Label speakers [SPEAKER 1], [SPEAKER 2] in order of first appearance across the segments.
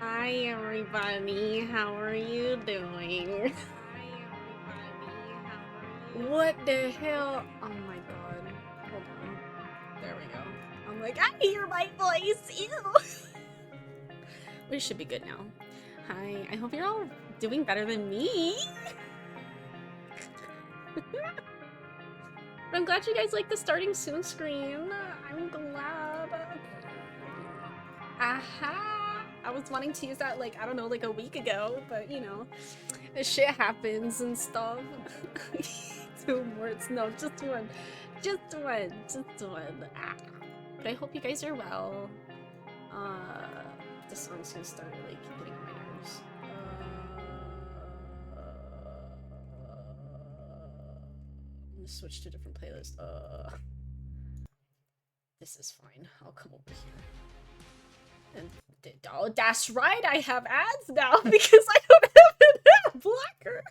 [SPEAKER 1] Hi everybody, how are you doing? What the hell? Oh my god. Hold on. There we go. I'm like, I hear my voice! Ew! We should be good now. Hi, I hope you're all doing better than me. I'm glad you guys like the starting soon screen. I'm glad. Aha! I was wanting to use that, like, I don't know, like a week ago, but you know, shit happens and stuff. Two more. No, just one. Just one. Just one. Ah. But I hope you guys are well. Uh, this song's gonna start, like, getting on my nerves. I'm gonna switch to a different playlist. This is fine. I'll come over here. And oh, that's right, I have ads now because I don't have an ad blocker.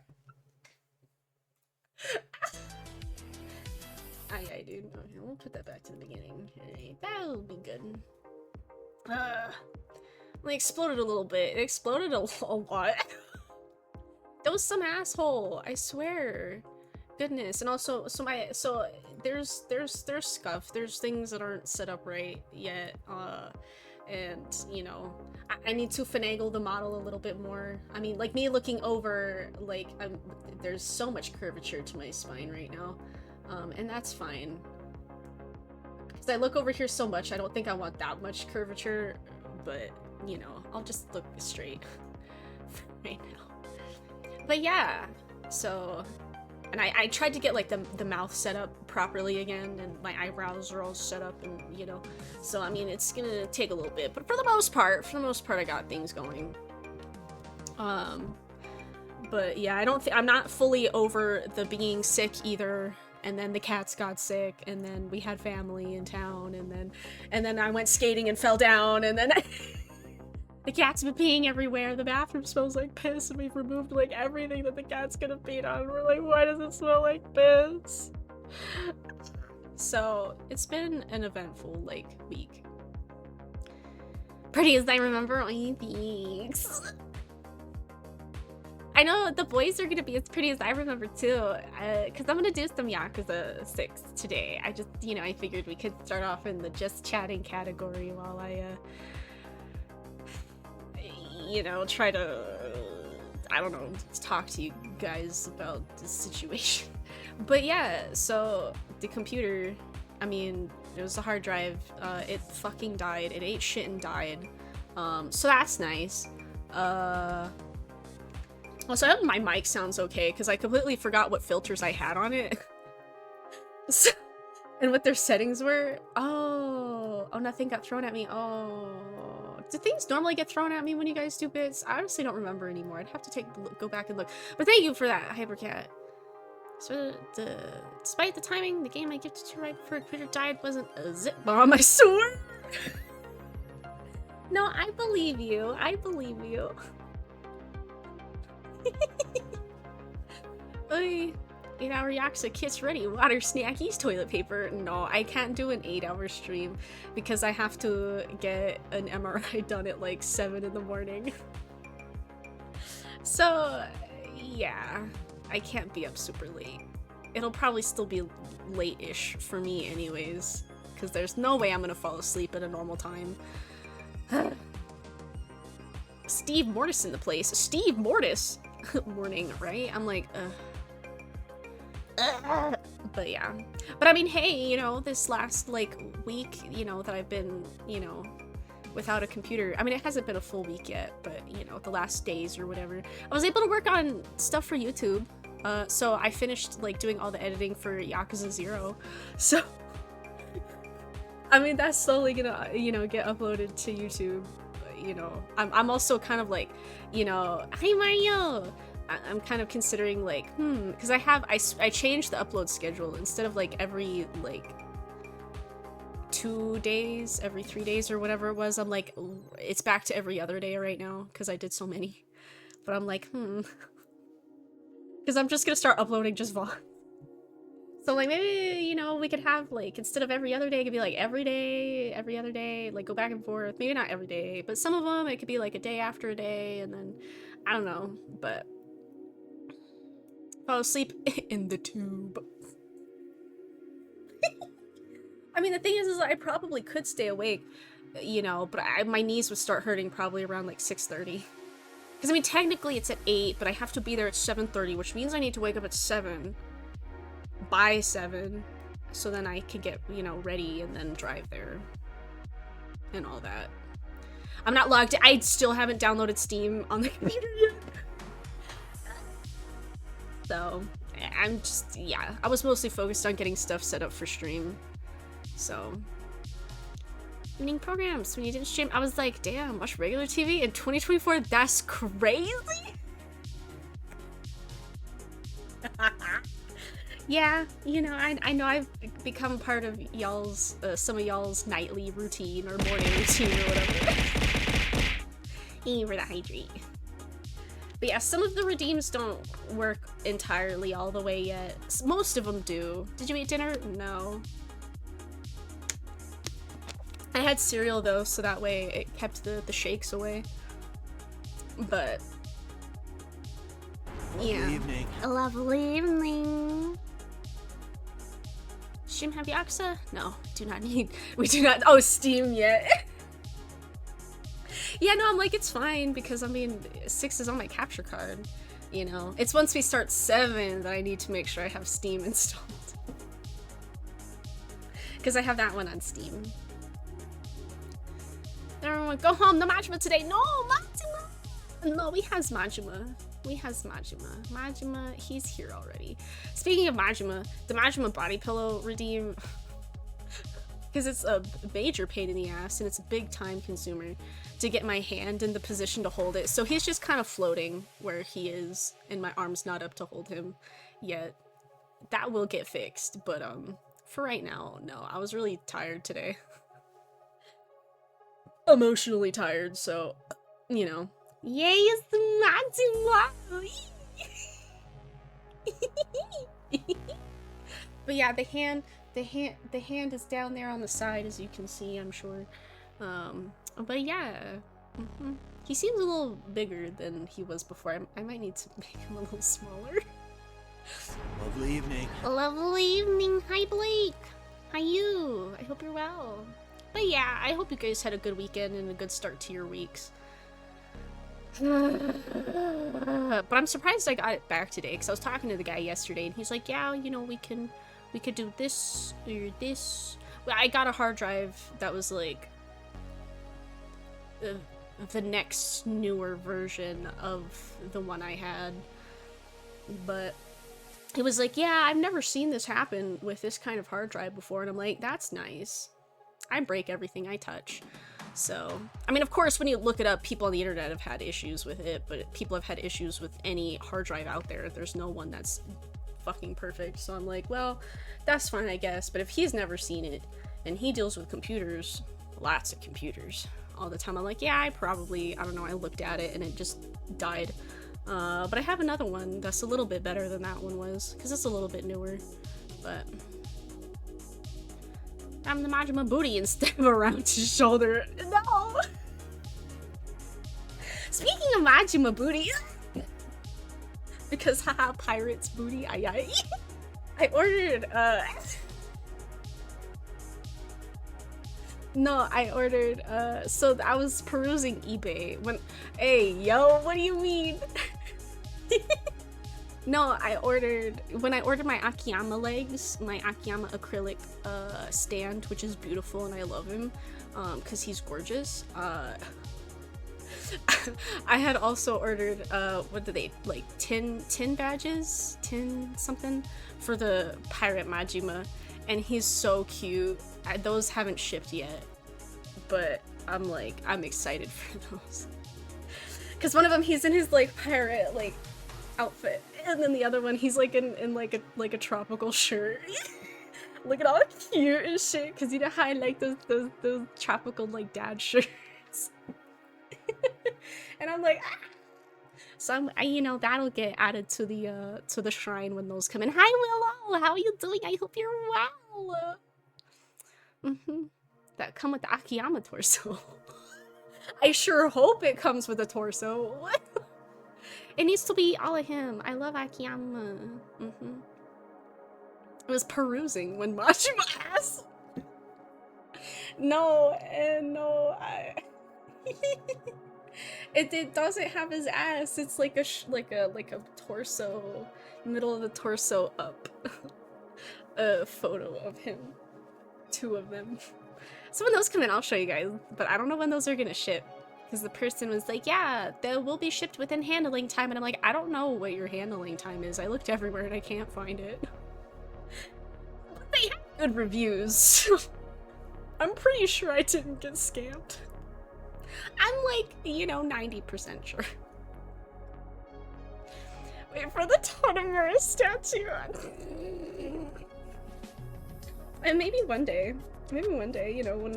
[SPEAKER 1] Aye, dude. Okay, we'll put that back to the beginning. Alright, that'll be good. It exploded a little bit. It exploded a lot. That was some asshole. I swear. Goodness. And also, so there's scuff. There's things that aren't set up right yet. And you know, I need to finagle the model a little bit more. I mean, like me looking over, like there's so much curvature to my spine right now. And that's fine. Because I look over here so much, I don't think I want that much curvature, but, you know, I'll just look straight for right now. But yeah, so... And I tried to get, like, the mouth set up properly again, and my eyebrows are all set up, and, you know, so, I mean, it's gonna take a little bit, but for the most part, I got things going. But yeah, I'm not fully over the being sick either. And then the cats got sick, and then we had family in town, and then I went skating and fell down, and then the cat's been peeing everywhere. The bathroom smells like piss, and we've removed like everything that the cat's gonna peed on. We're like, why does it smell like piss? So it's been an eventful like week. Pretty as I remember. Thanks. I know the boys are gonna be as pretty as I remember too, because I'm gonna do some Yakuza 6 today. I just, you know, I figured we could start off in the just chatting category while I, you know, try to, I don't know, talk to you guys about the situation. But yeah, so the computer, I mean, it was a hard drive, it fucking died, it ate shit and died, so that's nice. Also, I hope my mic sounds okay, because I completely forgot what filters I had on it. So, and what their settings were. Oh, nothing got thrown at me. Oh, do things normally get thrown at me when you guys do bits? I honestly don't remember anymore. I'd have to go back and look. But thank you for that, Hypercat. So, despite the timing, the game I gifted to right before Twitter died wasn't a zip bomb, I swear. No, I believe you. I believe you. Oy. 8-hour Yakuza kits ready. Water, snackies, toilet paper. No, I can't do an 8-hour stream because I have to get an MRI done at like 7 in the morning. So, yeah, I can't be up super late. It'll probably still be late-ish for me anyways, because there's no way I'm gonna fall asleep at a normal time. Steve Mortis in the place. Steve Mortis! Morning, right? I'm like, but yeah. But I mean, hey, you know, this last, like, week, you know, that I've been, you know, without a computer. I mean, it hasn't been a full week yet, but, you know, the last days or whatever. I was able to work on stuff for YouTube. So I finished, like, doing all the editing for Yakuza 0. So, I mean, that's slowly gonna, you know, get uploaded to YouTube. You know, I'm also kind of like, you know, hi Mario! I'm kind of considering like, because I changed the upload schedule. Instead of like every like 2 days, every 3 days or whatever it was, I'm like, it's back to every other day right now because I did so many. But I'm like, because I'm just gonna start uploading just vlogs. So like maybe, you know, we could have like instead of every other day, it could be like every day, every other day, like go back and forth. Maybe not every day, but some of them it could be like a day after a day, and then I don't know, but fall asleep in the tube. I mean, the thing is I probably could stay awake, you know, but my knees would start hurting probably around like 6:30. Because I mean, technically it's at 8, but I have to be there at 7:30, which means I need to wake up at 7 by 7, so then I could get, you know, ready and then drive there and all that. I'm not logged. I still haven't downloaded Steam on the computer yet. So I'm just, yeah, I was mostly focused on getting stuff set up for stream. So evening programs when you didn't stream, I was like, damn, watch regular TV in 2024. That's crazy. Yeah, you know, I know I've become part of y'all's, some of y'all's nightly routine or morning routine or whatever. For the hydrate. But yeah, some of the redeems don't work entirely all the way yet. Most of them do. Did you eat dinner? No. I had cereal though, so that way it kept the shakes away. But yeah.
[SPEAKER 2] Lovely evening.
[SPEAKER 1] A lovely evening. Stream have Yakuza? No, do not need. We do not. Oh, Steam yet. Yeah, no, I'm like, it's fine because I mean, 6 is on my capture card. You know, it's once we start 7 that I need to make sure I have Steam installed. Because I have that one on Steam. Everyone, go home. No Majima today. No, Majima. No, we has Majima. We has Majima. Majima, he's here already. Speaking of Majima, the Majima body pillow redeem, because it's a major pain in the ass and it's a big time consumer to get my hand in the position to hold it. So he's just kind of floating where he is and my arm's not up to hold him yet. That will get fixed, but for right now, no. I was really tired today. Emotionally tired, so, you know. Yay, it's the Majima! But yeah, the hand is down there on the side, as you can see, I'm sure. But yeah, he seems a little bigger than he was before. I might need to make him a little smaller.
[SPEAKER 2] Lovely evening.
[SPEAKER 1] Lovely evening. Hi, Blake. Hi, you. I hope you're well. But yeah, I hope you guys had a good weekend and a good start to your weeks. But I'm surprised I got it back today, because I was talking to the guy yesterday and he's like, yeah, you know, we could do this or this. Well, I got a hard drive that was like the next newer version of the one I had, but it was like, yeah, I've never seen this happen with this kind of hard drive before, and I'm like, that's nice. I break everything I touch. So, I mean, of course, when you look it up, people on the internet have had issues with it, but people have had issues with any hard drive out there. There's no one that's fucking perfect. So I'm like, well, that's fine, I guess. But if he's never seen it, and he deals with computers, lots of computers, all the time, I'm like, yeah, I don't know, I looked at it and it just died. But I have another one that's a little bit better than that one was, because it's a little bit newer. But I'm the Majima booty instead of around his shoulder. No! Speaking of Majima booty, because haha, pirates booty, aye. I ordered, no, I ordered, so I was perusing eBay when, hey, yo, what do you mean? No, when I ordered my Akiyama legs, my Akiyama acrylic stand, which is beautiful and I love him, because he's gorgeous. I had also ordered, what did they, like 10 badges? 10 something? For the Pirate Majima, and he's so cute. Those haven't shipped yet, but I'm excited for those. Because one of them, he's in his, like, pirate, like, outfit, and then the other one he's like in like a tropical shirt. Look at all cute and shit, because you know how I like those tropical like dad shirts. And I'm like, ah! So you know, that'll get added to the shrine when those come in. Hi Willow, how are you doing? I hope you're well. That come with the Akiyama torso. I sure hope it comes with a torso. What? It needs to be all of him. I love Akiyama. It was perusing when Majima asked. No, no, it doesn't have his ass. It's like a torso, middle of the torso up. A photo of him. 2 of them. So when those come in, I'll show you guys. But I don't know when those are gonna ship. Because the person was like, yeah, they will be shipped within handling time. And I'm like, I don't know what your handling time is. I looked everywhere and I can't find it. But they have good reviews. I'm pretty sure I didn't get scammed. I'm like, you know, 90% sure. Wait for the Tadamura statue. And maybe one day, you know, when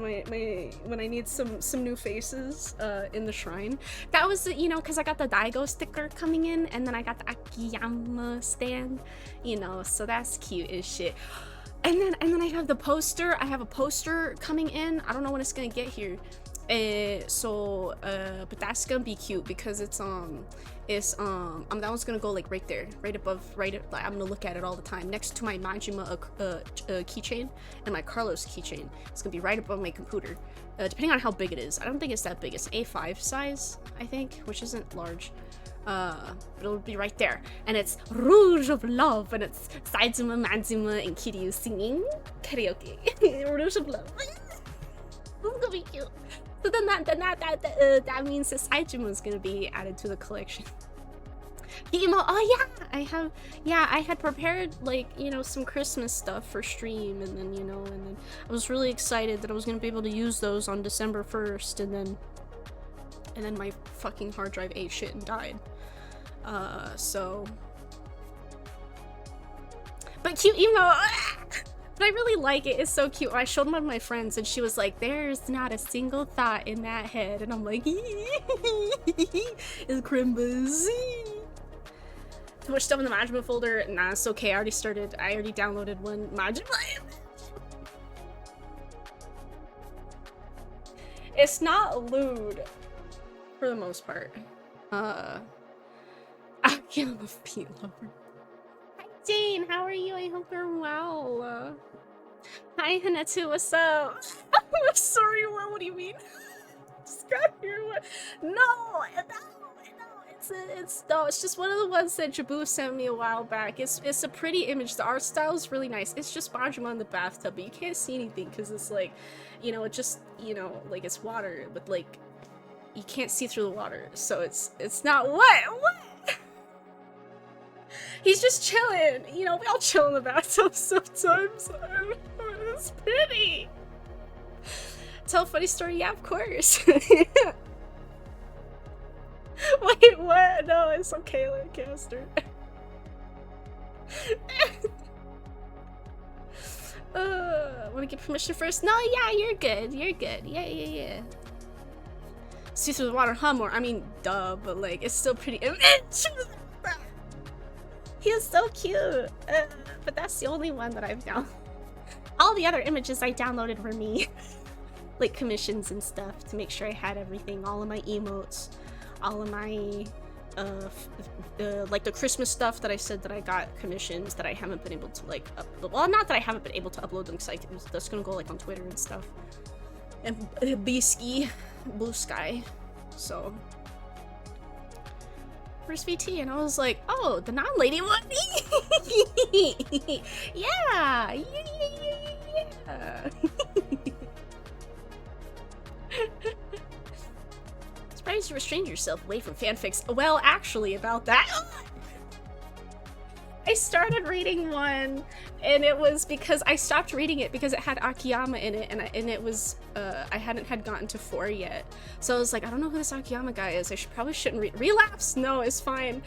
[SPEAKER 1] when I need some new faces in the shrine. That was, you know, because I got the Daigo sticker coming in, and then I got the Akiyama stand, you know, so that's cute as shit. And then I have the poster. I have a poster coming in. I don't know when it's gonna get here. But that's gonna be cute because that one's gonna go like right there, right above, like, I'm gonna look at it all the time next to my Majima keychain and my Carlos keychain. It's gonna be right above my computer, depending on how big it is. I don't think it's that big. It's A5 size, I think, which isn't large. But it'll be right there, and it's Rouge of Love, and it's Saizuma, Manzuma, and Kiryu singing karaoke. Rouge of Love. This is gonna be cute. So then that means that Saijima is gonna be added to the collection. Emo, oh yeah, I had prepared, like, you know, some Christmas stuff for stream, and then, you know, and then I was really excited that I was gonna be able to use those on December 1st, and then my fucking hard drive ate shit and died. So. But cute emo. But I really like it. It's so cute. I showed one of my friends and she was like, there's not a single thought in that head. And I'm like, it's Crimbus. Too much stuff in the Majima folder? Nah, it's okay. I already downloaded one Majima. It's not lewd for the most part. I can't love Pete Lover. Hi Jane, how are you? I hope you're well. Hi Hanetsu, what's up? I'm sorry, what do you mean? Just got here. No, it's just one of the ones that Jabu sent me a while back. It's a pretty image. The art style is really nice. It's just Majima in the bathtub, but you can't see anything because it's like, you know, it just, you know, like it's water, but like you can't see through the water, so it's not what. He's just chilling, you know. We all chill in the bathtub sometimes. It's pretty. Tell a funny story, yeah, of course. Wait, what? No, it's okay, Lancaster. Wanna get permission first? No, yeah, you're good. You're good. Yeah. See through the water, huh? More. I mean, duh, but like, it's still pretty image. He is so cute. But that's the only one that I've downloaded. All the other images I downloaded were me. Like commissions and stuff to make sure I had everything. All of my emotes. All of my, like the Christmas stuff that I said that I got commissions that I haven't been able to like upload. Well, not that I haven't been able to upload them because that's gonna go like on Twitter and stuff. And Blue Sky. So. First VT, and I was like, oh, the non-lady one? Yeah. Surprised you restrained yourself away from fanfics. Well, actually, about that, I started reading one, and it was because I stopped reading it because it had Akiyama in it, and it was I hadn't gotten to 4 yet, so I was like, I don't know who this Akiyama guy is. Probably shouldn't read. Relapse? No, it's fine.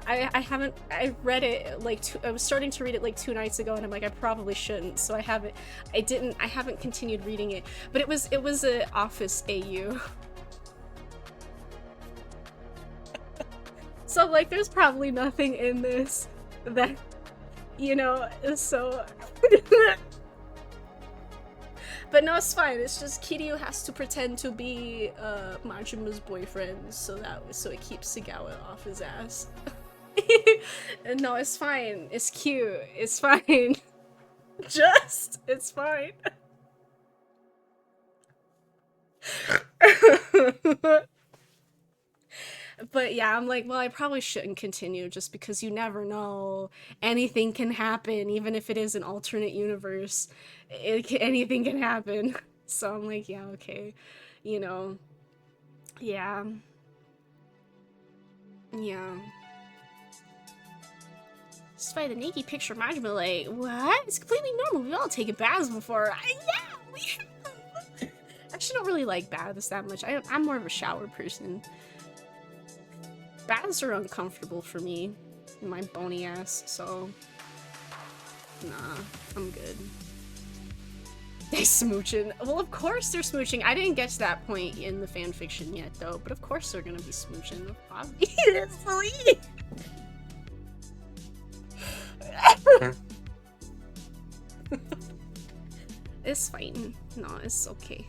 [SPEAKER 1] I read it like I was starting to read it like 2 nights ago, and I'm like, I probably shouldn't. So I haven't continued reading it. But it was a Office AU. So I'm like, there's probably nothing in this that, you know, is so... But no, it's fine. It's just Kiryu has to pretend to be Majima's boyfriend so it keeps Sagawa off his ass. No, it's fine. It's cute. It's fine. It's fine. But yeah, I'm like, well, I probably shouldn't continue just because you never know. Anything can happen, even if it is an alternate universe. Anything can happen. So I'm like, yeah, okay. You know, yeah. Yeah. Despite the naked picture of Majima, like, what? It's completely normal. We all taken baths before. Yeah, we have. I actually don't really like baths that much. I'm more of a shower person. Baths are uncomfortable for me, my bony ass, so nah, I'm good. They smooching. Well, of course they're smooching. I didn't get to that point in the fanfiction yet, though, but of course they're gonna be smooching, obviously. It's fine. No, it's okay.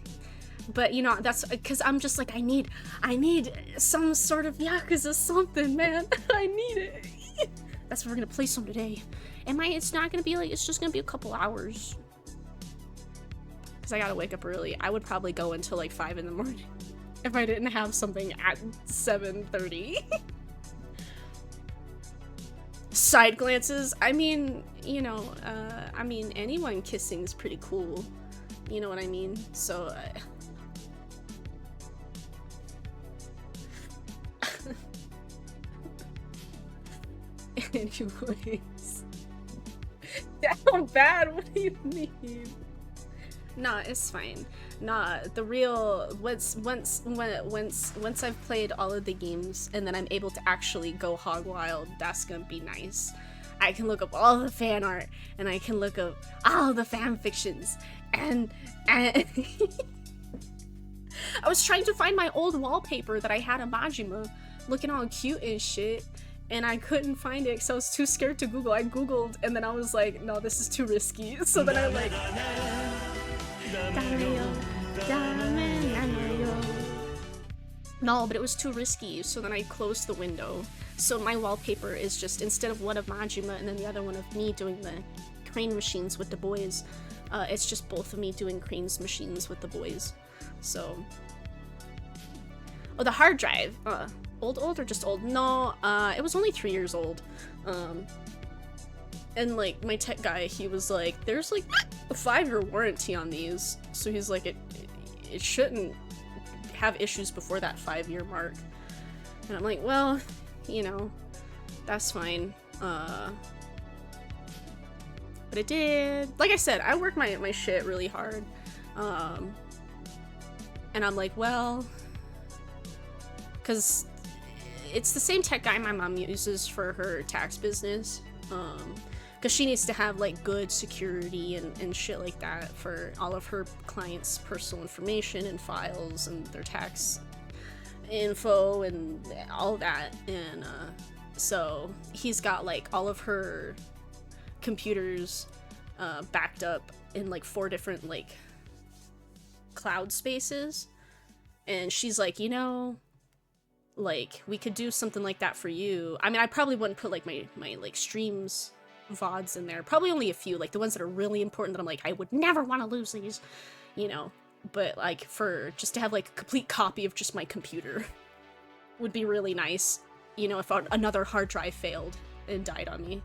[SPEAKER 1] But you know, that's because I'm just like, I need some sort of Yakuza something, man. I need it. That's what we're gonna play some today. And it's not gonna be like, it's just gonna be a couple hours. Because I gotta wake up early. I would probably go until like 5 in the morning if I didn't have something at 7:30. Side glances. I mean, you know, anyone kissing is pretty cool. You know what I mean? So, anyways. Down bad? What do you mean? Nah, it's fine. Nah, the real once I've played all of the games and then I'm able to actually go hog wild, that's gonna be nice. I can look up all the fan art and I can look up all the fan fictions and I was trying to find my old wallpaper that I had of Majima looking all cute and shit, and I couldn't find it because I was too scared to Google. I Googled and then I was like, no, this is too risky. So then I like no, but it was too risky, so then I closed the window. So my wallpaper is just, instead of one of Majima and then the other one of me doing the crane machines with the boys, it's just both of me doing cranes machines with the boys. So, oh, the hard drive, old or just old? No, it was only 3 years old. And like my tech guy, he was like, there's like a 5-year warranty on these, so he's like, it shouldn't have issues before that 5-year mark. And I'm like, well, you know, that's fine. But it did. Like I said, I work my shit really hard. And I'm like, well, because it's the same tech guy my mom uses for her tax business. Because she needs to have like good security and shit like that for all of her clients' personal information and files and their tax info and all that. And so he's got like all of her computers backed up in like 4 different like cloud spaces. And she's like, you know, like we could do something like that for you. I mean, I probably wouldn't put like my like streams VODs in there, probably only a few, like the ones that are really important that I'm like, I would never want to lose these, you know, but like for just to have like a complete copy of just my computer would be really nice, you know, if another hard drive failed and died on me.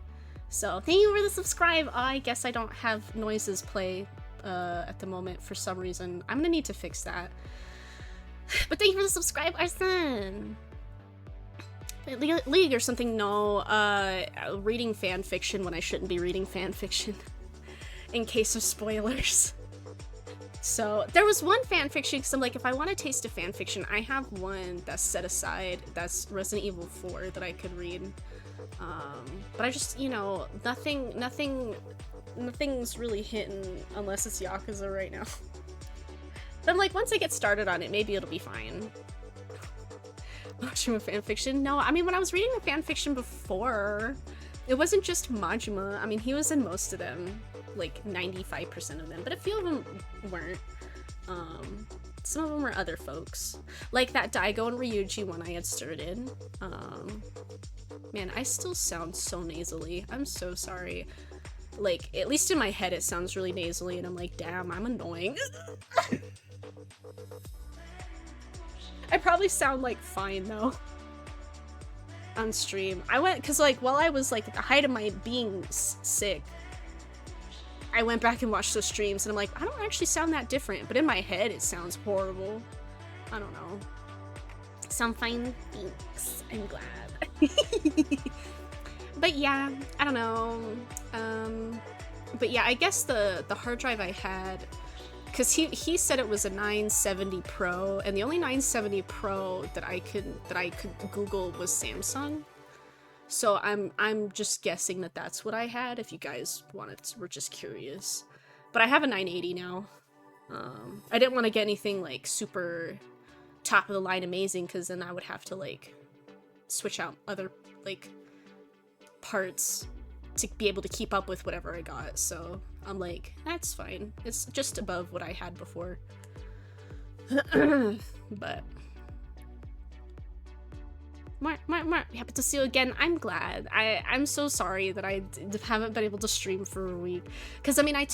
[SPEAKER 1] So thank you for the subscribe. I guess I don't have noises play at the moment for some reason. I'm gonna need to fix that. But thank you for the subscribe, Arson. League or something? No. Reading fan fiction when I shouldn't be reading fan fiction. In case of spoilers. So there was one fan fiction, because I'm like, if I want to taste a fan fiction, I have one that's set aside. That's Resident Evil 4 that I could read. But I just, you know, nothing's really hitting unless it's Yakuza right now. But I'm like, once I get started on it, maybe it'll be fine. Majima fanfiction? No, I mean, when I was reading the fanfiction before, it wasn't just Majima. I mean, he was in most of them, like 95% of them, but a few of them weren't. Some of them were other folks. Like that Daigo and Ryuji one I had started. Man, I still sound so nasally. I'm so sorry. Like, at least in my head it sounds really nasally, and I'm like, damn, I'm annoying. I probably sound like fine though on stream. I went, cause like while I was like at the height of my being sick, I went back and watched those streams and I'm like, I don't actually sound that different, but in my head it sounds horrible. I don't know. Sound fine? Thanks. I'm glad. But yeah, I don't know. But yeah, I guess the hard drive I had, because he said it was a 970 Pro, and the only 970 Pro that I could Google was Samsung. So I'm just guessing that that's what I had. If you guys were just curious, but I have a 980 now. I didn't want to get anything like super top of the line amazing, because then I would have to like switch out other like parts to be able to keep up with whatever I got. So I'm like, that's fine. It's just above what I had before. But Mark, happy to see you again. I'm glad. I'm so sorry that I haven't been able to stream for a week. Because I mean, I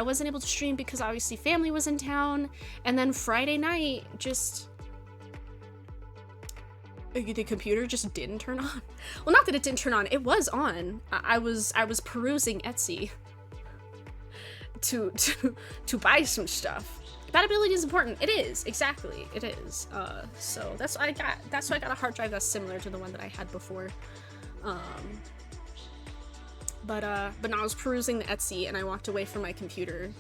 [SPEAKER 1] wasn't able to stream because obviously family was in town, and then Friday night the computer just didn't turn on. Well, not that it didn't turn on. It was on. I was perusing Etsy to buy some stuff. Compatibility is important. It is, exactly. It is. So that's why I got a hard drive that's similar to the one that I had before. But no, I was perusing the Etsy and I walked away from my computer,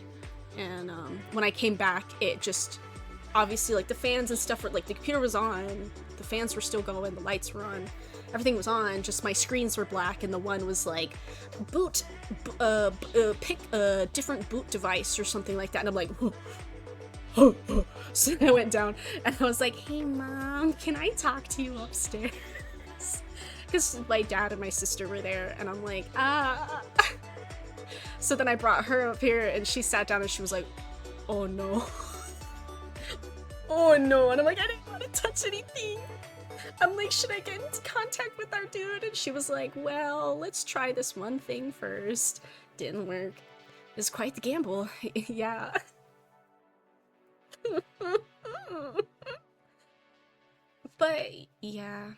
[SPEAKER 1] and when I came back, it just obviously like the fans and stuff were like, the computer was on, the fans were still going, the lights were on, everything was on, just my screens were black, and the one was like pick a different boot device or something like that, and I'm like so I went down and I was like, hey mom, can I talk to you upstairs? Because my dad and my sister were there, and I'm like, so then I brought her up here and she sat down and she was like, oh no. Oh no. And I'm like, I didn't want to touch anything. I'm like, should I get into contact with our dude? And she was like, well, let's try this one thing first. Didn't work. It's quite the gamble. Yeah. But yeah.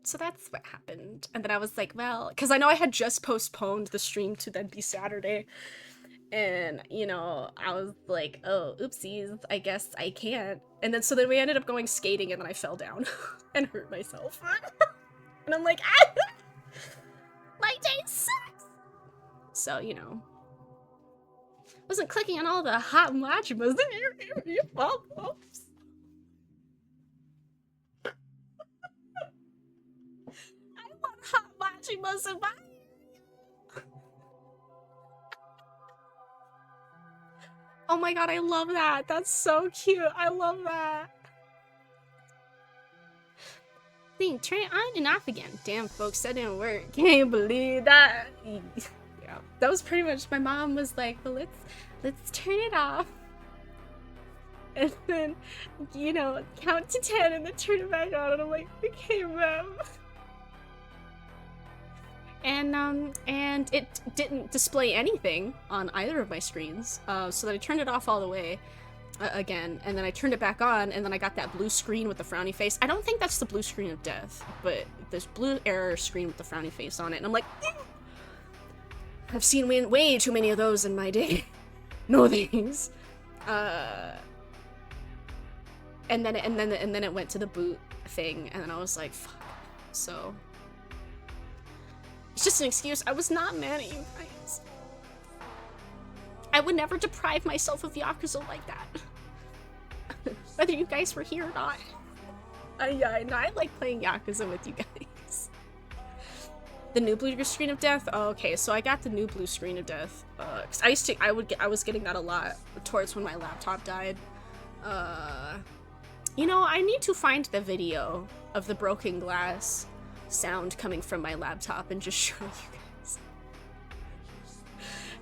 [SPEAKER 1] So that's what happened. And then I was like, well, because I know I had just postponed the stream to then be Saturday, and you know, I was like, oh, oopsies, I guess I can't. And then so then we ended up going skating, and then I fell down and hurt myself. And I'm like, my day sucks. So, you know, wasn't clicking on all the hot machimas in your pop-ups. I want hot machimas in my... Oh my god, I love that. That's so cute. I love that. Thing, turn it on and off again. Damn, folks, that didn't work. Can't believe that. Yeah, that was pretty much, my mom was like, well, let's turn it off. And then, you know, count to 10 and then turn it back on. And I'm like, okay, mom. And it didn't display anything on either of my screens. So then I turned it off all the way again, and then I turned it back on, and then I got that blue screen with the frowny face. I don't think that's the blue screen of death, but this blue error screen with the frowny face on it, and I'm like, I've seen way too many of those in my day. No thanks. And then it went to the boot thing, and then I was like, fuck. So it's just an excuse. I was not mad at you guys. I would never deprive myself of Yakuza like that. Whether you guys were here or not. Yeah, no, I like playing Yakuza with you guys. The new blue screen of death? Oh, okay, so I got the new blue screen of death. 'Cause I was getting that a lot towards when my laptop died. You know, I need to find the video of the broken glass sound coming from my laptop and just show you guys.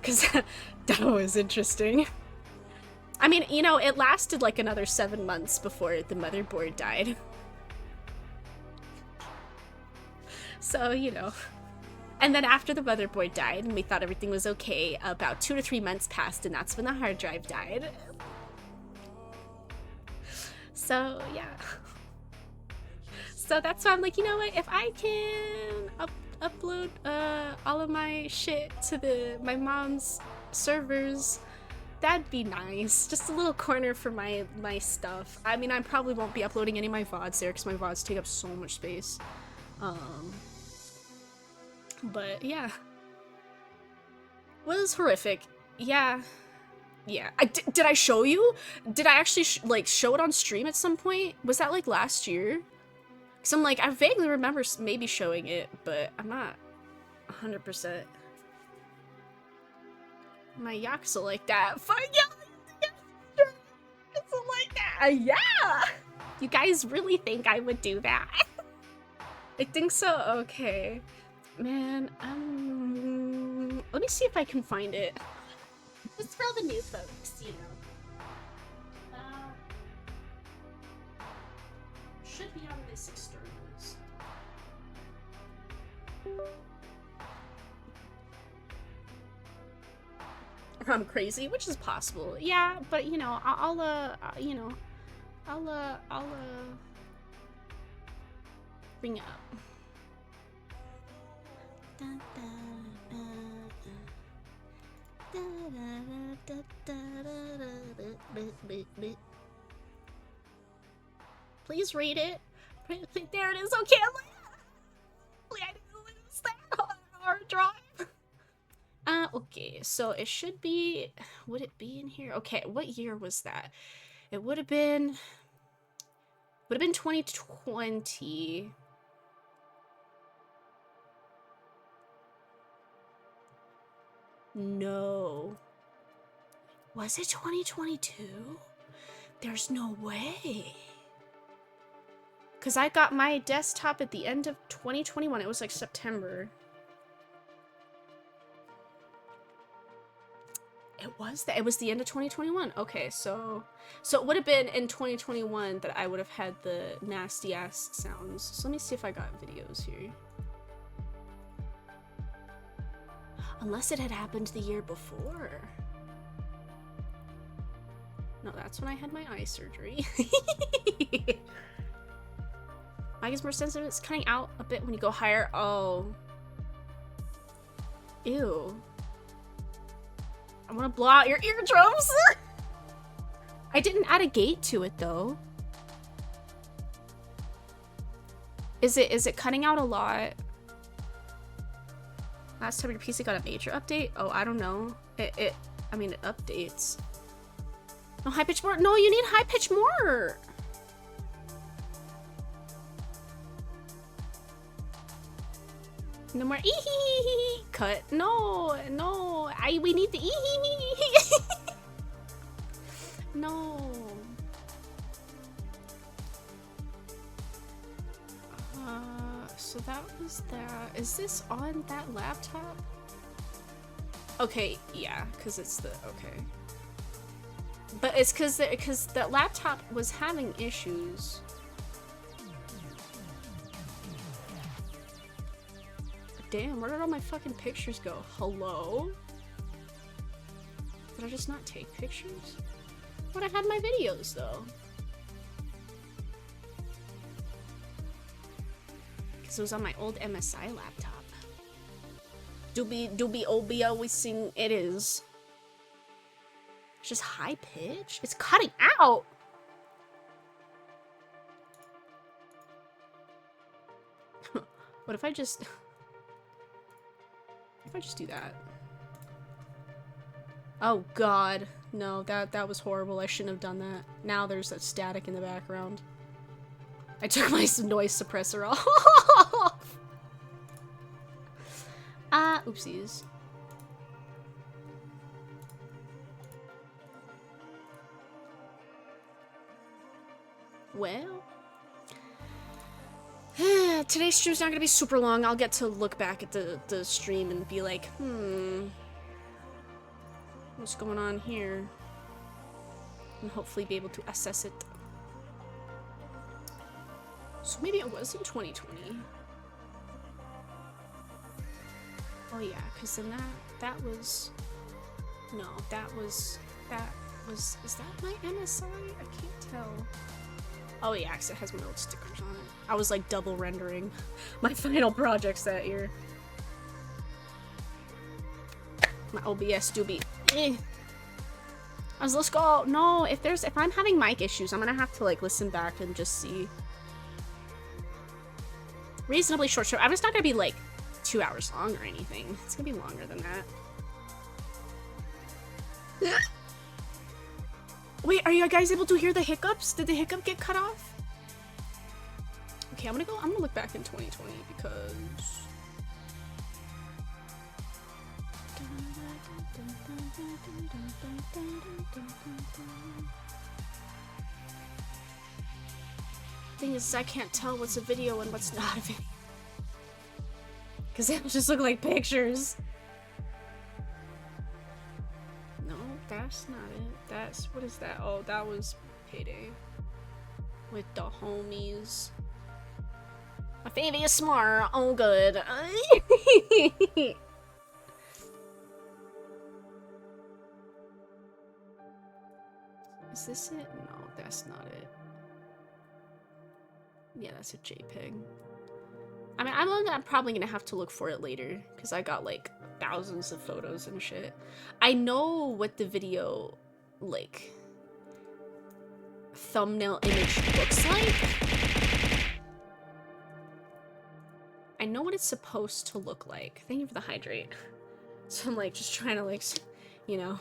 [SPEAKER 1] Because that was interesting. I mean, you know, it lasted like another 7 months before the motherboard died. So, you know. And then after the motherboard died and we thought everything was okay, about 2 to 3 months passed and that's when the hard drive died. So, yeah. So that's why I'm like, you know what, if I can upload all of my shit to my mom's servers, that'd be nice. Just a little corner for my stuff. I mean, I probably won't be uploading any of my VODs there because my VODs take up so much space. But yeah. Was horrific. Yeah. Yeah. Did I show you? Did I actually like show it on stream at some point? Was that like last year? Cause I'm like, I vaguely remember maybe showing it, but I'm not 100%. My Yakuza like that. Fuck yeah! Yakuza like that. Yeah! You guys really think I would do that? I think so. Okay. Man, let me see if I can find it. Just for all the new folks, you know. Should be on this externals. Or I'm crazy, which is possible. Yeah, but you know, you know, I'll bring it up. Please read it. There it is. Okay, I'm like, I didn't lose that on hard drive. Okay, so it should be. Would it be in here? Okay, what year was that? It would have been 2020. No. Was it 2022? There's no way. Because I got my desktop at the end of 2021. It was like September. It was the end of 2021. Okay, so it would have been in 2021 that I would have had the nasty ass sounds. So let me see if I got videos here. Unless it had happened the year before. No, that's when I had my eye surgery. Mic is more sensitive. It's cutting out a bit when you go higher. Oh. Ew. I want to blow out your eardrums. I didn't add a gate to it though. Is it cutting out a lot? Last time your PC got a major update? Oh, I don't know. I mean, it updates. No high pitch more. No, you need high pitch more. No more ee cut. No. We need the ee No. So that was that. Is this on that laptop? Okay, yeah, because it's the okay. But it's because that laptop was having issues. Damn, where did all my fucking pictures go? Hello? Did I just not take pictures? But I had my videos though. Because it was on my old MSI laptop. Doobie Obi always sing it is. It's just high pitch? It's cutting out! What if I just... If I just do that? Oh god. No, that was horrible. I shouldn't have done that. Now there's that static in the background. I took my noise suppressor off. Oopsies. Well, today's stream's not gonna be super long. I'll get to look back at the stream and be like, what's going on here? And hopefully be able to assess it. So maybe it was in 2020. Oh yeah, because then that was... No, that was... Is that my MSI? I can't tell. Oh yeah, because it has my old stickers on it. I was like double rendering my final projects that year. My OBS doobie. Let's go. No, if I'm having mic issues, I'm gonna have to like listen back and just see. Reasonably short show. I'm just not gonna be like 2 hours long or anything. It's gonna be longer than that. Wait, are you guys able to hear the hiccups? Did the hiccup get cut off? Okay, I'm gonna look back in 2020 because... Thing is, I can't tell what's a video and what's not a video. Because they just look like pictures. No, that's not it. What is that? Oh, that was Payday. With the homies. My favorite is smart. Oh, good. Is this it? No, that's not it. Yeah, that's a JPEG. I mean, I'm probably gonna have to look for it later, because I got, like, thousands of photos and shit. I know what the video, like, thumbnail image looks like. I know what it's supposed to look like. Thank you for the hydrate. So I'm, like, just trying to, like, you know.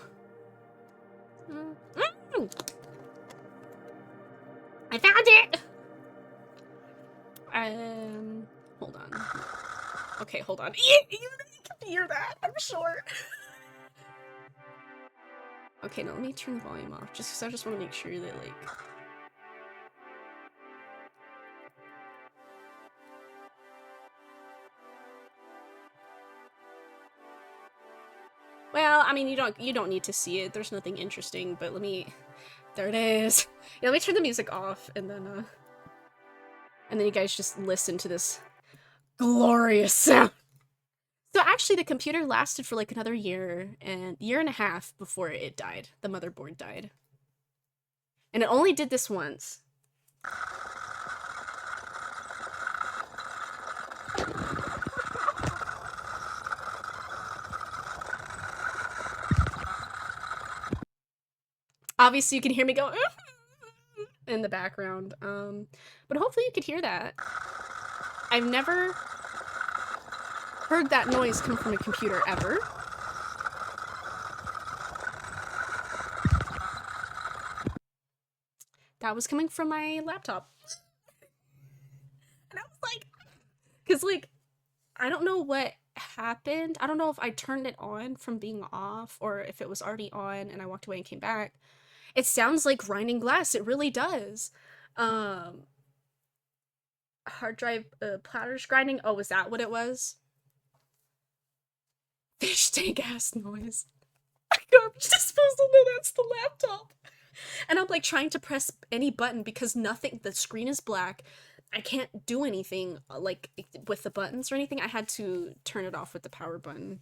[SPEAKER 1] I found it! Hold on. Okay, hold on. You can hear that, I'm sure. Okay, now let me turn the volume off, just because I just want to make sure that, like... Well, I mean, you don't need to see it. There's nothing interesting, but let me... There it is. Yeah, let me turn the music off, and then you guys just listen to this glorious sound. So actually, the computer lasted for like another year and a half before it died. The motherboard died. And it only did this once. Obviously, you can hear me go in the background. But hopefully you could hear that. I've never heard that noise come from a computer ever. That was coming from my laptop. And I was like, because like, I don't know what happened. I don't know if I turned it on from being off or if it was already on and I walked away and came back. It sounds like grinding glass. It really does. Hard drive platters grinding. Oh, was that what it was? Fish tank ass noise. I'm just supposed to know that's the laptop. And I'm like trying to press any button because nothing, the screen is black. I can't do anything like with the buttons or anything. I had to turn it off with the power button.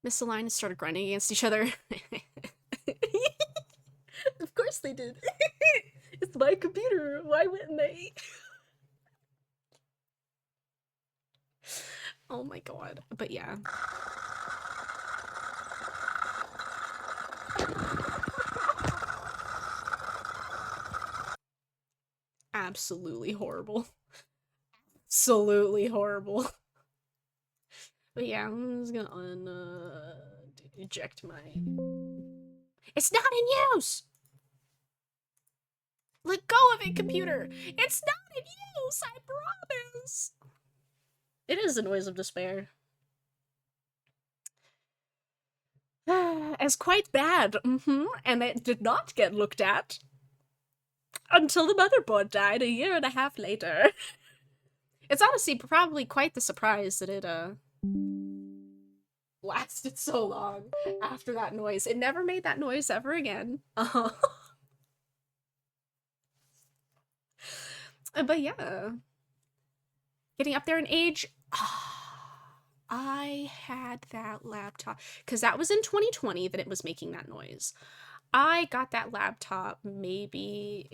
[SPEAKER 1] Misaligned started grinding against each other. Of course they did. It's my computer. Why wouldn't they? Oh my god. But yeah. Absolutely horrible. Absolutely horrible. But yeah, I'm just gonna eject my... It's not in use! Let go of it, computer! It's not in use, I promise! It is the noise of despair. As quite bad, and it did not get looked at. Until the motherboard died a year and a half later. It's honestly probably quite the surprise that it lasted so long after that noise. It never made that noise ever again. But yeah, getting up there in age. I had that laptop because that was in 2020 that it was making that noise. I got that laptop maybe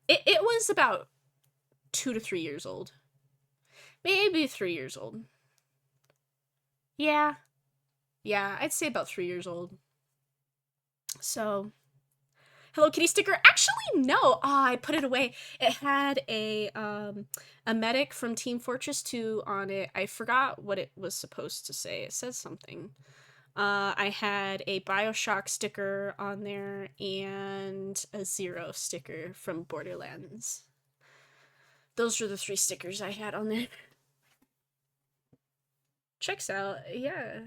[SPEAKER 1] it was about 2 to 3 years old. Maybe 3 years old. Yeah. Yeah, I'd say about 3 years old. So, Hello Kitty sticker. Actually, no. I put it away. It had a medic from Team Fortress 2 on it. I forgot what it was supposed to say. It says something. I had a BioShock sticker on there and a Zero sticker from Borderlands. Those were the 3 stickers I had on there. Checks out, yeah.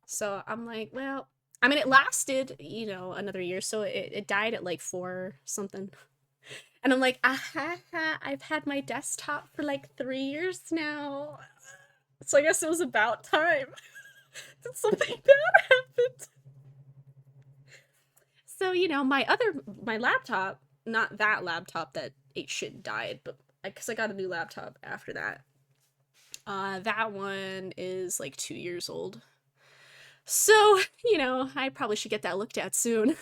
[SPEAKER 1] So I'm like, well, I mean, it lasted, another year, so it died at like 4 something. And I'm like, I've had my desktop for like 3 years now. So I guess it was about time that something bad happened. So, my laptop, not that laptop that ate shit and died, but because I got a new laptop after that. That one is like 2 years old. So, I probably should get that looked at soon.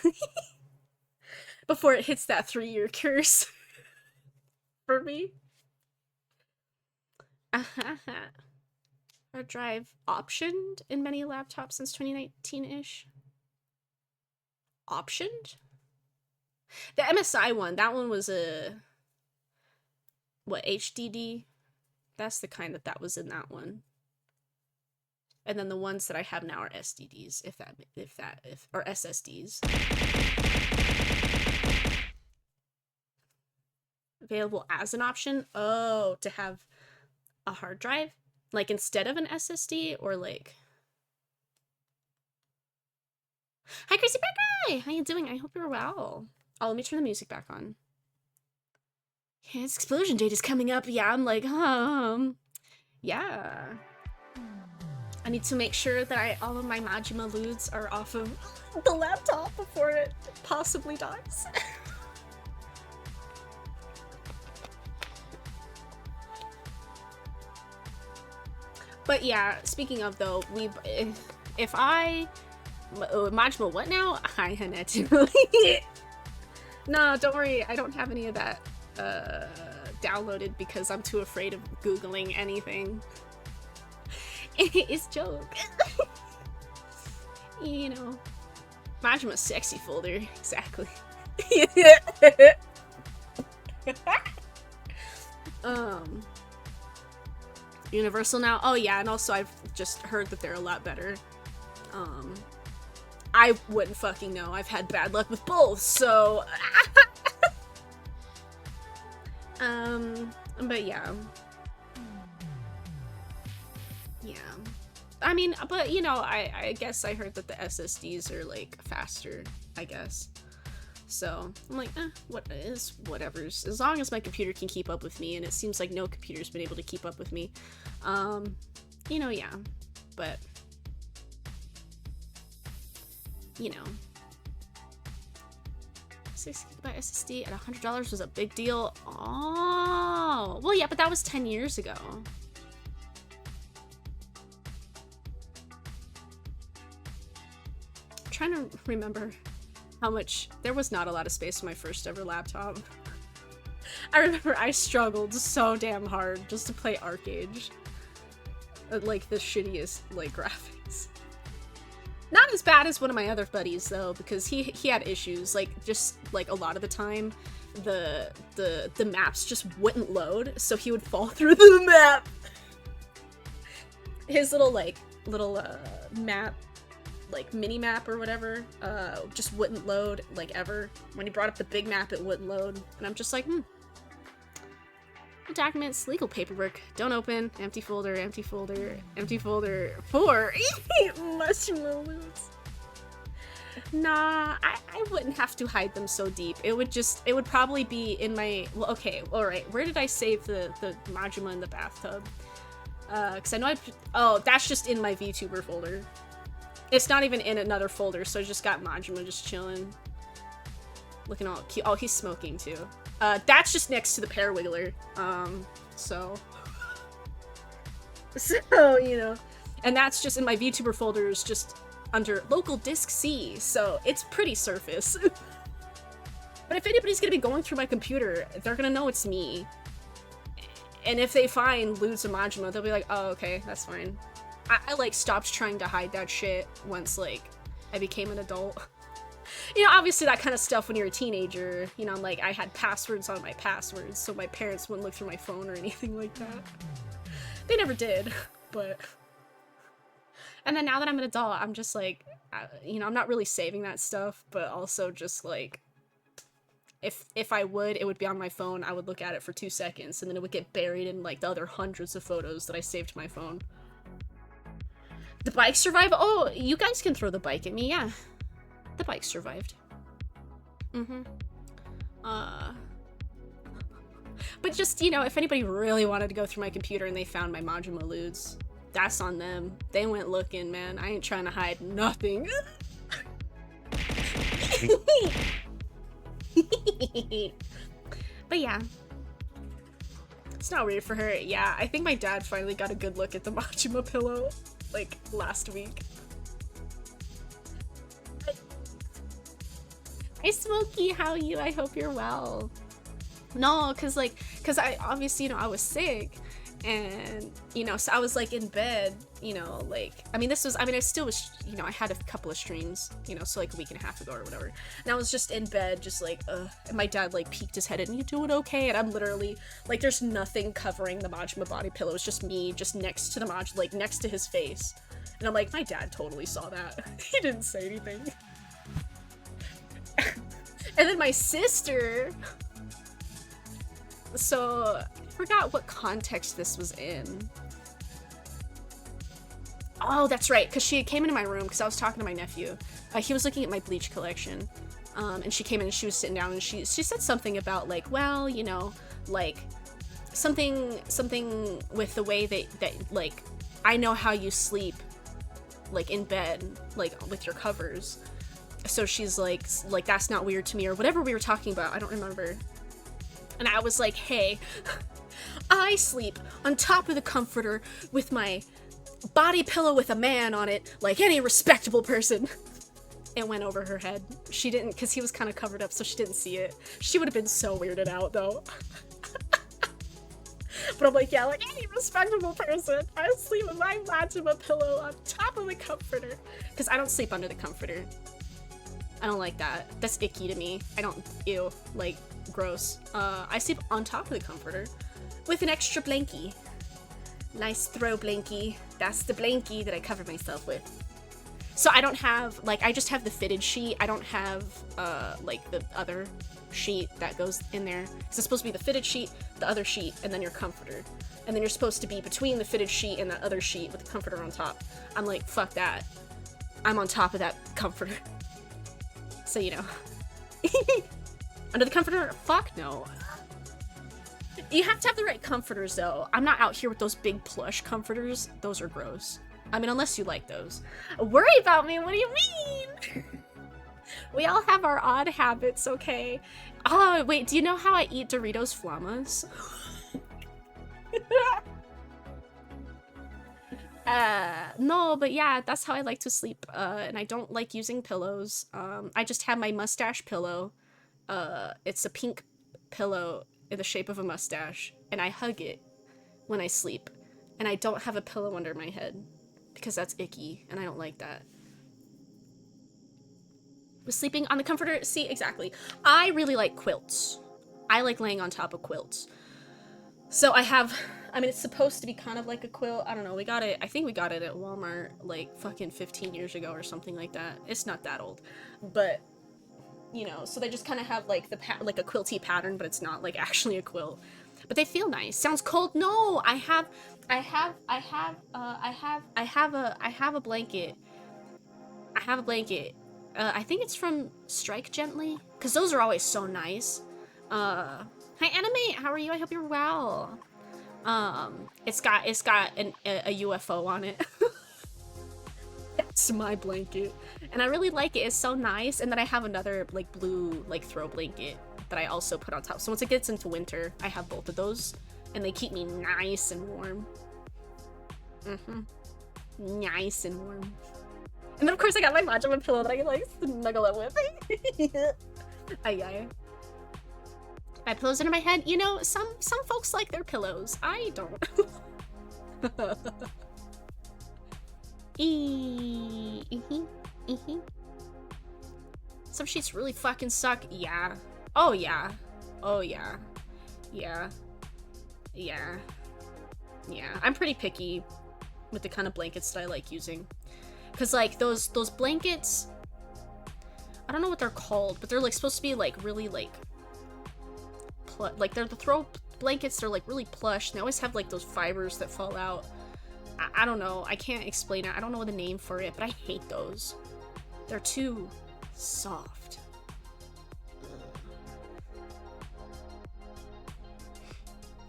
[SPEAKER 1] Before it hits that 3-year curse. For me. Hard drive optioned in many laptops since 2019-ish. Optioned? The MSI one, that one was HDD? That's the kind that was in that one. And then the ones that I have now are SSDs, or SSDs. Available as an option? Oh, to have a hard drive? Like instead of an SSD, or like... Hi, Crazy Bad Guy! How you doing? I hope you're well. Oh, let me turn the music back on. Yeah, its explosion date is coming up. Yeah, I'm like, yeah. I need to make sure that all of my Majima loots are off of the laptop before it possibly dies. But yeah, speaking of though, Majima what now? Hi, Hanetu. No, don't worry, I don't have any of that downloaded because I'm too afraid of Googling anything. It's joke. Majima sexy folder, exactly. Universal now? Oh yeah, and also I've just heard that they're a lot better. I wouldn't fucking know. I've had bad luck with both, so... but yeah. Yeah. I mean, but I guess I heard that the SSDs are like faster, I guess. So I'm like, whatever's. As long as my computer can keep up with me, and it seems like no computer's been able to keep up with me. Yeah. But 6GB SSD at $100 was a big deal. Oh, well, yeah, but that was 10 years ago. I'm trying to remember how much. There was not a lot of space on my first ever laptop. I remember I struggled so damn hard just to play Arcade. Like the shittiest graphics. Not as bad as one of my other buddies though, because he had issues. Just a lot of the time, the maps just wouldn't load, so he would fall through the map. His little map, mini map or whatever, just wouldn't load ever. When he brought up the big map, it wouldn't load, and I'm just like, Documents, legal paperwork, don't open, empty folder, empty folder, empty folder, 4 mushroom loots. Nah, I wouldn't have to hide them so deep. It would probably be in my, well, okay, alright, where did I save the Majima in the bathtub? Cause I know oh, that's just in my VTuber folder. It's not even in another folder, so I just got Majima just chilling. Looking all cute. Oh, he's smoking too. That's just next to the Parawiggler. So, you know. And that's just in my VTuber folders, just under local disk C, so it's pretty surface. But if anybody's gonna be going through my computer, they're gonna know it's me. And if they find Lewds and Majima, they'll be like, oh, okay, that's fine. I like stopped trying to hide that shit once like I became an adult. You know, obviously that kind of stuff when you're a teenager, you know, like I had passwords on my passwords, so my parents wouldn't look through my phone or anything like that. They never did, but... And then now that I'm an adult, I'm just like, you know, I'm not really saving that stuff, but also just like, if I would, it would be on my phone, I would look at it for 2 seconds, and then it would get buried in like the other hundreds of photos that I saved to my phone. The bike survived? Oh, you guys can throw the bike at me, yeah. The bike survived. Mm-hmm. But just, you know, if anybody really wanted to go through my computer and they found my Majima Lewds, that's on them. They went looking, man. I ain't trying to hide nothing. But yeah. It's not weird for her. Yeah, I think my dad finally got a good look at the Majima pillow, like, last week. Hi, Smokey, how are you? I hope you're well. No, cause I obviously, you know, I was sick, and, you know, so I was like in bed, you know, like, I still was, you know, I had a couple of streams, you know, so like a week and a half ago or whatever, and I was just in bed, just like, and my dad like peeked his head in, you doing okay? And I'm literally, like, there's nothing covering the Majima body pillow, it's just me, just next to the like, next to his face, and I'm like, my dad totally saw that. He didn't say anything. And then my sister, so I forgot what context this was in. Oh, that's right, because she came into my room because I was talking to my nephew. He was looking at my Bleach collection, and she came in and she was sitting down and she said something about like, well, you know, like something with the way that like I know how you sleep, like in bed, like with your covers. So she's like that's not weird to me, or whatever we were talking about, I don't remember. And I was like, hey, I sleep on top of the comforter with my body pillow with a man on it, like any respectable person. It went over her head. She didn't, because he was kind of covered up, so she didn't see it. She would have been so weirded out, though. But I'm like, yeah, like any respectable person, I sleep with my Majima pillow on top of the comforter. Because I don't sleep under the comforter. I don't like that. That's icky to me. I don't, ew, like, gross. I sleep on top of the comforter with an extra blankie. Nice throw blankie. That's the blankie that I cover myself with. So I don't have, like, I just have the fitted sheet. I don't have, like, the other sheet that goes in there. Because it's supposed to be the fitted sheet, the other sheet, and then your comforter. And then you're supposed to be between the fitted sheet and that other sheet with the comforter on top. I'm like, fuck that. I'm on top of that comforter. So, you know. Under the comforter? Fuck no. You have to have the right comforters, though. I'm not out here with those big plush comforters. Those are gross. I mean, unless you like those. Worry about me? What do you mean? We all have our odd habits, okay? Oh, wait, do you know how I eat Doritos Flamas? No, but yeah, that's how I like to sleep, and I don't like using pillows. I just have my mustache pillow. It's a pink pillow in the shape of a mustache, and I hug it when I sleep, and I don't have a pillow under my head, because that's icky, and I don't like that. Sleeping on the comforter? See, exactly. I really like quilts. I like laying on top of quilts. So I have, I mean, it's supposed to be kind of like a quilt. I don't know, we got it, I think we got it at Walmart, like, fucking 15 years ago or something like that. It's not that old. But, you know, so they just kind of have, like, like a quilty pattern, but it's not, like, actually a quilt. But they feel nice. Sounds cold? No! I have a blanket. I have a blanket. I think it's from Strike Gently, because those are always so nice. Hi Anime, how are you? I hope you're well. It's got a UFO on it. That's my blanket, and I really like it. It's so nice. And then I have another like blue like throw blanket that I also put on top. So once it gets into winter, I have both of those, and they keep me nice and warm. Nice and warm. And then of course I got my Majima pillow that I can like snuggle up with. Aye. My pillows under my head. You know, some folks like their pillows. I don't. Some sheets really fucking suck. Yeah. Oh yeah. Oh yeah. Yeah. Yeah. Yeah. I'm pretty picky with the kind of blankets that I like using. Cause like those blankets, I don't know what they're called, but they're like supposed to be like really like they're the throw blankets. They're like really plush. And they always have like those fibers that fall out. I don't know. I can't explain it. I don't know the name for it, but I hate those. They're too soft.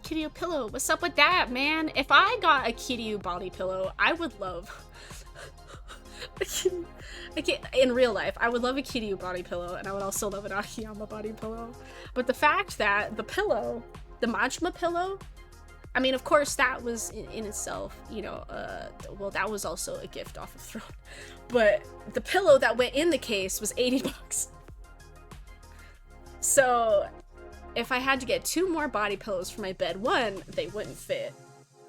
[SPEAKER 1] Kiryu pillow. What's up with that, man? If I got a Kiryu body pillow, I would love. In real life, I would love a Kiryu body pillow, and I would also love an Akiyama body pillow. But the fact that the pillow, the Majima pillow, I mean, of course, that was in itself, you know, well, that was also a gift off of Throne. But the pillow that went in the case was $80. So if I had to get 2 more body pillows for my bed, one, they wouldn't fit.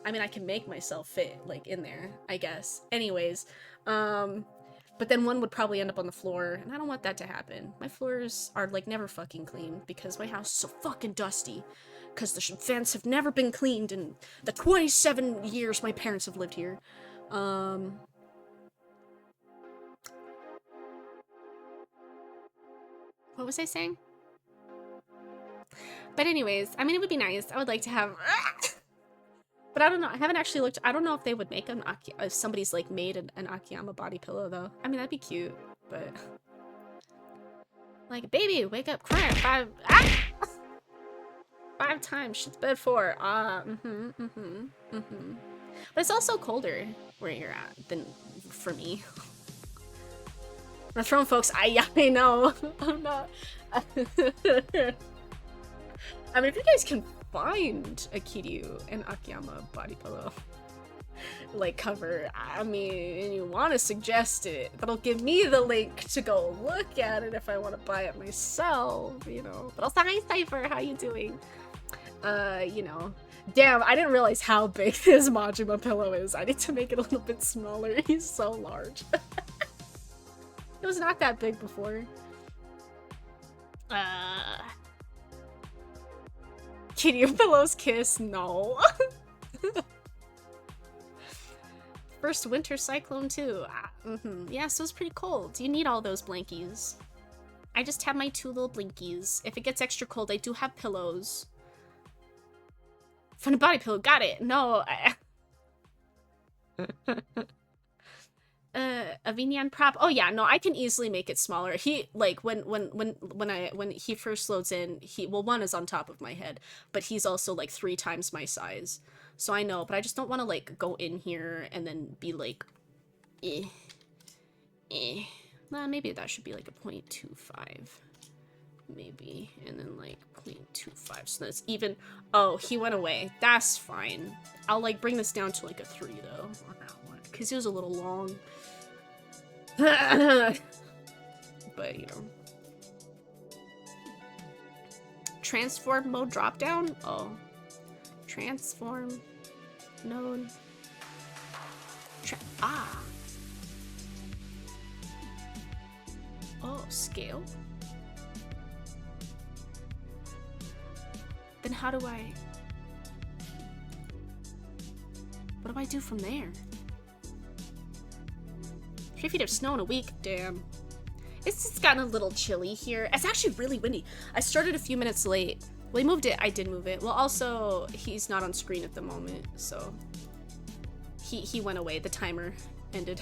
[SPEAKER 1] I mean, I can make myself fit, like, in there, I guess. Anyways, but then one would probably end up on the floor, and I don't want that to happen. My floors are, like, never fucking clean, because my house is so fucking dusty. Because the vents have never been cleaned in the 27 years my parents have lived here. What was I saying? But anyways, I mean, it would be nice. I would like to have... But I don't know. I haven't actually looked... I don't know if they would make an if somebody's, like, made an Akiyama body pillow, though. I mean, that'd be cute, but... Like, baby, wake up, cry, 5... Ah! 5 times, shit's bed 4. But it's also colder where you're at than for me. The Throne folks, I know. I'm not. I mean, if you guys can find a Kiryu and Akiyama body pillow, like, cover, I mean, and you want to suggest it, that'll give me the link to go look at it if I want to buy it myself, you know. But also, hi, Cypher, how you doing? You know. Damn, I didn't realize how big this Majima pillow is. I need to make it a little bit smaller. He's so large. It was not that big before. Kiryu pillows kiss? No. First winter cyclone too. Yeah, so it's pretty cold. You need all those blankies. I just have my 2 little blinkies. If it gets extra cold, I do have pillows. From the body pillow, got it. No, a Vinyan prop. Oh yeah, no, I can easily make it smaller. He like when he first loads in, one is on top of my head, but he's also like 3 times my size. So I know, but I just don't want to like go in here and then be like, Nah, maybe that should be like a 0.25. Maybe, and then like 0.25, so that's even. Oh, he went away. That's fine. I'll like bring this down to like a 3 though on that one, because he was a little long. But you know, transform mode drop down. Oh, transform node. Oh, scale. Then how do I... What do I do from there? 3 feet of snow in a week, damn. It's just gotten a little chilly here. It's actually really windy. I started a few minutes late. Well, he moved it. I did move it. Well, also, he's not on screen at the moment, so... He went away. The timer ended.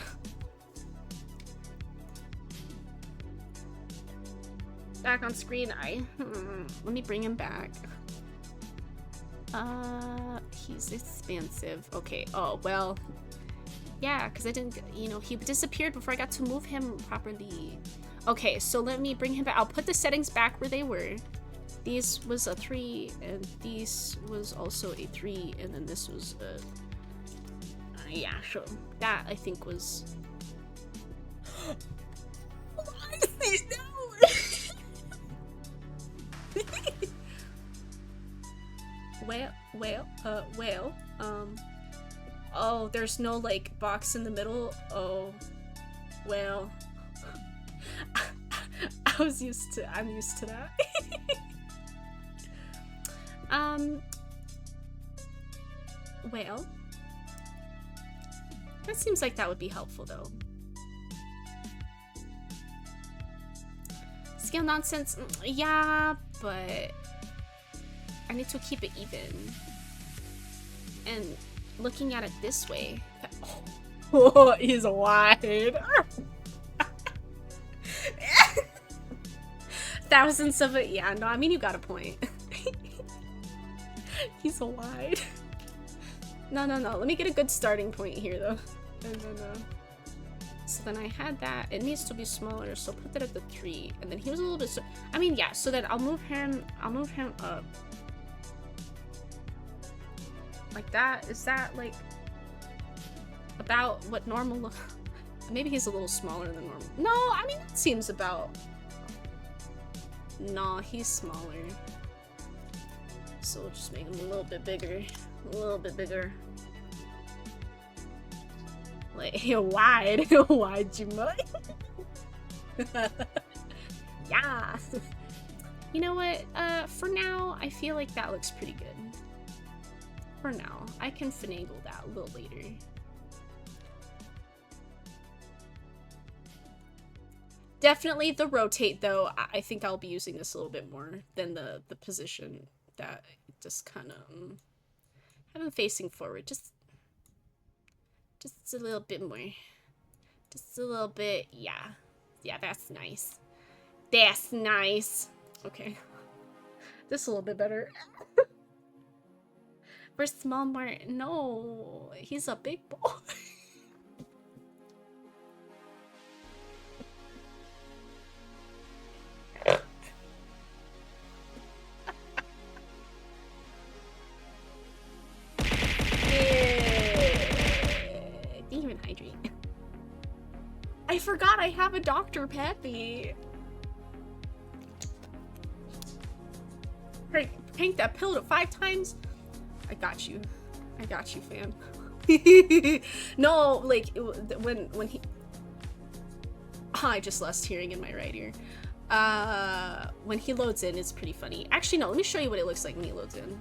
[SPEAKER 1] Back on screen. Let me bring him back. He's expansive. Okay. Oh, well. Yeah, because I didn't, you know, he disappeared before I got to move him properly. Okay, so let me bring him back. I'll put the settings back where they were. These was a 3, and these was also a 3, and then this was a... yeah, sure. That, I think, was... well, oh, there's no, like, box in the middle? Oh, well, I'm used to that. Well, that seems like that would be helpful, though. Scale nonsense? Yeah, but I need to keep it even. And looking at it this way, oh, he's wide. Thousands of it. Yeah, no, I mean, you got a point. He's so wide. No. Let me get a good starting point here, though. And then, so then I had that. It needs to be smaller, so put that at the 3. And then he was a little bit. I mean, yeah. So then I'll move him up. Like that. Is that like about what normal look? Maybe he's a little smaller than normal. No, I mean that seems about. No, he's smaller. So we'll just make him a little bit bigger. A little bit bigger. Like, you're wide. Wide, you might. Yeah. You know what? For now, I feel like that looks pretty good. For now. I can finagle that a little later. Definitely the rotate, though. I think I'll be using this a little bit more than the position that just kind of have him facing forward. Just a little bit more. Just a little bit. Yeah. Yeah, that's nice. That's nice. Okay. This is a little bit better. For small Mart, no. He's a big boy. Demon hydrate. I forgot I have a Dr. Peppy. Crank that pill to 5 times. I got you, fam. No, like when he. Oh, I just lost hearing in my right ear. When he loads in, it's pretty funny. Actually, no. Let me show you what it looks like when he loads in.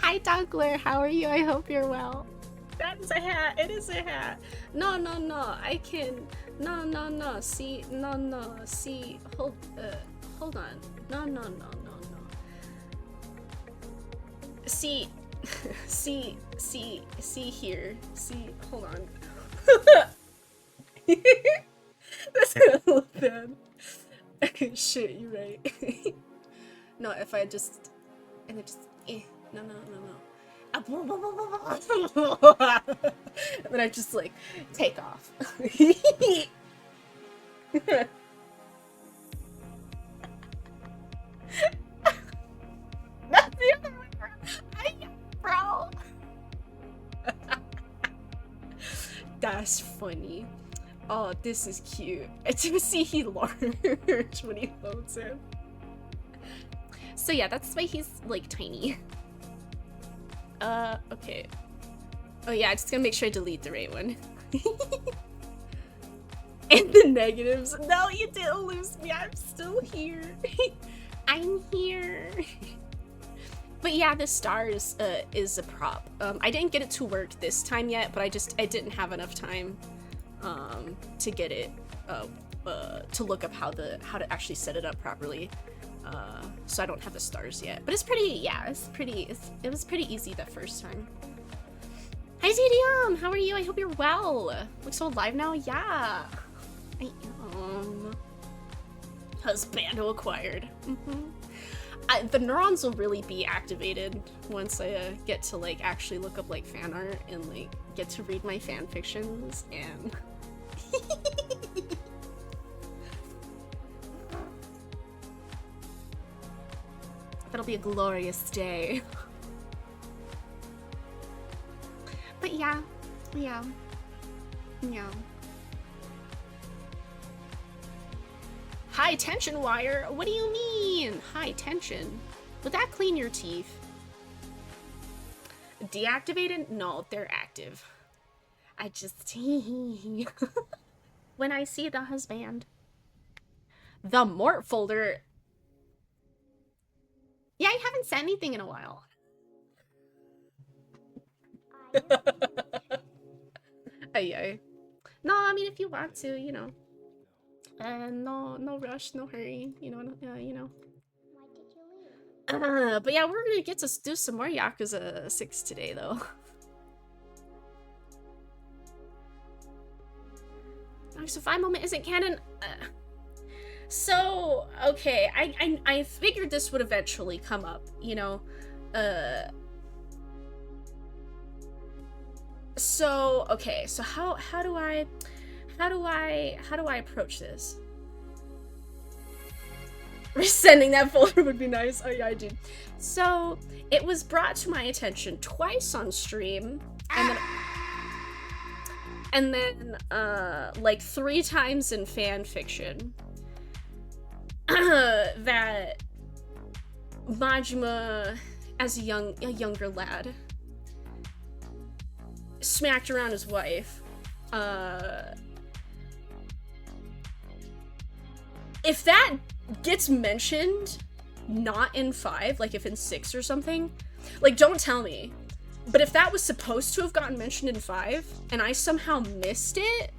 [SPEAKER 1] Hi, Dunkler. How are you? I hope you're well. That's a hat. It is a hat. No. I can. No. See, no. See, hold on. No. See here. See, hold on. That's gonna look bad. Shit, you're right. No, if I just and it just no. And then I just like take off. That's the other way around. Bro. That's funny. Oh, this is cute. I do see he large when he loads in. So yeah, that's why he's like tiny. Okay. Oh yeah, I'm just gonna make sure I delete the right one. And the negatives. No, you didn't lose me. I'm still here. I'm here. But yeah, the stars is a prop. I didn't get it to work this time yet, but I didn't have enough time to get it to look up how to actually set it up properly. So I don't have the stars yet. But it's pretty, yeah, it was pretty easy that first time. Hi ZDM, how are you? I hope you're well. Look so alive now? Yeah. I am. Husbando acquired. The neurons will really be activated once I get to like actually look up like fan art and like get to read my fan fictions and that'll be a glorious day. But yeah. High tension wire? What do you mean? High tension? Would that clean your teeth? Deactivated? No, they're active. I just when I see the husband. The Mort folder. Yeah, I haven't sent anything in a while. Ay. No, I mean if you want to, you know. No rush, no hurry, you know. You know. But yeah, we're gonna get to do some more Yakuza 6 today, though. So 5 moment isn't canon. So okay, I figured this would eventually come up, you know. So okay, so how do I approach this? Resending that folder would be nice. Oh yeah, I do. So it was brought to my attention twice on stream, and then like 3 times in fan fiction that Majima, as a younger lad, smacked around his wife. If that gets mentioned, not in 5, like if in 6 or something, like don't tell me. But if that was supposed to have gotten mentioned in 5, and I somehow missed it,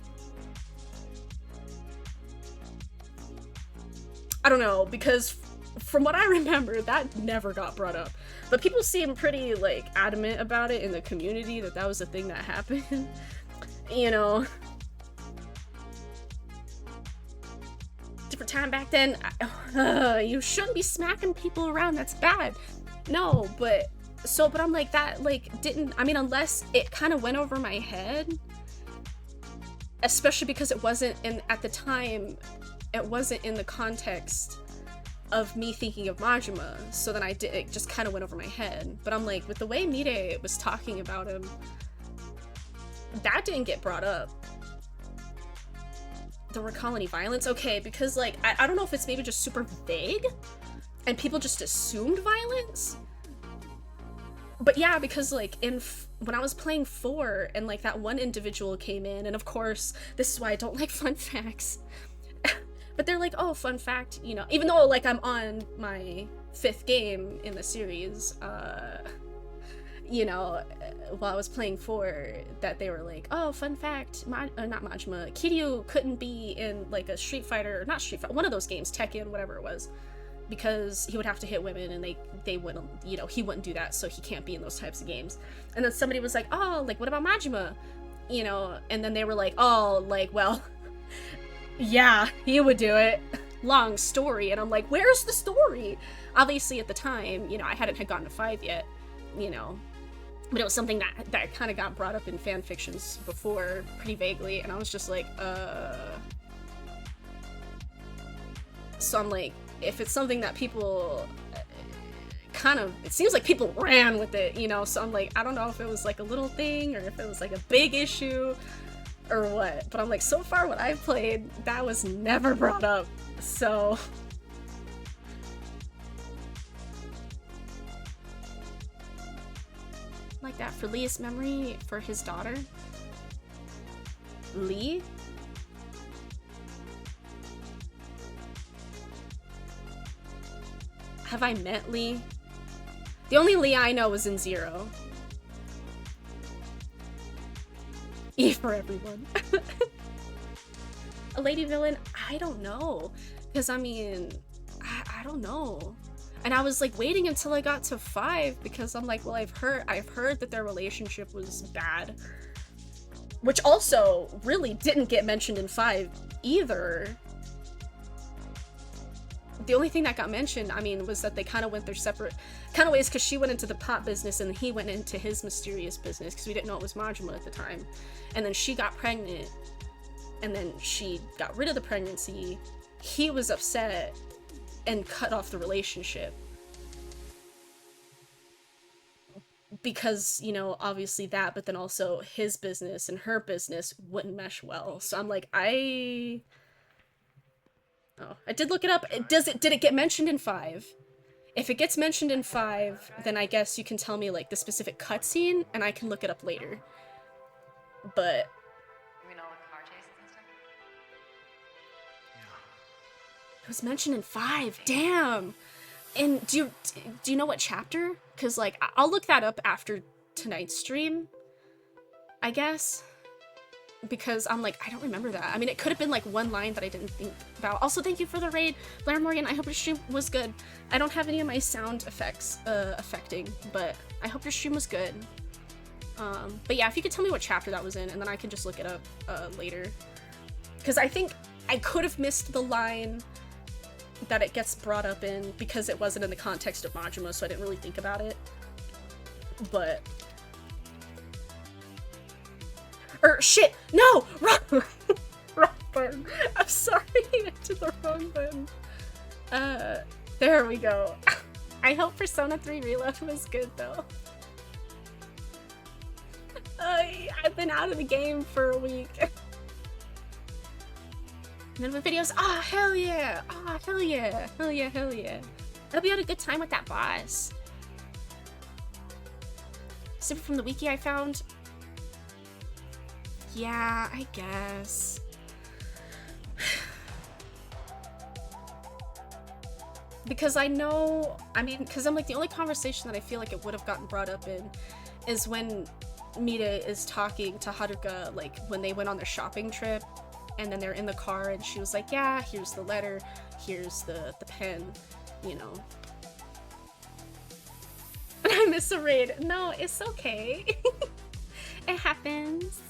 [SPEAKER 1] I don't know, because from what I remember, that never got brought up. But people seem pretty, like, adamant about it in the community, that was a thing that happened. You know. Different time back then. You shouldn't be smacking people around, that's bad. No, but I'm like, that, like, didn't, I mean, unless it kind of went over my head, especially because it wasn't at the time, it wasn't in the context of me thinking of Majima, so then it just kind of went over my head. But I'm like, with the way Mide was talking about him, that didn't get brought up. There were colony violence? Okay, because like, I don't know if it's maybe just super vague, and people just assumed violence? But yeah, because like, when I was playing 4, and like that one individual came in, and of course, this is why I don't like fun facts. But they're like, oh, fun fact, you know, even though like I'm on my 5th game in the series, you know, while I was playing 4, that they were like, oh, fun fact, not Majima, Kiryu couldn't be in like a Street Fighter, not Street Fighter, one of those games, Tekken, whatever it was, because he would have to hit women and they wouldn't, you know, he wouldn't do that, so he can't be in those types of games. And then somebody was like, oh, like, what about Majima? You know, and then they were like, oh, like, well, yeah, he would do it. Long story. And I'm like, where's the story? Obviously, at the time, you know, I hadn't gotten to 5 yet, you know. But it was something that kind of got brought up in fan fictions before, pretty vaguely. And I was just like, So I'm like, if it's something that people kind of, it seems like people ran with it, you know. So I'm like, I don't know if it was like a little thing or if it was like a big issue or what, but I'm like, so far what I've played, that was never brought up, so. Like that for Lee's memory for his daughter? Lee? Have I met Lee? The only Lee I know was in Zero. E for everyone. A lady villain? I don't know. Because, I mean, I don't know. And I was like waiting until I got to 5 because I'm like, well, I've heard that their relationship was bad. Which also really didn't get mentioned in 5 either. The only thing that got mentioned, I mean, was that they kind of went their separate kind of ways because she went into the pot business and he went into his mysterious business because we didn't know it was Majima at the time. And then she got pregnant and then she got rid of the pregnancy. He was upset and cut off the relationship. Because, you know, obviously that, but then also his business and her business wouldn't mesh well. So I'm like, I did look it up. Did it get mentioned in 5? If it gets mentioned in 5, then I guess you can tell me like the specific cutscene and I can look it up later. But
[SPEAKER 3] You mean all the car chases and stuff?
[SPEAKER 1] it was mentioned in 5. Damn. And do you know what chapter? Because, like, I'll look that up after tonight's stream, I guess. Because I'm like, I don't remember that. I mean, it could have been, like, one line that I didn't think about. Also, thank you for the raid, Blair Morgan. I hope your stream was good. I don't have any of my sound effects affecting, but I hope your stream was good. But yeah, if you could tell me what chapter that was in, and then I can just look it up later. Because I think I could have missed the line that it gets brought up in because it wasn't in the context of Majima, so I didn't really think about it. But shit! No! Wrong! Wrong button. I'm sorry, I did the wrong button. There we go. I hope Persona 3 Reload was good though. I've been out of the game for a week. None of the videos. Ah, hell yeah! Ah, hell yeah! Hell yeah! Hell yeah! I hope you had a good time with that boss. Super from the wiki I found. Yeah, I guess. Because I know, I mean, because I'm like, the only conversation that I feel like it would have gotten brought up in is when Mita is talking to Haruka, like, when they went on their shopping trip. And then they're in the car and she was like, yeah, here's the letter, here's the pen, you know. And I miss a raid. No, it's okay. It happens.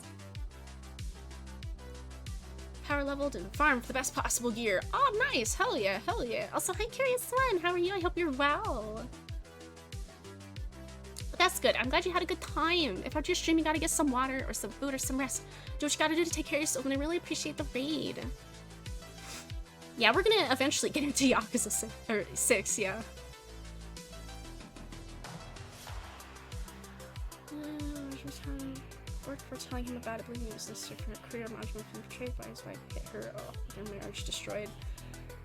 [SPEAKER 1] Power leveled and farmed for the best possible gear. Oh, nice. Hell yeah, hell yeah. Also, hi, Curious One. How are you? I hope you're well. That's good. I'm glad you had a good time. If after your stream you gotta get some water or some food or some rest, do what you gotta do to take care of yourself, and I really appreciate the raid. Yeah, we're gonna eventually get into Yakuza 6, yeah. Worked for telling him about it, but he was this for a career management from trade by his wife hit her, their marriage destroyed.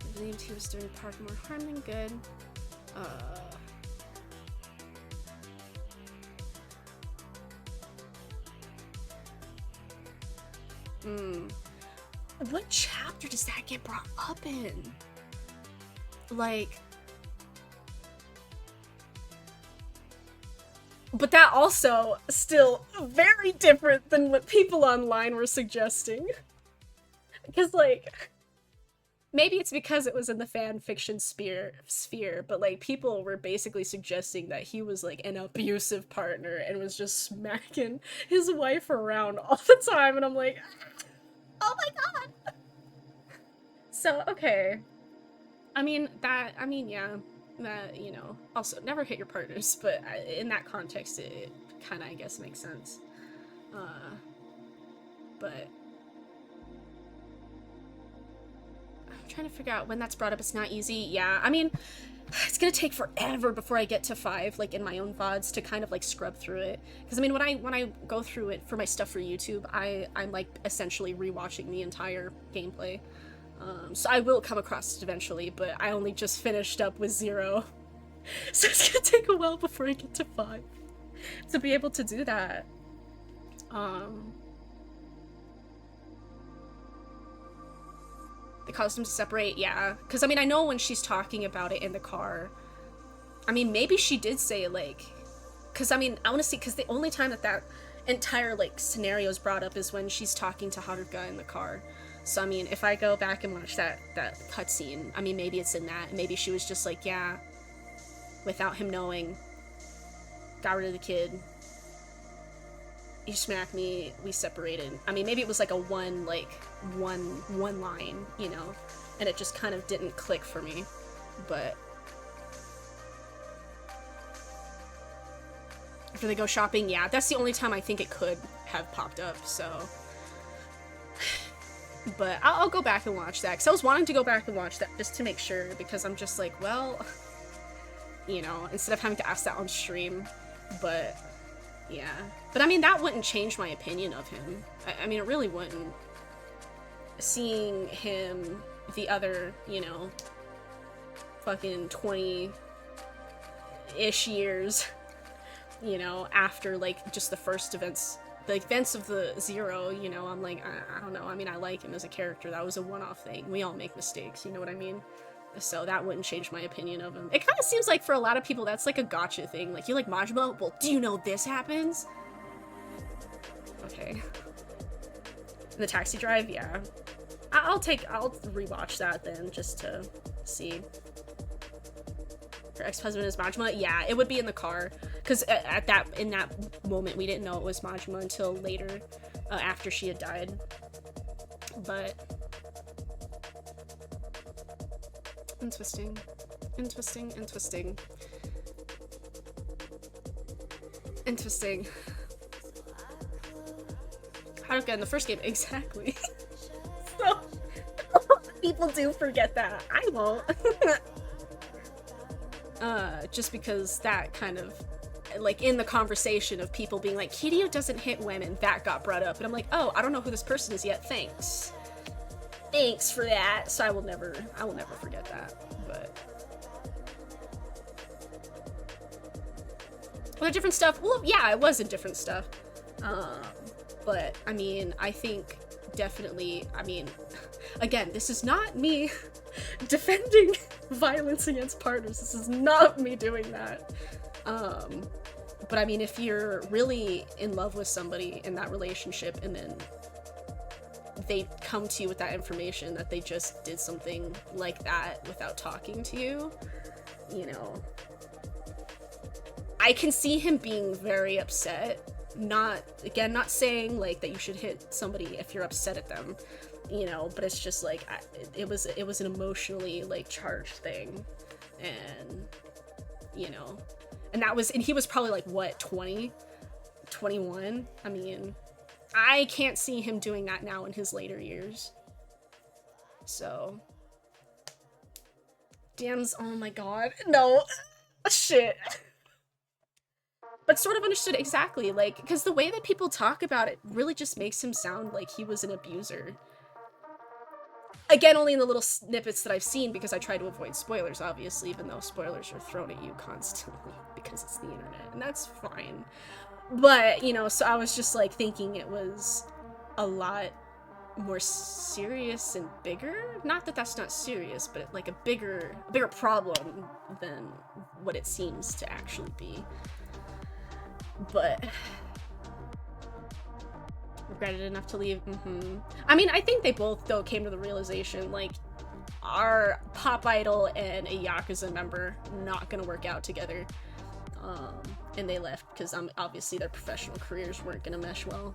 [SPEAKER 1] I believed he was doing Park more harm than good. What chapter does that get brought up in? Like, but that also still very different than what people online were suggesting. Because, like, maybe it's because it was in the fan fiction sphere, but, like, people were basically suggesting that he was, like, an abusive partner and was just smacking his wife around all the time, and I'm like, oh my god! So, okay. I mean, yeah, that, you know, also, never hit your partners, but in that context, it kind of, I guess, makes sense. But I'm trying to figure out when that's brought up. It's not easy. Yeah, I mean, it's gonna take forever before I get to 5, like, in my own VODs to kind of, like, scrub through it. Because, I mean, when I go through it for my stuff for YouTube, I'm, like, essentially rewatching the entire gameplay. So I will come across it eventually, but I only just finished up with 0. So it's gonna take a while before I get to 5 to be able to do that. The costumes separate, yeah. Because, I mean, I know when she's talking about it in the car, I mean, maybe she did say, like, because, I mean, I want to see, because the only time that entire, like, scenario is brought up is when she's talking to Haruka in the car. So, I mean, if I go back and watch that cutscene, I mean, maybe it's in that. Maybe she was just like, yeah, without him knowing, got rid of the kid. You smacked me, we separated. I mean, maybe it was like a one line, you know, and it just kind of didn't click for me. But after they go shopping, yeah, that's the only time I think it could have popped up, so. But I'll go back and watch that, because I was wanting to go back and watch that just to make sure, because I'm just like, well, you know, instead of having to ask that on stream, but yeah. But I mean, that wouldn't change my opinion of him. I mean, it really wouldn't. Seeing him the other, you know, fucking 20-ish years, you know, after, like, just the first events, the events of the Zero, you know, I'm like, I don't know, I mean, I like him as a character, that was a one-off thing, we all make mistakes, you know what I mean? So that wouldn't change my opinion of him. It kind of seems like for a lot of people that's like a gotcha thing, like, you like Majima? Well, do you know this happens? Okay. The taxi drive, yeah. I'll rewatch that then, just to see. Her ex-husband is Majima? Yeah, it would be in the car. Because in that moment, we didn't know it was Majima until later, after she had died. But interesting. Haruka in the first game, exactly. So, people do forget that. I won't. Just because that kind of, like, in the conversation of people being like, Kiryu doesn't hit women, that got brought up, and I'm like, oh, I don't know who this person is yet, thanks for that. So I will never forget that. But well, different stuff, well, yeah, it was in different stuff, but I mean, I think definitely, I mean, again, this is not me defending violence against partners. This is not me doing that. But I mean, if you're really in love with somebody in that relationship and then they come to you with that information that they just did something like that without talking to you, you know, I can see him being very upset. Not saying like that you should hit somebody if you're upset at them, you know, but it's just like, it was an emotionally, like, charged thing, and, you know, and he was probably like, what, 20, 21? I mean, I can't see him doing that now in his later years. So, damns, oh my god, no, shit. But sort of understood exactly, like, because the way that people talk about it really just makes him sound like he was an abuser. Again, only in the little snippets that I've seen, because I try to avoid spoilers, obviously, even though spoilers are thrown at you constantly, because it's the internet, and that's fine. But, you know, so I was just, like, thinking it was a lot more serious and bigger? Not that that's not serious, but, like, a bigger problem than what it seems to actually be. But regretted enough to leave. I mean, I think they both, though, came to the realization, like, our pop idol and a Yakuza member not gonna work out together. And they left because obviously their professional careers weren't gonna mesh well.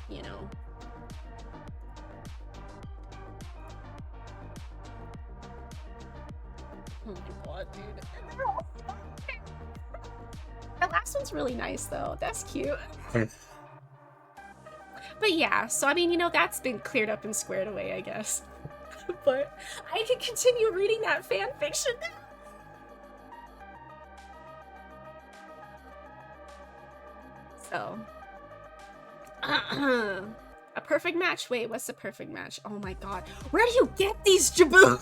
[SPEAKER 1] You know. Oh my god, dude. That last one's really nice, though. That's cute. But yeah, so I mean, you know, that's been cleared up and squared away, I guess. But I can continue reading that fan fiction. So. A perfect match. Wait, what's the perfect match? Oh my god. Where do you get these, Jaboo?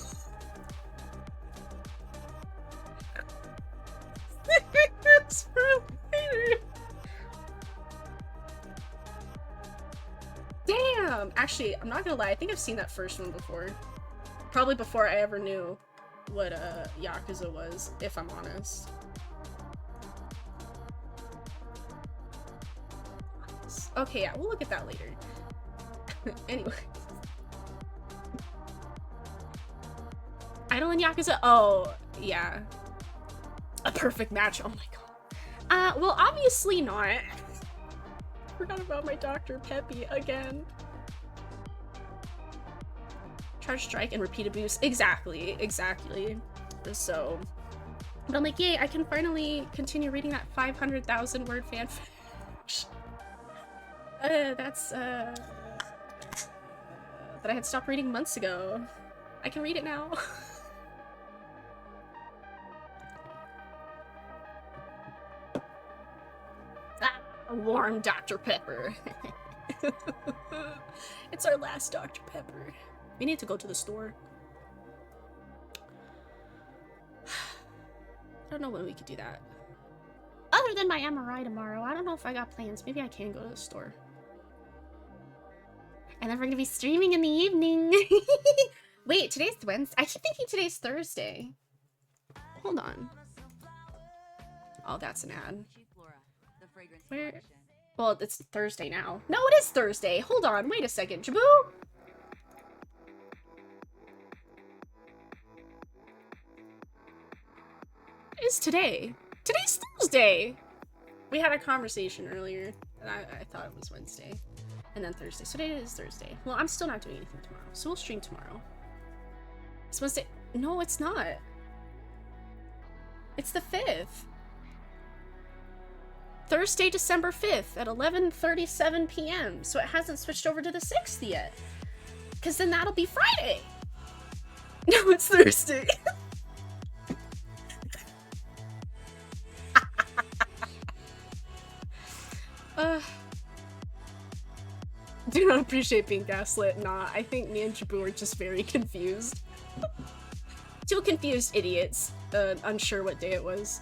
[SPEAKER 1] Damn! Actually, I'm not gonna lie, I think I've seen that first one before. Probably before I ever knew what Yakuza was, if I'm honest. Okay, yeah, we'll look at that later. Anyway. Idol in Yakuza? Oh, yeah. A perfect match, oh my god. Well, obviously not. Forgot about my Dr. Peppy again. Charge strike and repeat a boost. Exactly. So, but I'm like, yay, I can finally continue reading that 500,000 word fanfic. That's, that I had stopped reading months ago. I can read it now. A warm Dr. Pepper. It's our last Dr. Pepper. We need to go to the store. I don't know when we could do that. Other than my MRI tomorrow, I don't know if I got plans. Maybe I can go to the store. And then we're gonna be streaming in the evening. Wait, today's Wednesday? I keep thinking today's Thursday. Hold on. Oh, that's an ad. Where? Well, it's Thursday now. No, it is Thursday. Hold on, wait a second. Jaboo? It's today. Today's Thursday! We had a conversation earlier, and I thought it was Wednesday. And then Thursday. So today is Thursday. Well, I'm still not doing anything tomorrow, so we'll stream tomorrow. It's Wednesday. No, it's not. It's the 5th. Thursday, December 5th at 11:37 p.m. So it hasn't switched over to the 6th yet. Because then that'll be Friday. No, it's Thursday. Do not appreciate being gaslit. Nah, I think me and Jaboo are just very confused. Two confused idiots, unsure what day it was.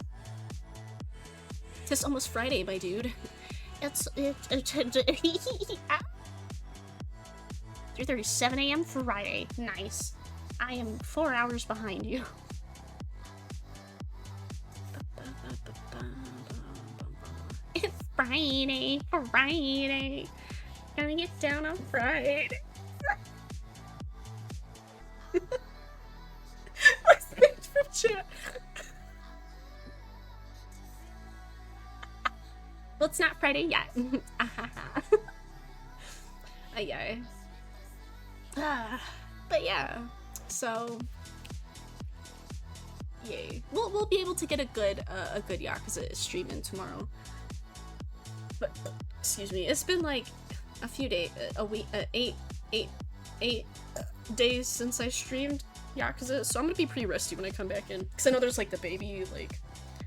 [SPEAKER 1] It's almost Friday, my dude. It's 3:37 a.m. Friday. Nice. I am 4 hours behind you. It's Friday. Gonna get down on Friday. What's the page from chat? Well, it's not Friday yet. Yeah. But yeah, so yay. We'll be able to get a good Yakuza stream in tomorrow. But excuse me, it's been like a few days, a week, 8 days since I streamed Yakuza, so I'm gonna be pretty rusty when I come back in, because I know there's like the baby like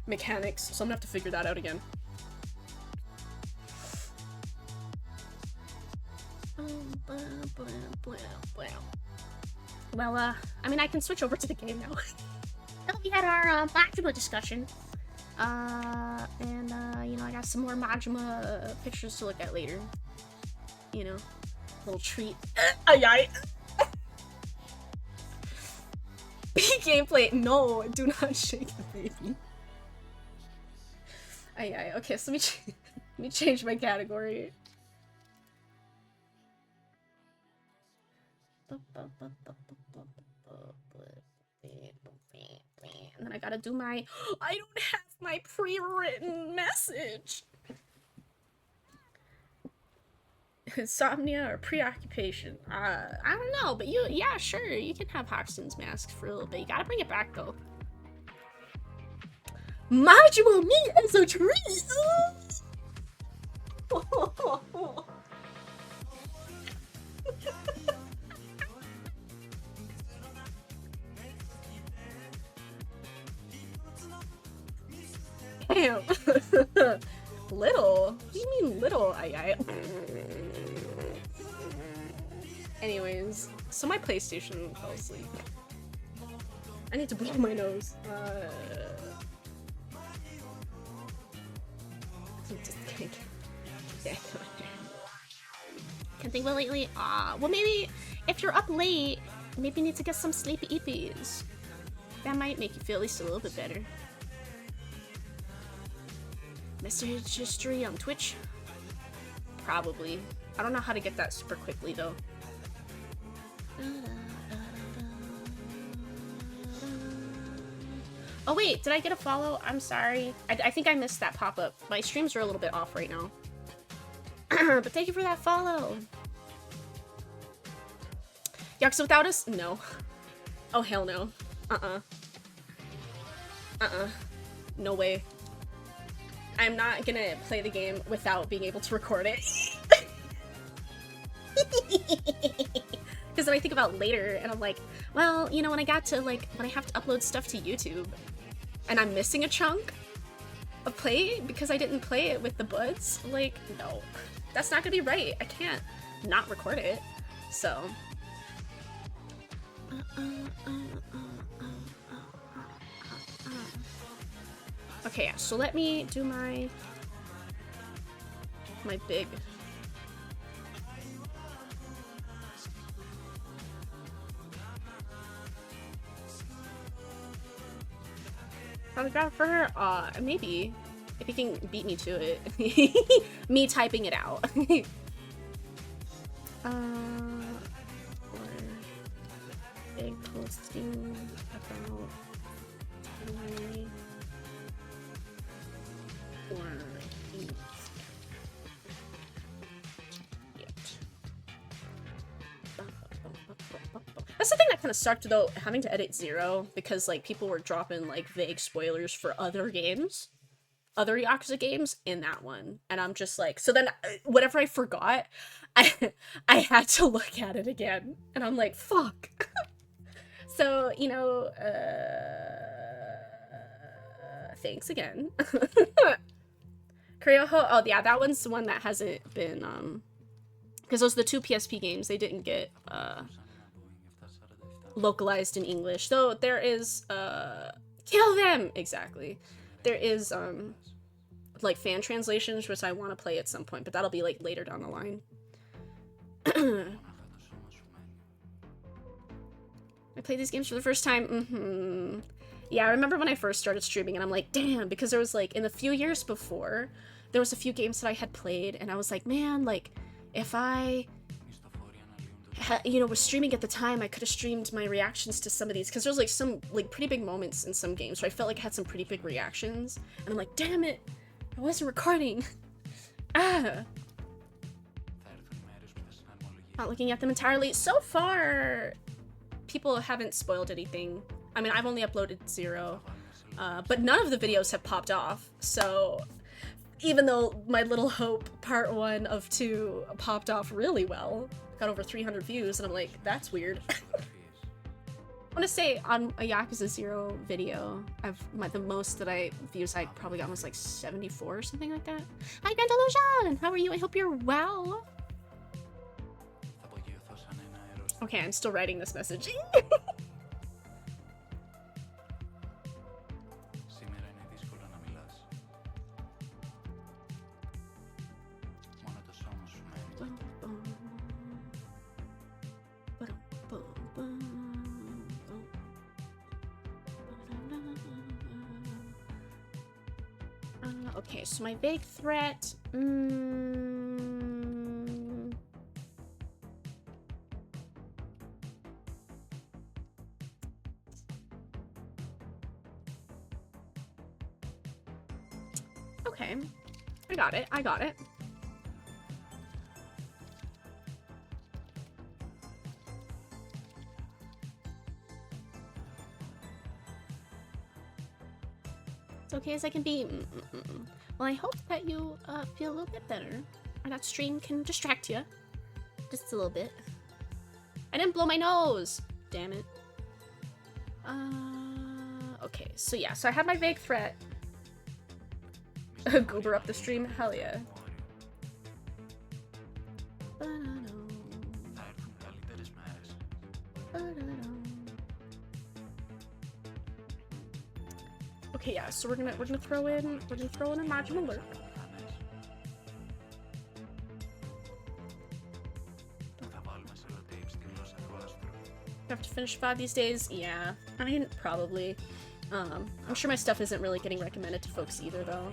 [SPEAKER 1] mechanics, so I'm gonna have to figure that out again. Well, I mean, I can switch over to the game now. Well, we had our Majima discussion, and you know, I got some more Majima pictures to look at later. You know, little treat. Ayay. Gameplay. No, do not shake the baby. Ayay. Okay, so let me change my category. And then I gotta do my. I don't have my pre-written message. Insomnia or preoccupation? I don't know, but yeah, sure, you can have Hoxton's mask for a little bit. You gotta bring it back though. Majima meat as a treat. Damn. Little? What do you mean little? Anyways, so my PlayStation fell asleep. I need to blow my nose. Just kidding. Yeah, can't think about lately. Well maybe if you're up late, maybe you need to get some sleepy eepies. That might make you feel at least a little bit better. Message history on Twitch? Probably. I don't know how to get that super quickly though. Oh wait, did I get a follow? I'm sorry. I think I missed that pop-up. My streams are a little bit off right now. But thank you for that follow. Yakuza without us? No. Oh hell no. No way. I'm not gonna play the game without being able to record it. Because then I think about later and I'm like, well, you know, when I have to upload stuff to YouTube and I'm missing a chunk of play because I didn't play it with the buds, like, no, that's not gonna be right. I can't not record it. So okay, yeah, so let me do my big photographer. Maybe if you can beat me to it. Me typing it out. Or big posting about my or that's the thing that kind of sucked though, having to edit Zero, because like people were dropping like vague spoilers for other games, other Yakuza games in that one, and I'm just like, so then whatever I forgot, I had to look at it again, and I'm like, fuck. So, you know, thanks again. Kuryoho, oh yeah, that one's the one that hasn't been, because those are the two PSP games, they didn't get, localized in English. Though there is, kill them! Exactly. There is, like, fan translations, which I want to play at some point, but that'll be, like, later down the line. I played these games for the first time. Yeah, I remember when I first started streaming and I'm like, damn, because there was like, in the few years before, there was a few games that I had played and I was like, man, like, if I, you know, was streaming at the time, I could have streamed my reactions to some of these, because there was like some, like, pretty big moments in some games where I felt like I had some pretty big reactions, and I'm like, damn it, I wasn't recording. Not looking at them entirely. So far, people haven't spoiled anything. I mean, I've only uploaded Zero, but none of the videos have popped off, so even though My Little Hope Part 1 of 2 popped off really well, got over 300 views, and I'm like, that's weird. I want to say, on a Yakuza 0 video, the most that views I probably got was like 74 or something like that. Hi, Grand Illusion! How are you? I hope you're well. Okay, I'm still writing this message. Okay, so my vague threat. Okay, I got it. I got it. It's okay as I can be. Well, I hope that you feel a little bit better, or that stream can distract you just a little bit. I didn't blow my nose. Damn it. Okay, so yeah, so I had my vague threat. Goober up the stream, hell yeah. Okay, yeah, so we're gonna throw in a Majima alert. I have to finish VOD these days? Yeah, I mean, probably. I'm sure my stuff isn't really getting recommended to folks either, though.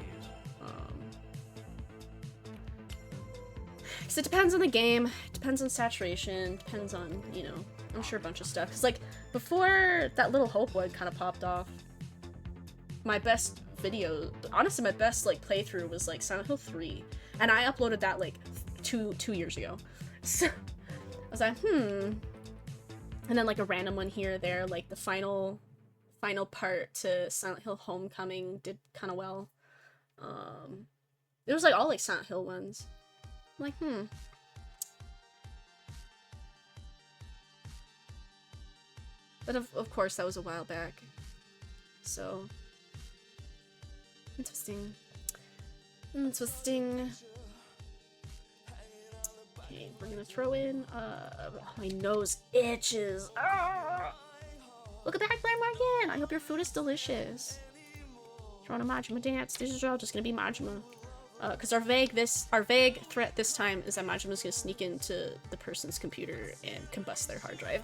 [SPEAKER 1] Because it depends on the game, it depends on saturation, depends on, you know, I'm sure a bunch of stuff. Because, like, before that Little Hopewood kind of popped off, my best video, honestly, my best, like, playthrough was, like, Silent Hill 3. And I uploaded that, like, two years ago. So, I was like, And then, like, a random one here or there, like, the final part to Silent Hill Homecoming did kind of well. It was, like, all, like, Silent Hill ones. I'm like, But of course, that was a while back. So, interesting. Interesting. Okay, we're gonna throw in, my nose itches. Ah! Look at that, Blair Morgan! I hope your food is delicious. Throwing a Majima dance. These are all just gonna be Majima. Because our vague threat this time is that Majima's gonna sneak into the person's computer and combust their hard drive.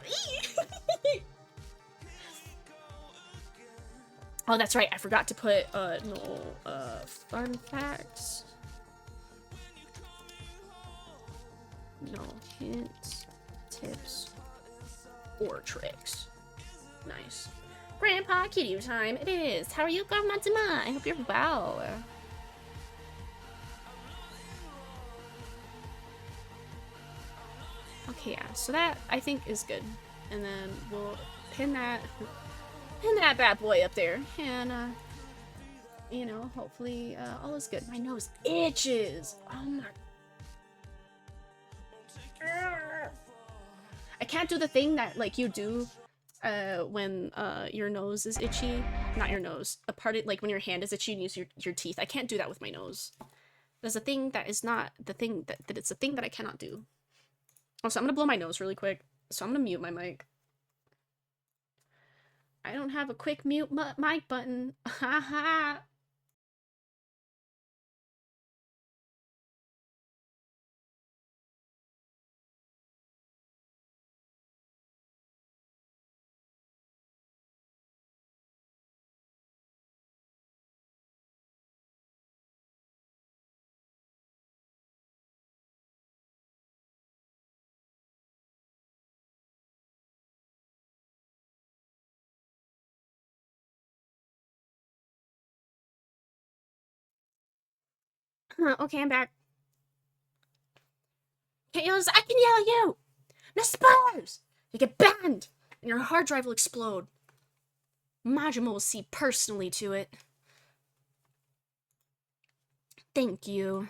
[SPEAKER 1] Oh, that's right, I forgot to put, fun facts. No hints, tips, or tricks. Nice. Grandpa Kitty time, it is. How are you, Majima? I hope you're well. Okay, yeah, so that, I think, is good. And then we'll pin that bad boy up there. And, you know, hopefully, all is good. My nose itches! Oh my... I can't do the thing that, like, you do, when, your nose is itchy. Not your nose. Like, when your hand is itchy and use your teeth. I can't do that with my nose. There's a thing that is not the thing that it's a thing that I cannot do. Also, I'm gonna blow my nose really quick, so I'm gonna mute my mic. I don't have a quick mute mic button. Haha. Okay, I'm back. Can't yell, I can yell at you! No spurs! You get banned! And your hard drive will explode. Majima will see personally to it. Thank you.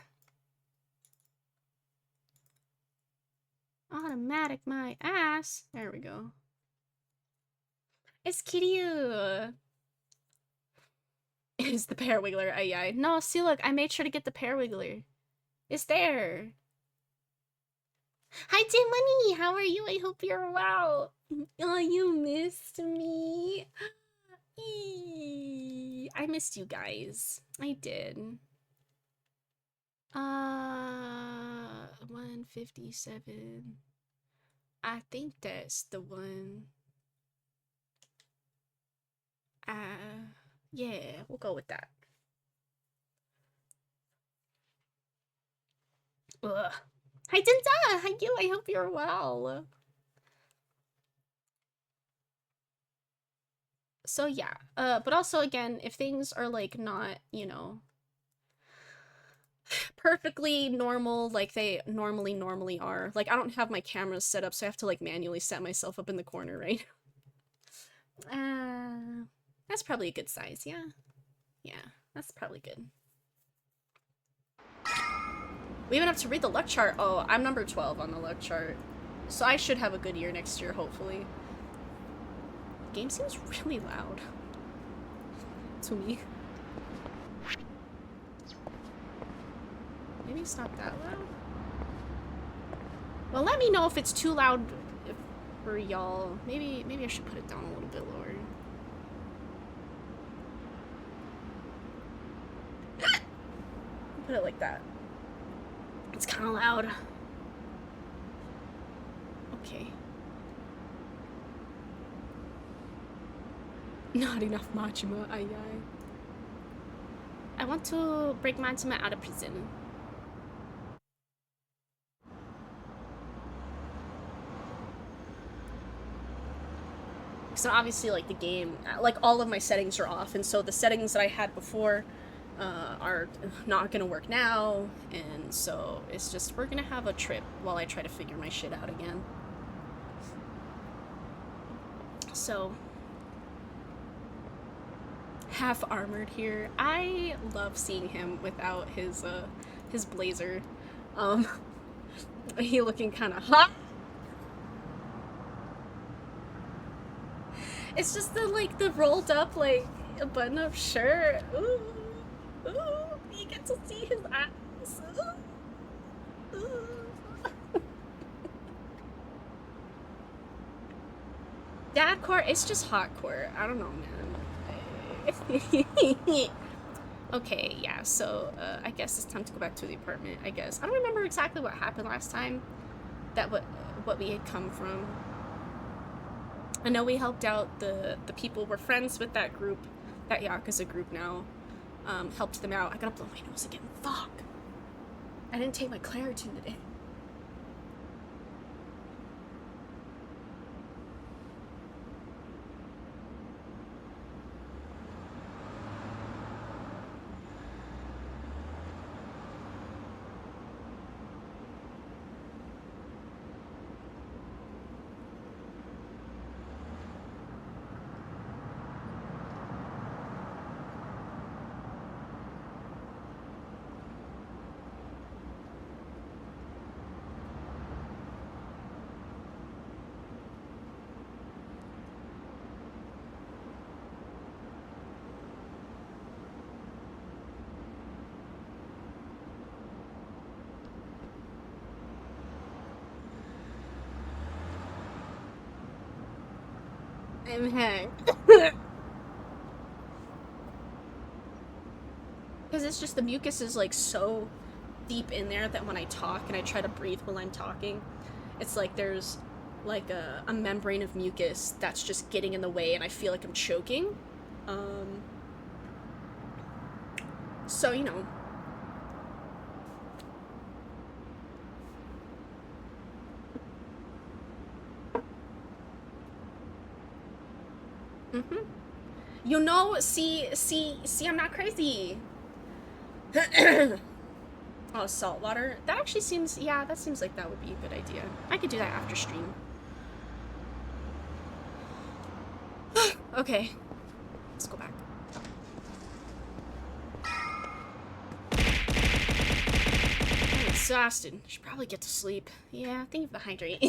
[SPEAKER 1] Automatic my ass. There we go. It's Kiryu. Is the pear wiggler? Aye. No, see, look, I made sure to get the pear wiggler. It's there. Hi, Money. How are you? I hope you're well. Oh, you missed me. I missed you guys. I did. 157. I think that's the one. Yeah, we'll go with that. Ugh. Hi, Dinza! Hi, you! I hope you're well. So, yeah. But also, again, if things are, like, not, you know, perfectly normal like they normally are. Like, I don't have my cameras set up, so I have to, like, manually set myself up in the corner, right? That's probably a good size, yeah? Yeah, that's probably good. We even have to read the luck chart. Oh, I'm number 12 on the luck chart. So I should have a good year next year, hopefully. The game seems really loud. To me. Maybe it's not that loud? Well, let me know if it's too loud for y'all. Maybe I should put it down a little bit lower. Put it like that. It's kind of loud. Okay. Not enough Majima, ay ay. I want to break Majima out of prison. So obviously, like, the game, like, all of my settings are off, and so the settings that I had before are not gonna work now, and so it's just, we're gonna have a trip while I try to figure my shit out again. So, half armored here. I love seeing him without his blazer. He looking kind of hot. It's just the rolled up, like, a button up shirt. Ooh, ooh, you get to see his eyes. Ooh, ooh. Dadcore, it's just hotcore. I don't know, man. Okay, yeah, so, I guess it's time to go back to the apartment, I guess. I don't remember exactly what happened last time. What we had come from. I know we helped out the people. We're friends with that group, that Yakuza group now. Helped them out. I gotta blow my nose again. Fuck. I didn't take my Claritin today. I'm hanged. Because it's just the mucus is like so deep in there that when I talk and I try to breathe while I'm talking, it's like there's like a membrane of mucus that's just getting in the way and I feel like I'm choking. So, you know. You know, see, I'm not crazy. Oh, salt water. That actually seems, yeah, that seems like that would be a good idea. I could do that after stream. Okay. Let's go back. I'm exhausted. Should probably get to sleep. Yeah, thank you for the hydrate.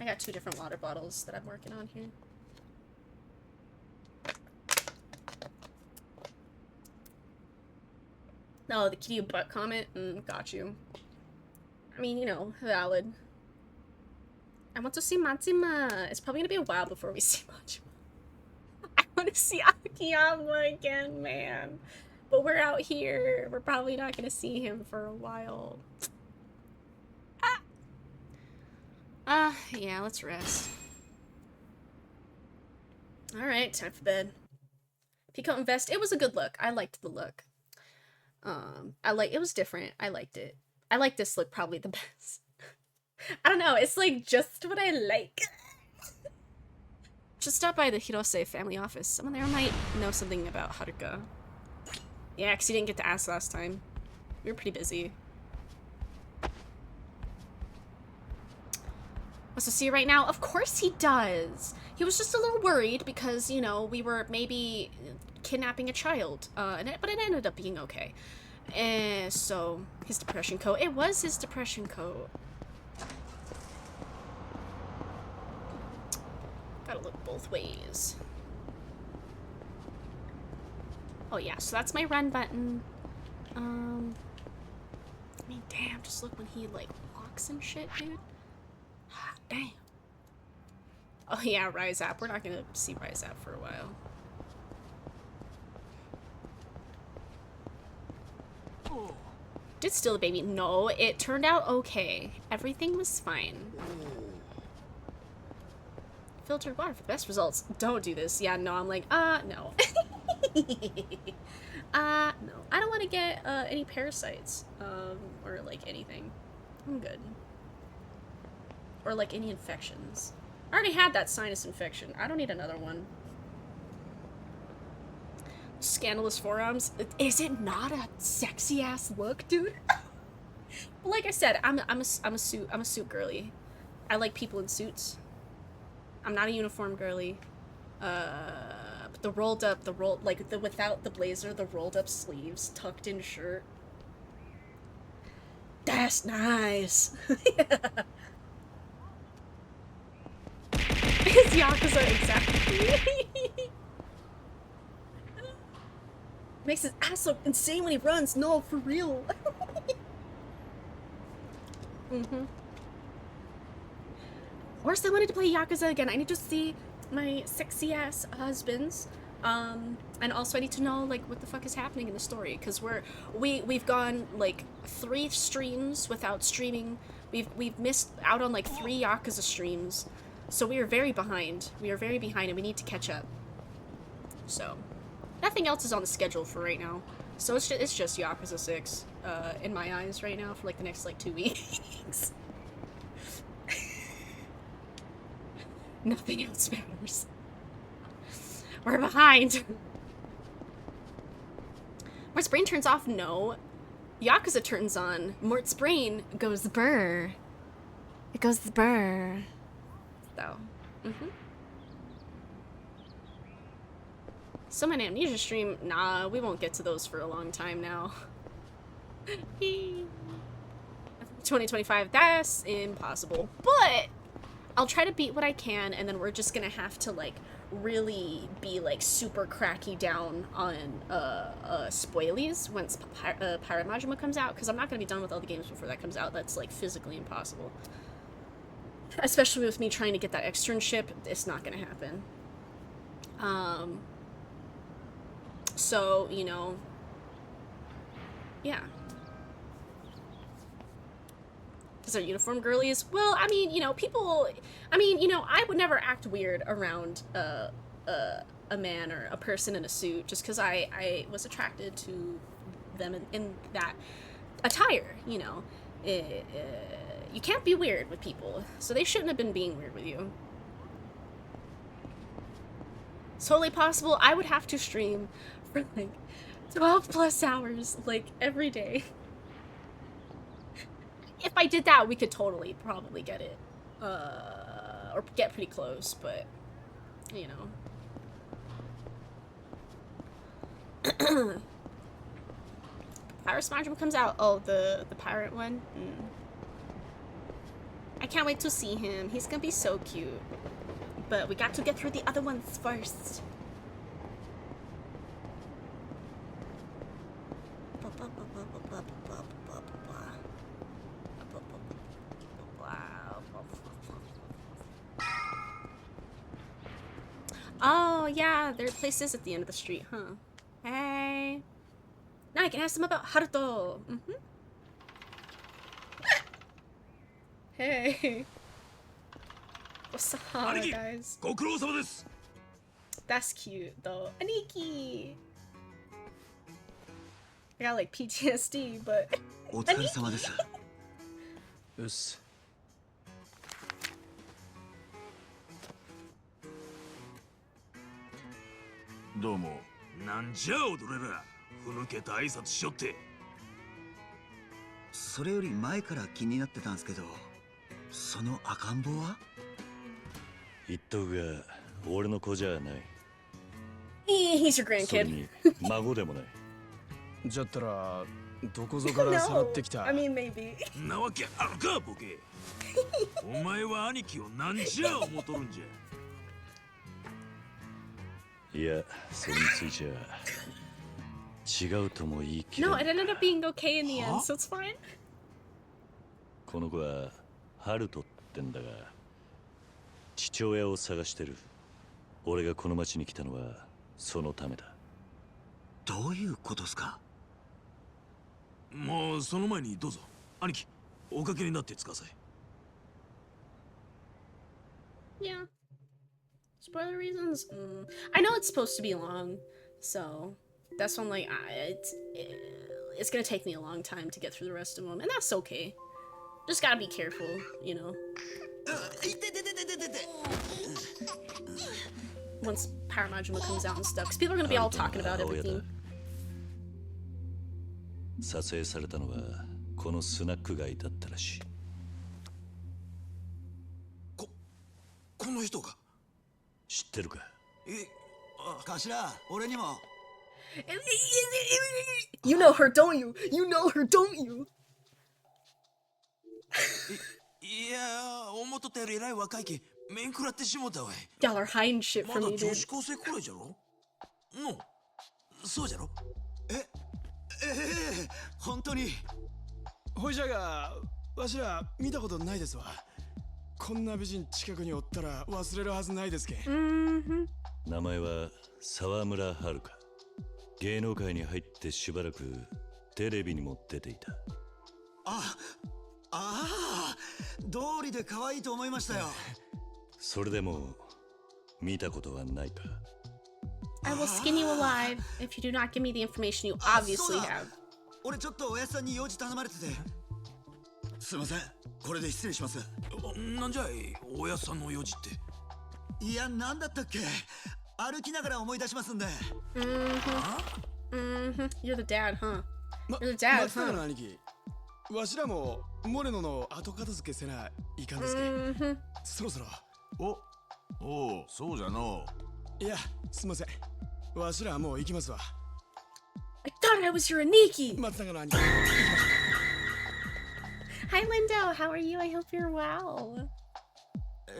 [SPEAKER 1] I got 2 different water bottles that I'm working on here. Oh, the kitty butt comment? Got you. I mean, you know, valid. I want to see Matsima. It's probably gonna be a while before we see Matsima. I want to see Akiyama again, man. But we're out here. We're probably not gonna see him for a while. Yeah, let's rest. Alright, time for bed. Pico and Vest, it was a good look. I liked the look. It was different. I liked it. I like this look probably the best. I don't know, it's like just what I like. Just stop by the Hirose family office. Someone there might know something about Haruka. Yeah, because he didn't get to ask last time. We were pretty busy. Wants to see you right now? Of course he does! He was just a little worried because, you know, we were maybe kidnapping a child. But it ended up being okay. And so, his depression coat. It was his depression coat. Gotta look both ways. Oh yeah, so that's my run button. I mean, damn, just look when he, like, walks and shit, dude. Damn. Oh yeah, Rise Up. We're not gonna see Rise Up for a while. Did steal the baby? No, it turned out okay. Everything was fine. filtered water for the best results. Don't do this. Yeah, no, I'm like, no. No. I don't want to get, any parasites, or, like, anything. I'm good. Or, like, any infections. I already had that sinus infection. I don't need another one. Scandalous forearms. Is it not a sexy ass look, dude? Well, like I said, I'm a suit girly. I like people in suits. I'm not a uniform girly. But the rolled up, without the blazer, the rolled up sleeves, tucked in shirt. That's nice. It's Yakuza, exactly. Makes his ass look insane when he runs. No, for real. Of course I wanted to play Yakuza again. I need to see my sexy ass husbands. And also I need to know, like, what the fuck is happening in the story, because we've gone like 3 streams without streaming. We've missed out on like 3 Yakuza streams. So we are very behind. We are very behind and we need to catch up. So nothing else is on the schedule for right now. So it's just Yakuza 6 in my eyes right now for like the next like 2 weeks. Nothing else matters. We're behind. Mort's brain turns off? No. Yakuza turns on. Mort's brain goes brr. It goes brr. So. So my amnesia stream, nah, we won't get to those for a long time now. 2025, that's impossible. But I'll try to beat what I can, and then we're just gonna have to, like, really be, like, super cracky down on, spoilies once Pirate Majima comes out, because I'm not gonna be done with all the games before that comes out. That's, like, physically impossible. Especially with me trying to get that externship, it's not gonna happen. So, you know, yeah. Because they're uniform girlies? Well, I mean, you know, I would never act weird around a man or a person in a suit just because I was attracted to them in that attire, you know. You can't be weird with people, so they shouldn't have been being weird with you. It's totally possible. I would have to stream for like 12 plus hours, like, every day. If I did that, we could totally probably get it. Or get pretty close, but, you know. Pirate Smudgem comes out. Oh, the pirate one? I can't wait to see him. He's gonna be so cute. But we got to get through the other ones first. Oh, yeah, there are places at the end of the street, huh? Hey. Now I can ask them about Haruto. Hey. What's up, guys? That's cute, though. Aniki! I got, like, PTSD, but... Aniki!
[SPEAKER 2] うっす。
[SPEAKER 4] どうも。なんじゃ踊れら。ふぬけた挨拶しよって。
[SPEAKER 2] それより前から気になってたんですけど、その赤ん坊は？
[SPEAKER 5] 言っとくが、俺の子じゃない。
[SPEAKER 1] He's your
[SPEAKER 5] それ
[SPEAKER 1] grandkid.
[SPEAKER 5] に孫でもない。
[SPEAKER 6] じゃったらどこぞからさらってきた。
[SPEAKER 1] I mean, maybe.
[SPEAKER 4] なわけあるか、ボケ。お前は兄貴をなんじゃ思とるんじゃ。
[SPEAKER 5] いや、それについちゃ違うとも言い切れ
[SPEAKER 1] No,
[SPEAKER 5] ない。
[SPEAKER 1] it ended up being okay in the end, so it's fine.
[SPEAKER 5] この子はハルトってんだが、父親を探してる。俺がこの町に来たのはそのためだ。
[SPEAKER 2] どういうことっすか？
[SPEAKER 4] もうその前にどうぞ。兄貴、おかけになってつかさい。
[SPEAKER 1] Yeah. Spoiler reasons? I know it's supposed to be long, so that's when like it's gonna take me a long time to get through the rest of them, and that's okay. Just gotta be careful, you know. Once Power Majima comes out and stuff, because people are gonna be all talking about everything.
[SPEAKER 5] 撮影されたのはこのスナック街だったらしい。
[SPEAKER 4] この人が
[SPEAKER 5] 知ってるか？
[SPEAKER 2] 頭、俺にも。
[SPEAKER 1] You know her, don't you? You know her, don't you?
[SPEAKER 4] いや、思っとったよりえらい若いけ面食らってしもたわい。
[SPEAKER 1] Y'all are hiding shit
[SPEAKER 4] ま
[SPEAKER 1] from
[SPEAKER 4] だ
[SPEAKER 1] me,
[SPEAKER 4] 女
[SPEAKER 1] dude.
[SPEAKER 4] 子高生くらいじゃろのそうじゃろ
[SPEAKER 2] 本当に。
[SPEAKER 6] ほいじゃがわしら見たことないですわ。こんな美人近くにおったら忘れるはずないですけん。
[SPEAKER 5] 名前は沢村遥。芸能界に入ってしばらくテレビにも出ていた。
[SPEAKER 2] ああ、道理で可愛いと思いましたよ。
[SPEAKER 5] それでも見たことはないか？
[SPEAKER 1] I will skin you alive if you do not give me the information you obviously have.
[SPEAKER 2] 俺ちょっとおやっさんに用事頼まれてて。すいません、これで失礼します。
[SPEAKER 4] なんじゃい、おやっさんの用事って。
[SPEAKER 2] いや、なんだったっけ。歩きながら思い出しますんで。
[SPEAKER 1] You're the dad, huh?
[SPEAKER 6] ま
[SPEAKER 1] You're the dad,
[SPEAKER 6] 松永
[SPEAKER 1] huh?
[SPEAKER 6] の兄貴、わしらもモレノの後片付けせないかんですけん。そろそろ。
[SPEAKER 4] おう、そうじゃの。
[SPEAKER 6] いや、すいません。わしらもう行きますわ。
[SPEAKER 1] I thought I was your Aniki!
[SPEAKER 6] 松永の兄貴。
[SPEAKER 1] Hi, Lindo. How are you? I hope you're well.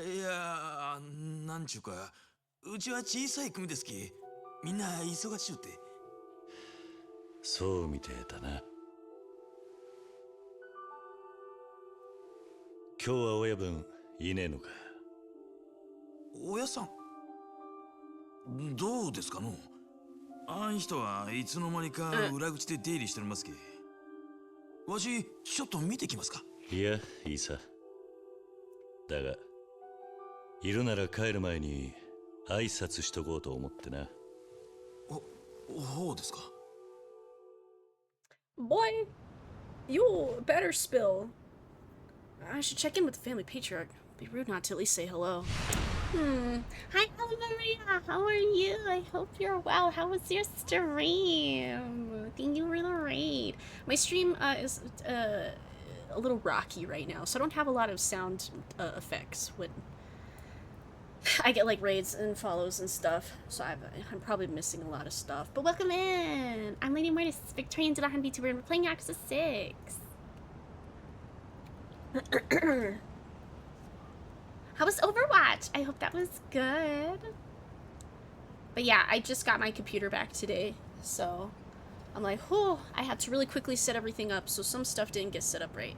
[SPEAKER 4] いや、なんちゅうか、うちは小さい組ですき。みんな忙しゅうて。
[SPEAKER 5] そうみてえだな。今日は親分いねえのか？
[SPEAKER 4] おやさん、どうですかの？あん人はいつの間にか裏口で出入りしてますけ。わし、ちょっと見てきますか？
[SPEAKER 5] いや、いいさ。だが、いるなら帰る前に挨拶しとこうと思ってな。
[SPEAKER 4] ほうですか。
[SPEAKER 1] Boy, you better spill. I should check in with the family patriarch. Be rude not to at least say hello. Hi, Maria. How are you? I hope you're well. How was your stream? Thank you for the raid. My stream is a little rocky right now, so I don't have a lot of sound effects when I get like raids and follows and stuff. So I'm probably missing a lot of stuff. But welcome in. I'm Lady Mortis, Victorian Dilahan VTuber, and we're playing Yakuza 6. How was Overwatch? I hope that was good. But yeah, I just got my computer back today, so I'm like, whew, I had to really quickly set everything up, so some stuff didn't get set up right.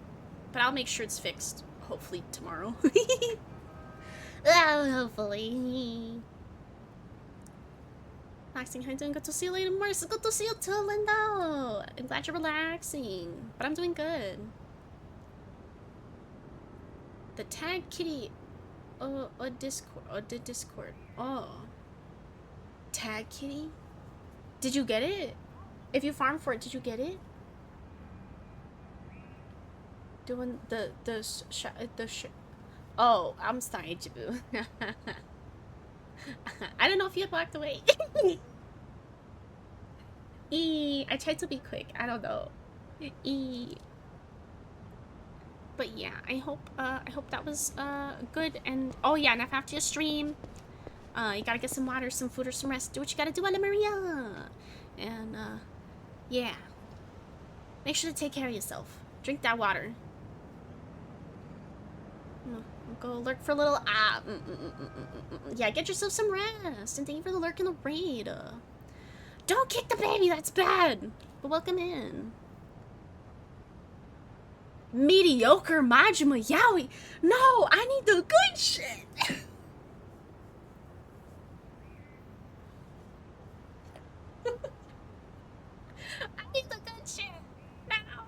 [SPEAKER 1] But I'll make sure it's fixed, hopefully tomorrow. Oh, hopefully. Relaxing, how you doing? Good to see you later, Morris. Good to see you too, Lindo. I'm glad you're relaxing, but I'm doing good. The tag kitty. Discord. Oh. Tag kitty? Did you get it? If you farm for it, did you get it? Doing oh, I'm sorry, Jibu. I don't know if you had walked away. I tried to be quick. I don't know. But yeah, I hope that was good. And oh yeah, and after your stream, you gotta get some water, some food, or some rest. Do what you gotta do, Ana Maria. And yeah, make sure to take care of yourself. Drink that water. Go lurk for a little. Yeah, get yourself some rest. And thank you for the lurk and the raid. Don't kick the baby. That's bad. But welcome in. Mediocre Majima Yaoi. No, I need the good shit. I need the good shit now.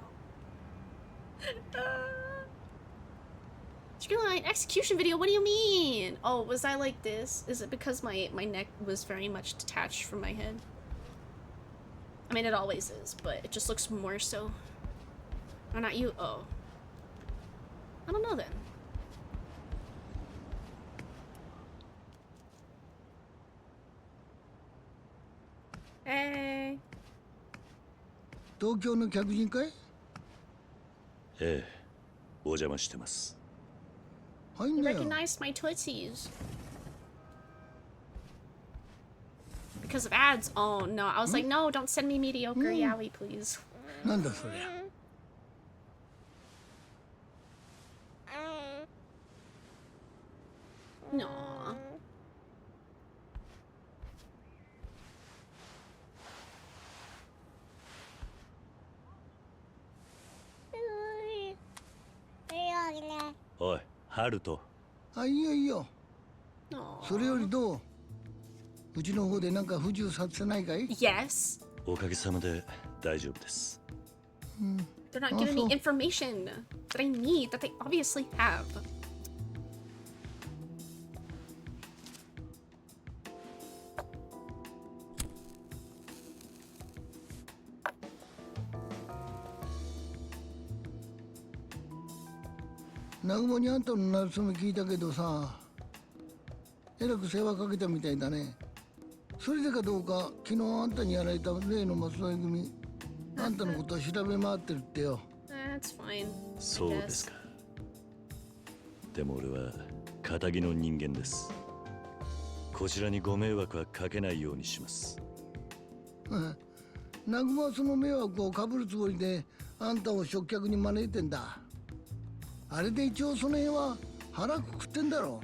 [SPEAKER 1] an execution video. What do you mean? Oh, was I like this? Is it because my neck was very much detached from my head? I mean, it always is, but it just looks more so. Or not you? Oh. I don't know then. Hey.
[SPEAKER 7] 東京の客人かい？
[SPEAKER 5] ええ、お邪魔してます。
[SPEAKER 7] 入ん
[SPEAKER 1] You
[SPEAKER 7] なよ。
[SPEAKER 1] recognized my tootsies. Because of ads? Oh no, I was like, no, don't send me mediocre yaoi, please.
[SPEAKER 7] なんだそりゃ。
[SPEAKER 1] No.
[SPEAKER 5] おい、ハルト。
[SPEAKER 7] あ、いいよいいよ。
[SPEAKER 1] Aw.
[SPEAKER 7] それよりどう？うちの方でなんか不自由させないかい？
[SPEAKER 1] Yes.
[SPEAKER 5] おかげさまで大丈夫です。
[SPEAKER 1] They're not giving me information that I need, that they obviously have.
[SPEAKER 7] 「南雲にあんたのなるそめ聞いたけどさ、えらく世話かけたみたいだね。それでかどうか昨日あんたにやられた例の松添組、あんたのことは調べ回ってるってよ。
[SPEAKER 1] That's fine.
[SPEAKER 5] そうですか。でも俺は堅気の人間です。こちらにご迷惑はかけないようにします。
[SPEAKER 7] 南雲はその迷惑をかぶるつもりであんたを食客に招いてんだ。あれで一応その辺は腹くくってんだろ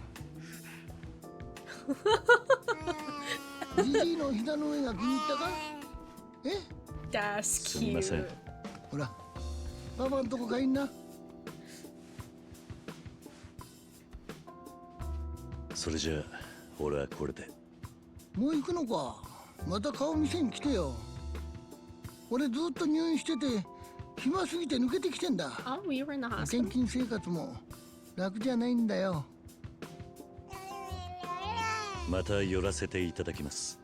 [SPEAKER 7] う。じじいの膝の上が気に入ったか？え？
[SPEAKER 1] That's
[SPEAKER 5] すみません。
[SPEAKER 1] cute.
[SPEAKER 7] ほら、パパんとこ帰んな。
[SPEAKER 5] それじゃあ俺はこれで。
[SPEAKER 7] もう行くのか？また顔見せに来てよ。俺ずっと入院してて暇すぎて抜けてきてんだ。
[SPEAKER 1] Oh, you were in the
[SPEAKER 7] 保
[SPEAKER 1] hospital.
[SPEAKER 7] 険金生活も楽じゃないんだよ。
[SPEAKER 5] また寄らせていただきます。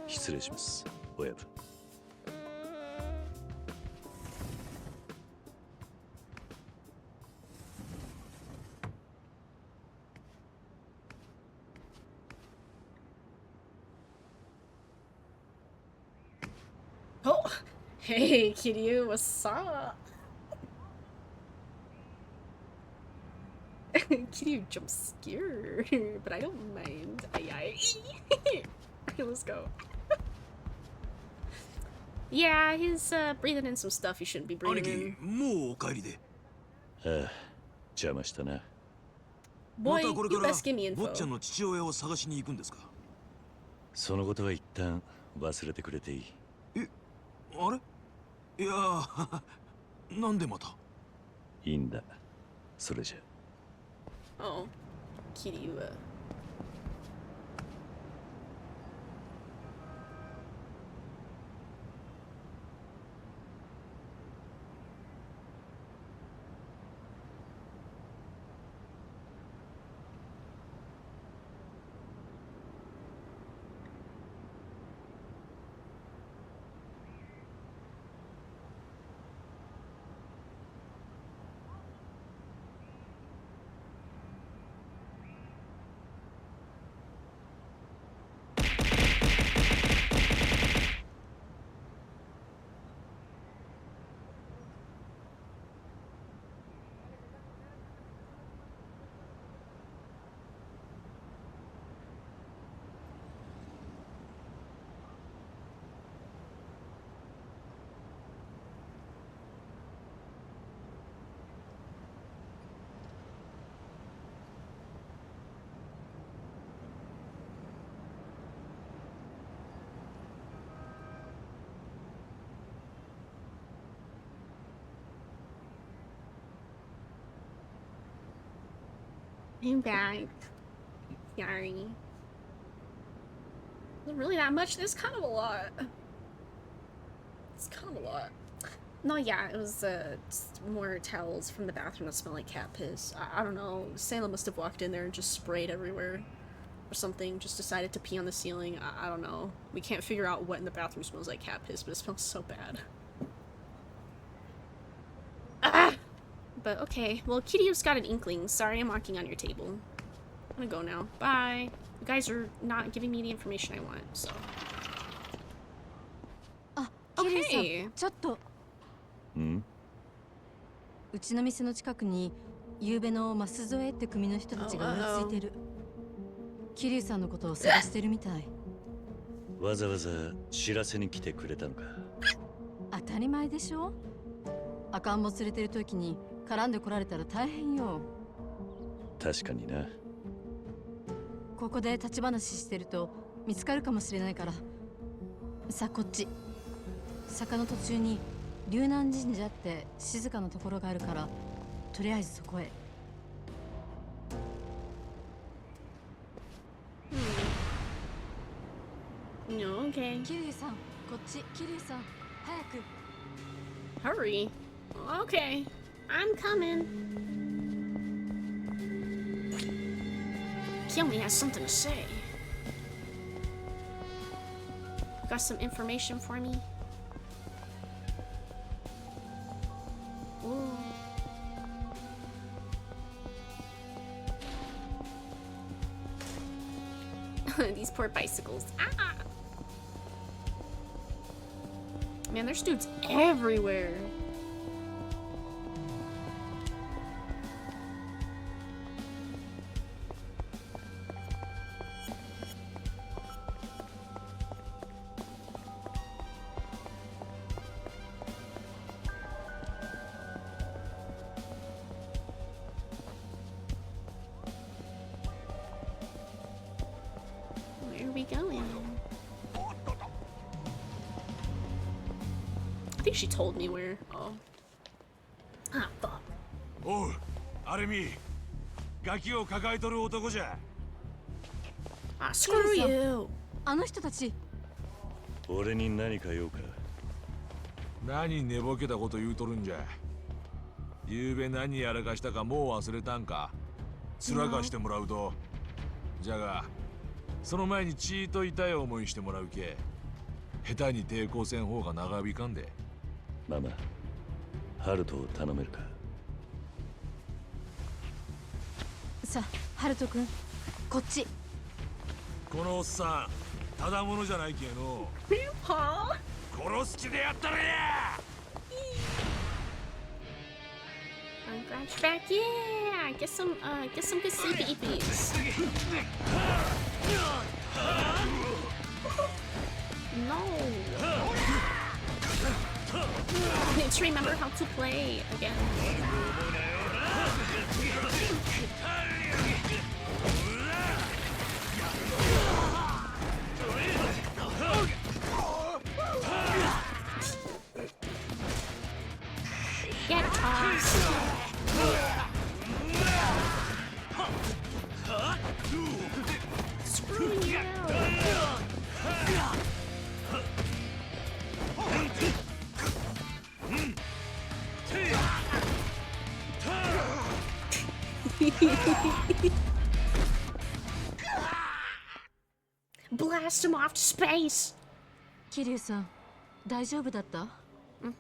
[SPEAKER 5] 失礼します、親分。
[SPEAKER 1] Oh, hey, Kiryu, what's up? Kiryu jump scare, but I don't mind. Aye, aye. Let's go. Yeah, he's breathing in some stuff he shouldn't be
[SPEAKER 4] 兄
[SPEAKER 1] breathing
[SPEAKER 4] 貴
[SPEAKER 1] in.
[SPEAKER 4] もうお帰りで。
[SPEAKER 5] ああ、邪魔したな。
[SPEAKER 4] ま
[SPEAKER 1] Boy,
[SPEAKER 4] たこれ
[SPEAKER 1] you
[SPEAKER 4] から
[SPEAKER 1] best give me
[SPEAKER 4] 坊っちゃ
[SPEAKER 1] info.
[SPEAKER 4] んの父親を探しに行くんですか？
[SPEAKER 5] そのことは一旦忘れてくれていい。
[SPEAKER 4] あれ？いやーなんでまた？
[SPEAKER 5] いいんだ。それじゃ。
[SPEAKER 1] Oh, Kiryu. I'm back. Sorry. Wasn't really that much. It's kind of a lot. It's kind of a lot. No, yeah, it was more towels from the bathroom that smell like cat piss. I don't know. Salem must have walked in there and just sprayed everywhere or something. Just decided to pee on the ceiling. I don't know. We can't figure out what in the bathroom smells like cat piss, but it smells so bad. Ah! But okay. Well, Kiryu's got an inkling. Sorry I'm walking on your table. I'm gonna go now. Bye. You guys are not giving me the information I want, so. Okay.
[SPEAKER 8] ちょっと
[SPEAKER 5] ん
[SPEAKER 8] うちの店の近くに夕べの舛添って組の人たちがうろついてる。桐生さんのことを探してるみたい。
[SPEAKER 5] わざわざ知らせに来てくれたのか。
[SPEAKER 8] 当たり前でしょ。赤ん坊連れてる時に絡んでこられたら大変よ。
[SPEAKER 5] 確かにな。
[SPEAKER 8] ここで立ち話してると見つかるかもしれないから。さあこっち。坂の途中に龍南神社って静かなところがあるから、とりあえずそこへ。
[SPEAKER 1] No, okay.
[SPEAKER 8] 桐生さん、こっち。桐生さん、早く。
[SPEAKER 1] Hurry. Okay. I'm coming. Kiyomi has something to say. Got some information for me? Ooh. These poor bicycles. Ah! Man, there's dudes everywhere. Where are we going? I think she told me where. Oh. Ah, fuck.
[SPEAKER 4] おう、アルミ、ガキを抱えとる男じゃ。
[SPEAKER 1] Ah, screw you.
[SPEAKER 8] あの人たち。
[SPEAKER 5] 俺に何か用か。
[SPEAKER 4] 何寝ぼけたこと言うとるんじゃ。ゆうべ何やらかしたかもう忘れたんか。面かしてもらうと。じゃが、その前にちーと痛い思いしてもらうけ。下手に抵抗せん方が長引かんで。
[SPEAKER 5] ママ、ハルトを頼めるか。
[SPEAKER 8] さあ、ハルト君、こっち。
[SPEAKER 4] このおっさん、ただものじゃないけの。
[SPEAKER 1] Huh?
[SPEAKER 4] 殺す気でやったらや。
[SPEAKER 1] Scratch back, yeah. Get some good sleepy eepies. No. I need to remember how to play again. Get off. Screw you. Blast him off to space.
[SPEAKER 8] 桐生さん、大丈夫だった？
[SPEAKER 1] I'm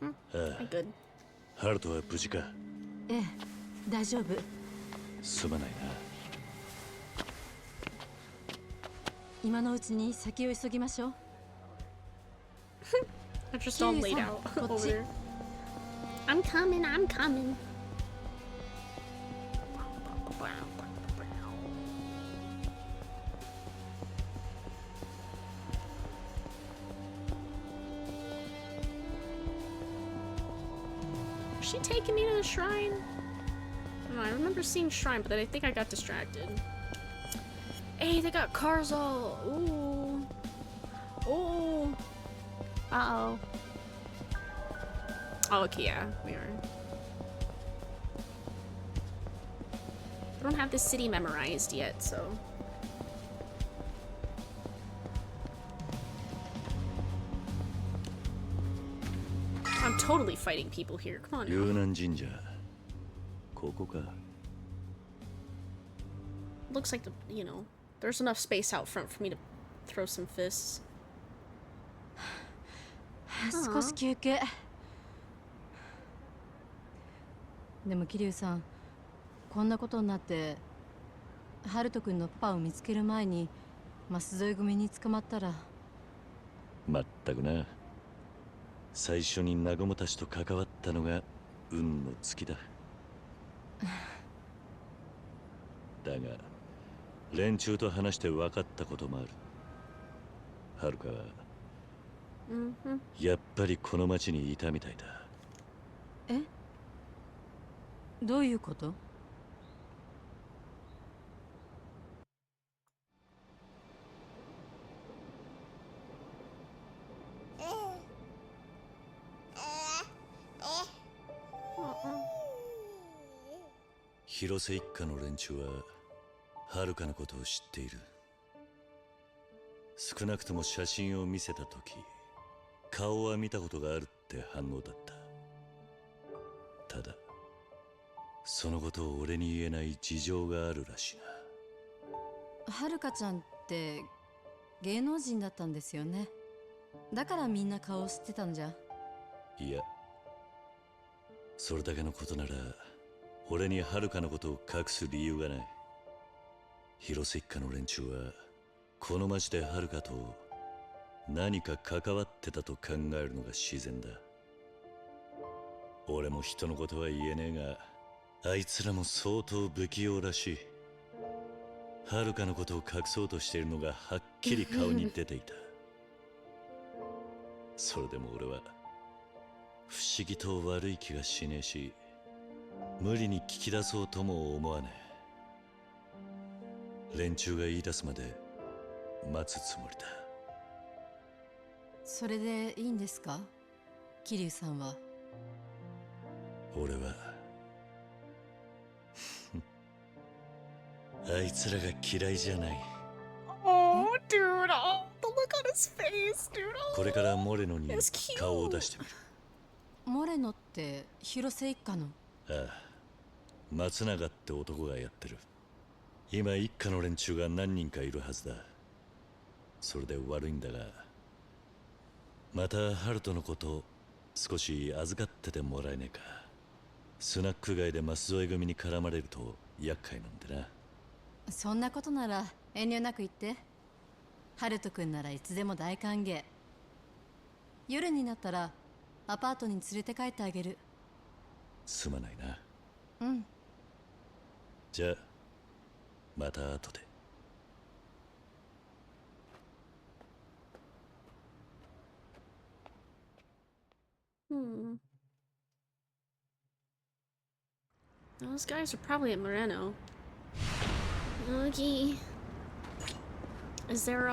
[SPEAKER 1] good.
[SPEAKER 5] ハルトは無事か。
[SPEAKER 8] ええ、大丈夫。
[SPEAKER 5] すまないな。
[SPEAKER 8] 今のうちに先を急ぎましょう。
[SPEAKER 1] They're just all laid out over there. I'm coming, I'm coming. Was she taking me to the shrine? I don't know, I remember seeing shrine, but then I think I got distracted. Hey, they got cars all. Ooh. Ooh. Uh-oh. Oh, okay, yeah, we are. I don't have this city memorized yet, so. I'm totally fighting people here. Come on
[SPEAKER 5] 遊
[SPEAKER 1] now.
[SPEAKER 5] 南神社ここか。
[SPEAKER 1] Looks like there's enough space out front for me to throw some fists.
[SPEAKER 8] 少し休憩。でも桐生さん、こんなことになって春人くんのパパを見つける前に舛添組に捕まったら。
[SPEAKER 5] まったくな。最初に南雲たちと関わったのが運の尽きだ。だが連中と話して分かったこともある。はるかはやっぱりこの町にいたみたいだ。
[SPEAKER 8] え？どういうこと？
[SPEAKER 5] 広瀬一家の連中ははるかのことを知っている。少なくとも写真を見せた時顔は見たことがあるって反応だった。ただそのことを俺に言えない事情があるらしいな。
[SPEAKER 8] はるかちゃんって芸能人だったんですよね。だからみんな顔を知ってたんじゃ。
[SPEAKER 5] いや、それだけのことなら俺にはるかのことを隠す理由がない。広瀬一家の連中はこの町ではるかと何か関わってたと考えるのが自然だ。俺も人のことは言えねえが、あいつらも相当不器用らしい。はるかのことを隠そうとしているのがはっきり顔に出ていた。それでも俺は不思議と悪い気がしねえし、無理に聞き出そうとも思わねえ。連中が言い出すまで待つつもりだ。
[SPEAKER 8] それでいいんですか、桐生さんは。
[SPEAKER 5] 俺はあいつらが嫌いじゃない。
[SPEAKER 1] Oh, dude. Oh, the look on his face, dude.
[SPEAKER 5] これからモレノに顔を出してみる。
[SPEAKER 8] モレノって広瀬一家の。
[SPEAKER 5] ああ、松永って男がやってる。今一家の連中が何人かいるはずだ。それで悪いんだが、またハルトのこと少し預かっててもらえねえか。スナック街で舛添組に絡まれると厄介なんでな。
[SPEAKER 8] そんなことなら遠慮なく言って。ハルト君ならいつでも大歓迎。夜になったらアパートに連れて帰ってあげる。
[SPEAKER 5] すまないな。
[SPEAKER 8] うん。
[SPEAKER 5] じゃあまた後で。
[SPEAKER 1] Those guys are probably at Moreno. Okay. Is there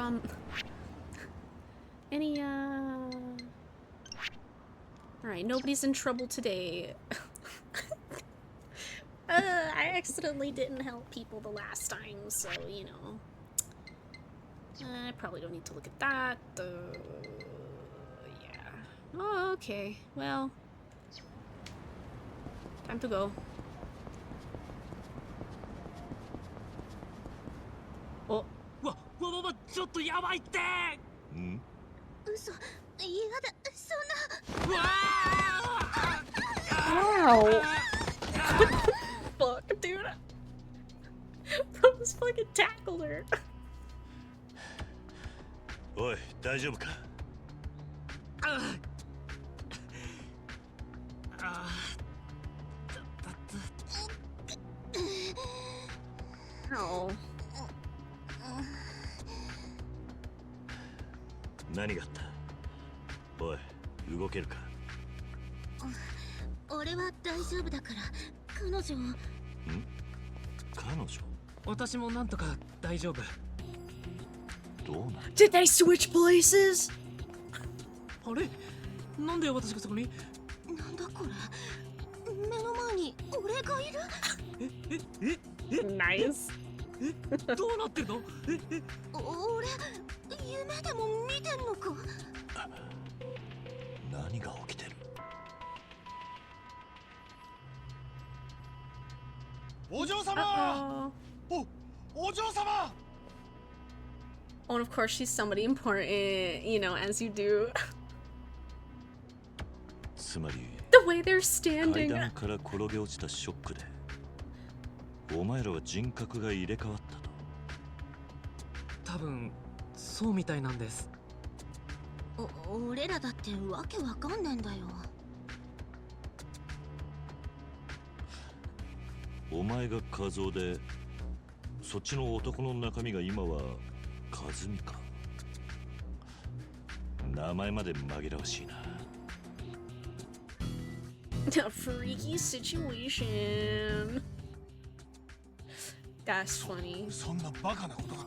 [SPEAKER 1] any Alright, nobody's in trouble today. I accidentally didn't help people the last time, so I probably don't need to look at that. Yeah. Oh, okay. Well, time to go. Oh.
[SPEAKER 9] ちょっとやばいって。
[SPEAKER 5] ん？
[SPEAKER 10] 嘘、嫌だ、そんな。
[SPEAKER 1] Ow! Fuck, dude. Bro just fucking tackled her.
[SPEAKER 5] おい、大丈夫か？Oh. 何があった？おい、動けるか？
[SPEAKER 10] 俺は大丈夫だから、彼女を。
[SPEAKER 5] 彼女？
[SPEAKER 9] 私もなんとか大丈夫。
[SPEAKER 5] どうなの？
[SPEAKER 1] Did they switch places?
[SPEAKER 9] あれ？なんで私がそこに？
[SPEAKER 10] なんだこれ。目の前に俺がいる。
[SPEAKER 1] Nice.
[SPEAKER 9] どうなってるの？
[SPEAKER 10] 俺、夢でも見てんのか？
[SPEAKER 5] 何が起きてる？
[SPEAKER 6] お嬢様
[SPEAKER 1] Uh-oh.
[SPEAKER 6] お嬢様
[SPEAKER 1] Oh, and of course she's somebody important, you know, as you do.
[SPEAKER 5] つまり
[SPEAKER 1] The way they're
[SPEAKER 5] 階
[SPEAKER 1] standing.
[SPEAKER 5] 段から転げ落ちたショックでお前らは人格が入れ替わったと。
[SPEAKER 9] 多分そうみたいなんです。
[SPEAKER 10] 俺らだってわけわかんねえんだよ。
[SPEAKER 5] お前が和夫でそっちの男の中身が今は和美か。名前まで紛らわしいな。
[SPEAKER 1] A freaky situation. That's funny.
[SPEAKER 6] そんなバカなことが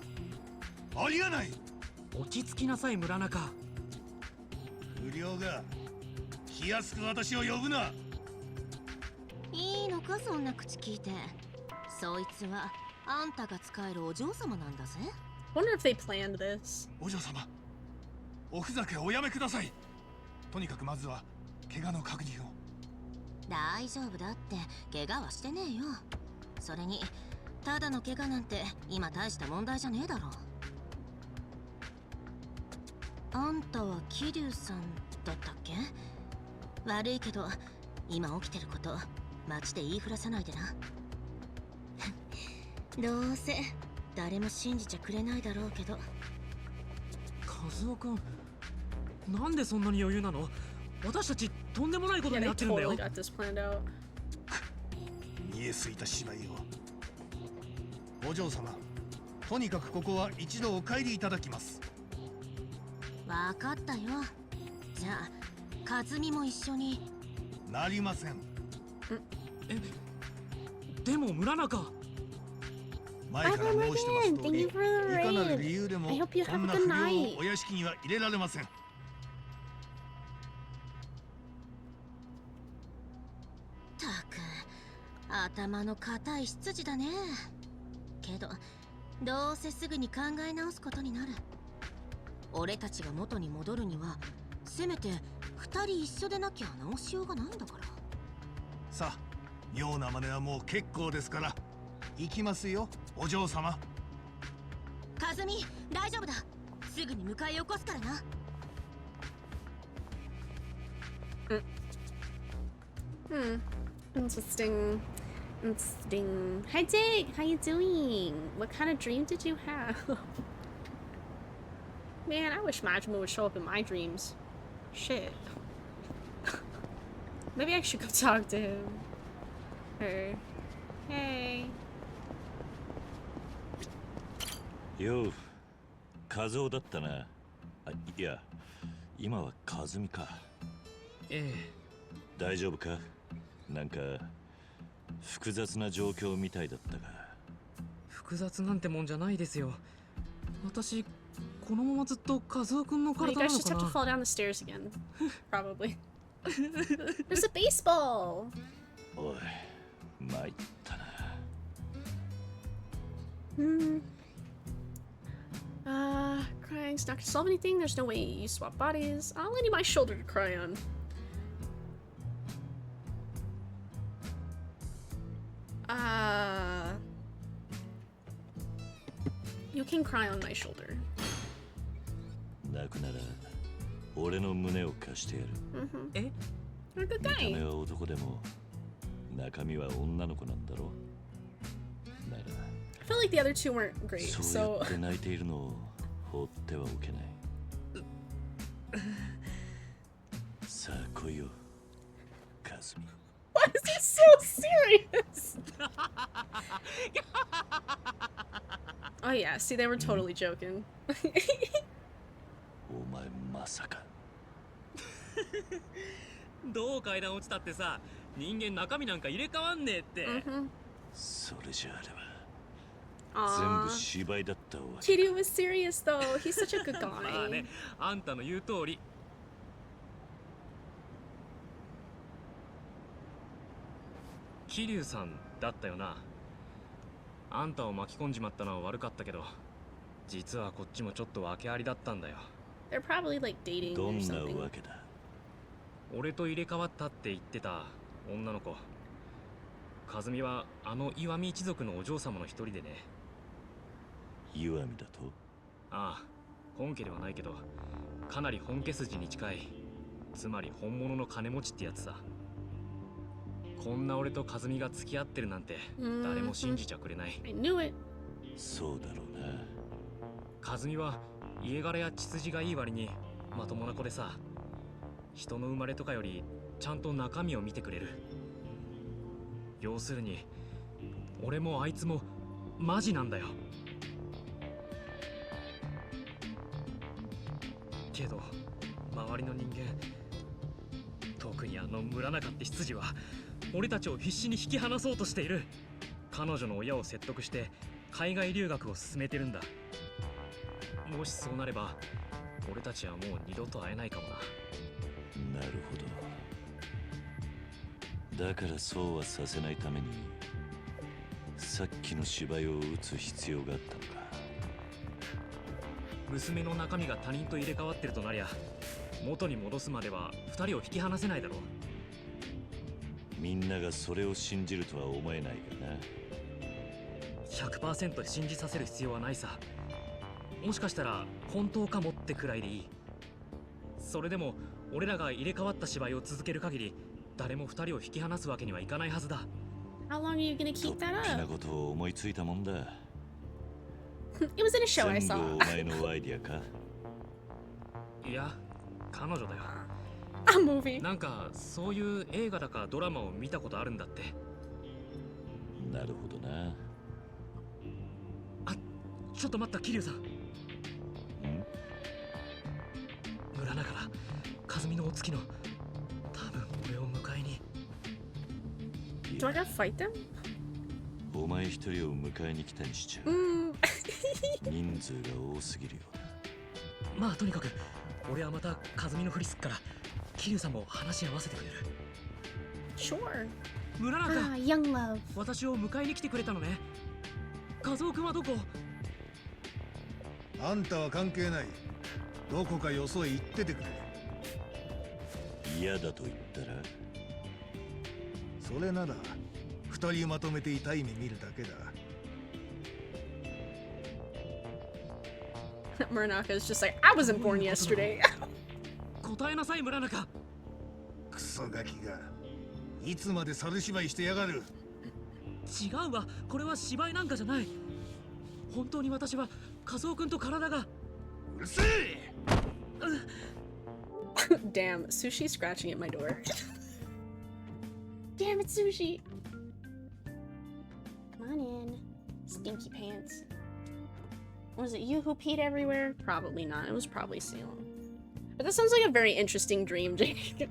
[SPEAKER 6] ありえない。
[SPEAKER 9] 落ち着きなさい村中。
[SPEAKER 6] 不良が気安く私を呼ぶな。
[SPEAKER 10] いいのかそんな口聞いて。そいつはあんたが使えるお嬢様なんだぜ。
[SPEAKER 1] Wonder if they planned this.
[SPEAKER 6] お嬢様、おふざけおやめください。とにかくまずは怪我の確認を。
[SPEAKER 10] 大丈夫だって怪我はしてねえよ。それにただの怪我なんて今大した問題じゃねえだろ。あんたは桐生さんだったっけ？悪いけど今起きてること街で言いふらさないでな。どうせ誰も信じちゃくれないだろうけど。
[SPEAKER 9] 和夫くん、なんでそんなに余裕なの？私たちとんでもないこと
[SPEAKER 1] Yeah,
[SPEAKER 9] に
[SPEAKER 1] they
[SPEAKER 9] なってるんだよ。
[SPEAKER 1] totally got this planned out.
[SPEAKER 6] 見えすいた芝居を。お嬢様、とにかくここは一度お帰りいただきます。
[SPEAKER 10] わかったよ。じゃあ和美も一緒に。
[SPEAKER 6] なりません。
[SPEAKER 9] でも村中。
[SPEAKER 6] 前から申してます通
[SPEAKER 1] Thank
[SPEAKER 6] り、
[SPEAKER 1] you
[SPEAKER 6] い
[SPEAKER 1] for the
[SPEAKER 6] かな
[SPEAKER 1] raid.
[SPEAKER 6] る理由でも
[SPEAKER 1] I hope you
[SPEAKER 6] こ
[SPEAKER 1] have
[SPEAKER 6] ん
[SPEAKER 1] a
[SPEAKER 6] な
[SPEAKER 1] good
[SPEAKER 6] 不良
[SPEAKER 1] night.
[SPEAKER 6] をお屋敷には入れられません。
[SPEAKER 10] たく頭の固い執事だね。けどどうせすぐに考え直すことになる。俺たちが元に戻るにはせめて二人一緒でなきゃ直しようがないんだから。
[SPEAKER 6] さあ、妙な真似はもう結構ですから行きますよ、お嬢様。
[SPEAKER 10] 和美、大丈夫だ。すぐに迎え起こすからな。
[SPEAKER 1] Interesting. Interesting. Hi Dig, how you doing? What kind of dream did you have? Man, I wish Majima would show up in my dreams. Shit. Maybe I should go talk to him. Her. Hey.
[SPEAKER 5] よう、和夫だったな。あ、いや、今は和美か。
[SPEAKER 9] ええ。
[SPEAKER 5] 大丈夫か？なんか複雑な状況みたいだったが。
[SPEAKER 9] 複雑なんてもんじゃないですよ。私このままずっと和夫くんの
[SPEAKER 1] Well, you
[SPEAKER 9] 体な
[SPEAKER 1] guys
[SPEAKER 9] の
[SPEAKER 1] just
[SPEAKER 9] か
[SPEAKER 1] have to
[SPEAKER 9] な。
[SPEAKER 1] fall down the stairs again. Probably. There's a baseball!
[SPEAKER 5] おい、参ったな。
[SPEAKER 1] Crying's not gonna solve anything. There's no way you swap bodies. I'll lend you my shoulder to cry on. You can cry on my shoulder.
[SPEAKER 5] 泣くなら俺の胸を貸してやる。
[SPEAKER 9] え？
[SPEAKER 1] You're a good
[SPEAKER 5] 見た
[SPEAKER 1] guy.
[SPEAKER 5] 目は男でも中身は女の子なんだろう。なら
[SPEAKER 1] I felt like the other two weren't great,
[SPEAKER 5] そうや
[SPEAKER 1] so
[SPEAKER 5] って泣いているのを放ってはおけない。さあ来いよ、カズミ。
[SPEAKER 1] why is he so serious? Oh yeah, see they were totally joking.
[SPEAKER 5] お前まさか。
[SPEAKER 9] どう階段落ちたってさ、人間中身なんか入れ替わんねえって。
[SPEAKER 5] それじゃあれば
[SPEAKER 1] Aww.
[SPEAKER 5] 全部芝居だったわけ。
[SPEAKER 1] Kiryu was serious though. He's such a good
[SPEAKER 9] まあね
[SPEAKER 1] guy.
[SPEAKER 9] あんたの言う通り。桐生さんだったよな。あんたを巻き込んじまったのは悪かったけど、実はこっちもちょっと訳ありだったんだよ。
[SPEAKER 1] They're probably like dating
[SPEAKER 5] ど
[SPEAKER 1] or
[SPEAKER 5] んな
[SPEAKER 1] something.
[SPEAKER 5] わけだ。
[SPEAKER 9] 俺と入れ替わったって言ってた女の子。和美はあの石見一族のお嬢様の一人でね。
[SPEAKER 5] 石見だと？
[SPEAKER 9] ああ、本家ではないけどかなり本家筋に近い、つまり本物の金持ちってやつさ。こんな俺と和美が付き合ってるなんて誰も信じちゃくれない。
[SPEAKER 1] I knew it.
[SPEAKER 5] そうだろうな。
[SPEAKER 9] 和美は家柄や血筋がいい割にまともな子でさ、人の生まれとかよりちゃんと中身を見てくれる。要するに俺もあいつもマジなんだよ。けど周りの人間、特にあの村中って執事は俺たちを必死に引き離そうとしている。彼女の親を説得して海外留学を進めてるんだ。もしそうなれば俺たちはもう二度と会えないかもな。
[SPEAKER 5] なるほど。だからそうはさせないためにさっきの芝居を打つ必要があったのか。
[SPEAKER 9] 娘の中身が他人と入れ替わってるとなりゃ元に戻すまでは二人を引き離せないだろう。
[SPEAKER 5] みんながそれを信じるとは思えないがな。
[SPEAKER 9] 100% 信じさせる必要はないさ。もしかしたら本当かもってくらいでいい。それでも俺らが入れ替わった芝居を続ける限り誰も二人を引き離すわけにはいかないはずだ。
[SPEAKER 1] How long are you gonna keep that
[SPEAKER 5] 突飛な
[SPEAKER 1] up?
[SPEAKER 5] ことを思いついたもんだ。
[SPEAKER 1] It was in a show I
[SPEAKER 5] 全
[SPEAKER 1] saw.
[SPEAKER 5] 部お前のアイディアか？
[SPEAKER 9] いや彼女だよ。
[SPEAKER 1] A movie.
[SPEAKER 9] なんかそういう映画だかドラマを見たことあるんだって。
[SPEAKER 5] なるほどな。
[SPEAKER 9] ちょっと待った、桐生さん。村中だ。和美のお月の多分俺を迎えに。
[SPEAKER 1] Do I gotta fight them?
[SPEAKER 5] お前一人を迎えに来たにしちゃ人数が多すぎるようだ。
[SPEAKER 9] まあとにかく俺はまた和美のふりすっから桐生さんも話し合わせてくれる。
[SPEAKER 1] Sure.
[SPEAKER 9] 村中、
[SPEAKER 1] young love.
[SPEAKER 9] 私を迎えに来てくれたのね。和夫君はどこ？
[SPEAKER 11] あんたは関係ない。どこかよそへ行っててくれ。
[SPEAKER 5] 嫌だと言ったら？
[SPEAKER 11] それなら二人まとめて痛い目見るだけだ。
[SPEAKER 1] Muranaka is just like, I wasn't born yesterday.
[SPEAKER 9] 答えなさい村中。
[SPEAKER 11] クソガキがいつまで猿芝居してやがる。
[SPEAKER 9] 違うわ、これは芝居なんかじゃない。本当に私は和夫君と体が。
[SPEAKER 11] うるせえ。
[SPEAKER 1] Damn, Sushi scratching at my door. Damn it, Sushi. Come on in, stinky pants. Was it you who peed everywhere? Probably not. It was probably Salem. But that sounds like a very interesting dream, Jake.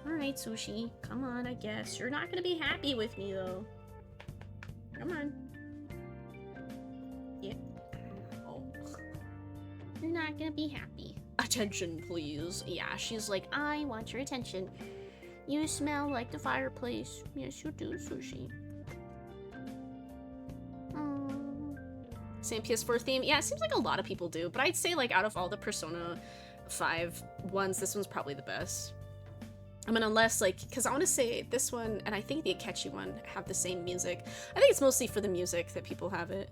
[SPEAKER 1] Alright, Sushi. Come on, I guess. You're not gonna be happy with me, though. Come on. Yeah. Oh. You're not gonna be happy. Attention, please. Yeah, she's like, I want your attention. You smell like the fireplace. Yes, you do, Sushi. Same PS4 theme. Yeah, it seems like a lot of people do, but I'd say like out of all the Persona 5 ones, this one's probably the best. I mean, unless like, because I want to say this one and I think the Akechi one have the same music. I think it's mostly for the music that people have it.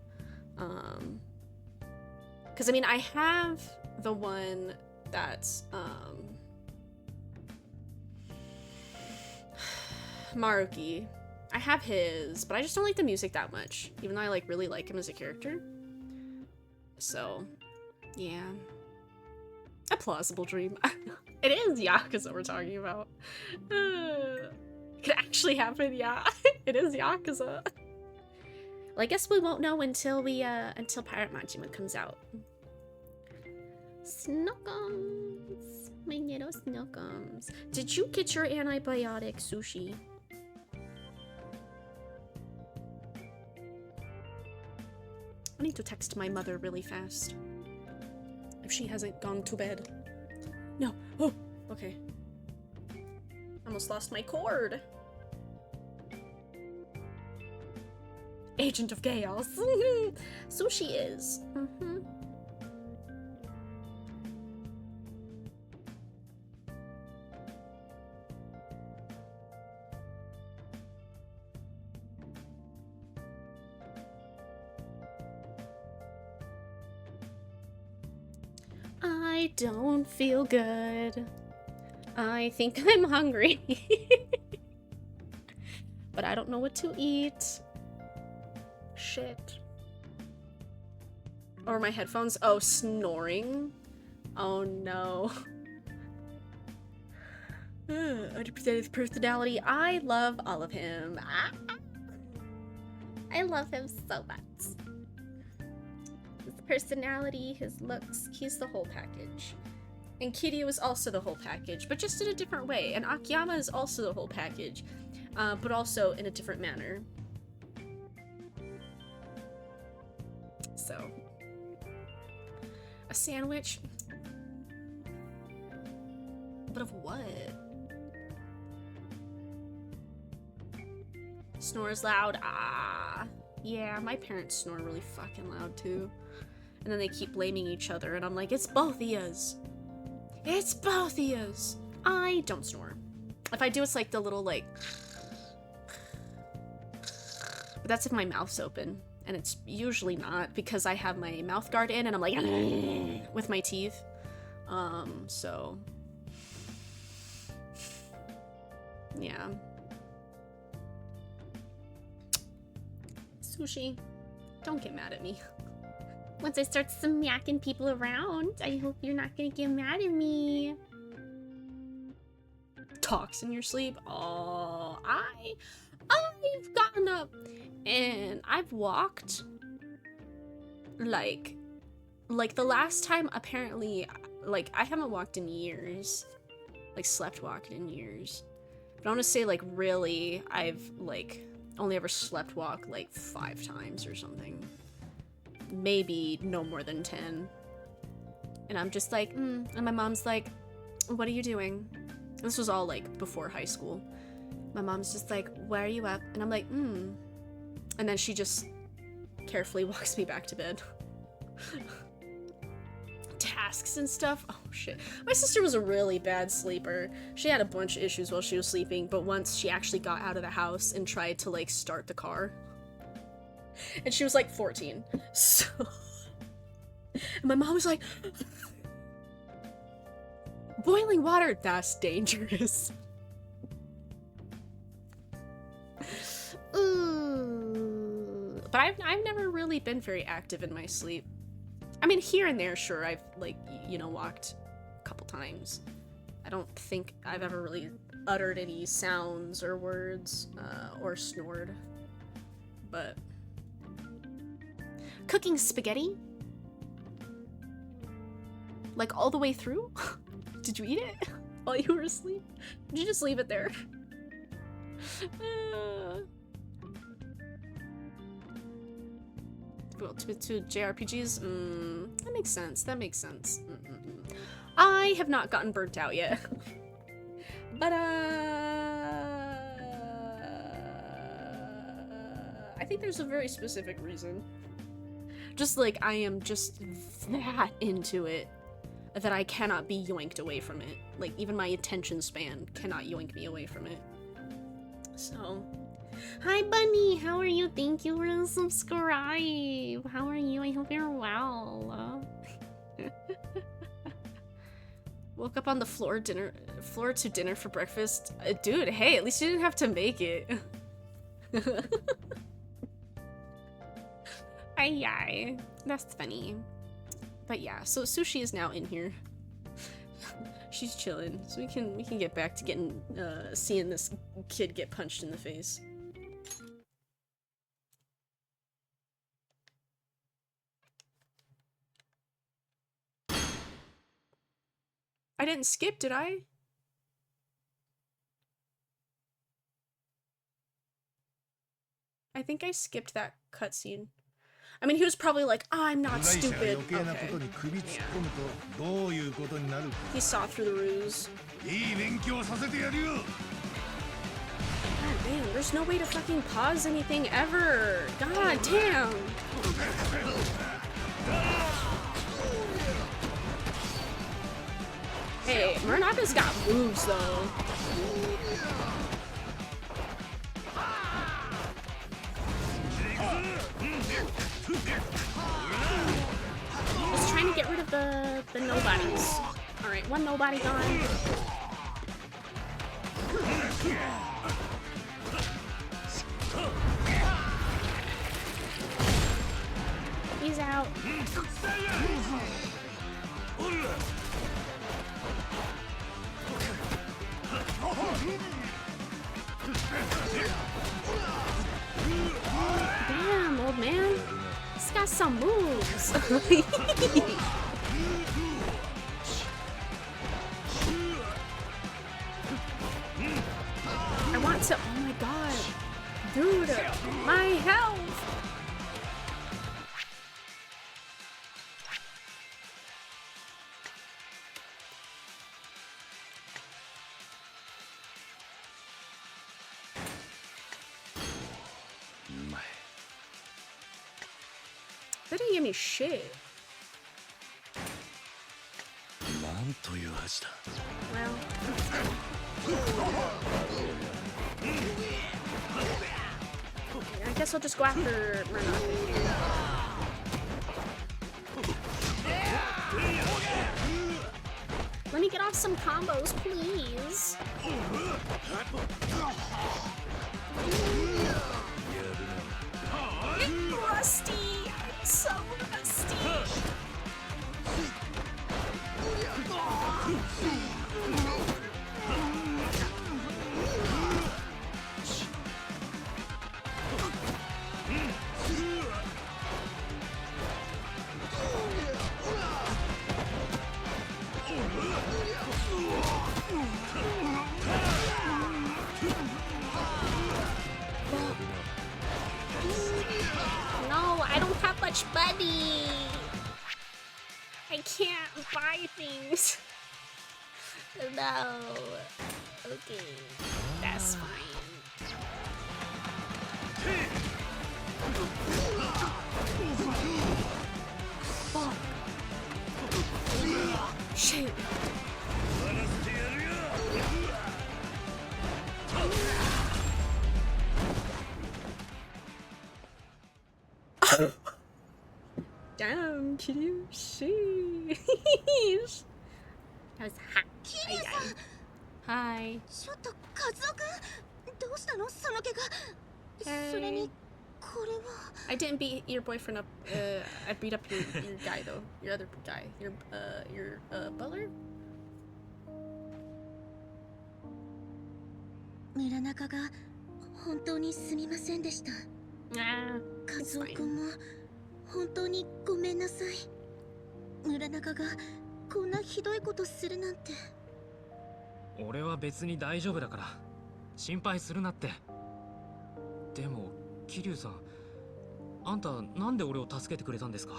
[SPEAKER 1] Because I mean, I have the one that's Maruki. I have his, but I just don't like the music that much, even though I like really like him as a character. So, yeah. A plausible dream. It is Yakuza we're talking about. It could actually happen, yeah. It is Yakuza. Well, I guess we won't know until until Pirate Majima comes out. Snookums. My little Snookums. Did you get your antibiotic, Sushi? I need to text my mother really fast. If she hasn't gone to bed. No. Oh, okay. Almost lost my cord. Agent of Chaos. So she is. I don't feel good. I think I'm hungry. But I don't know what to eat. Shit. Or my headphones. Oh, snoring. Oh no. 100% his personality. I love all of him. I love him so much. His personality, his looks, he's the whole package. And Kiryu is also the whole package, but just in a different way. And Akiyama is also the whole package, but also in a different manner. So, a sandwich? But of what? Snores loud. Ah. Yeah, my parents snore really fucking loud too. And then they keep blaming each other, and I'm like, it's both of yous. It's both of yous. I don't snore. If I do, it's like the little, like... But that's if my mouth's open. And it's usually not, because I have my mouth guard in, and I'm like, with my teeth. So... Yeah. Sushi, don't get mad at me. Once I start smacking people around, I hope you're not gonna get mad at me. Talks in your sleep? Oh, I've gotten up and I've walked like the last time, apparently, like, I haven't walked in years, like slept walked in years. But I want to say, like, really, I've, like, only ever slept walk, like, 5 times or something. Maybe no more than 10. And I'm just like, And my mom's like, what are you doing? This was all, like, before high school. My mom's just like, why are you up? And I'm like, And then she just carefully walks me back to bed. Tasks and stuff. Oh shit. My sister was a really bad sleeper. She had a bunch of issues while she was sleeping, but once she actually got out of the house and tried to, like, start the car. And she was like 14. So and my mom was like, boiling water, that's dangerous. Ooh. But I've never really been very active in my sleep. I mean, here and there, sure, I've, like, you know, walked a couple times. I don't think I've ever really uttered any sounds or words, or snored. But... Cooking spaghetti? Like, all the way through? Did you eat it while you were asleep? Did you just leave it there? To JRPGs? That makes sense. That makes sense. I have not gotten burnt out yet. But, I think there's a very specific reason. Just, like, I am just that into it that I cannot be yoinked away from it. Like, even my attention span cannot yoink me away from it. So... Hi, Bunny! How are you? Thank you for the subscribe! How are you? I hope you're well. Woke up on the floor to dinner for breakfast. Dude, hey, at least you didn't have to make it. Ay, that's funny. But yeah, so Sushi is now in here. She's chilling, so we can get back to getting seeing this kid get punched in the face. I didn't skip, did I? I think I skipped that cutscene. I mean, he was probably like, oh, I'm not stupid. Okay. Yeah. He saw through the ruse. God damn, there's no way to fucking pause anything ever. God damn. Hey, Muranabe's got moves though. Just trying to get rid of the nobodies. Alright, one nobody gone. He's out. Damn, old man. He's got some moves. I want to. Oh my god. Dude, my health. They didn't give me shit. Well. I guess I'll just go after Murna. Let me get off some combos, please. Rusty! I'm so rusty! No, I don't have much money. I can't buy things. No. Okay, that's fine. Fuck. Shit. Damn, Kiryu, sheesh. That was hot. Hi.
[SPEAKER 10] ちょっとカズオくん、どうしたのその怪我。それにこれは。
[SPEAKER 1] I didn't beat your boyfriend up. I beat up your guy though. Your other guy. Your butler.
[SPEAKER 10] 村中が本当にすみませんでした。カズオくんも本当にごめんなさい。村中がこんなひどいことするなんて。
[SPEAKER 9] 俺は別に大丈夫だから心配するなって。でも桐生さん、あんたなんで俺を助けてくれたんですか？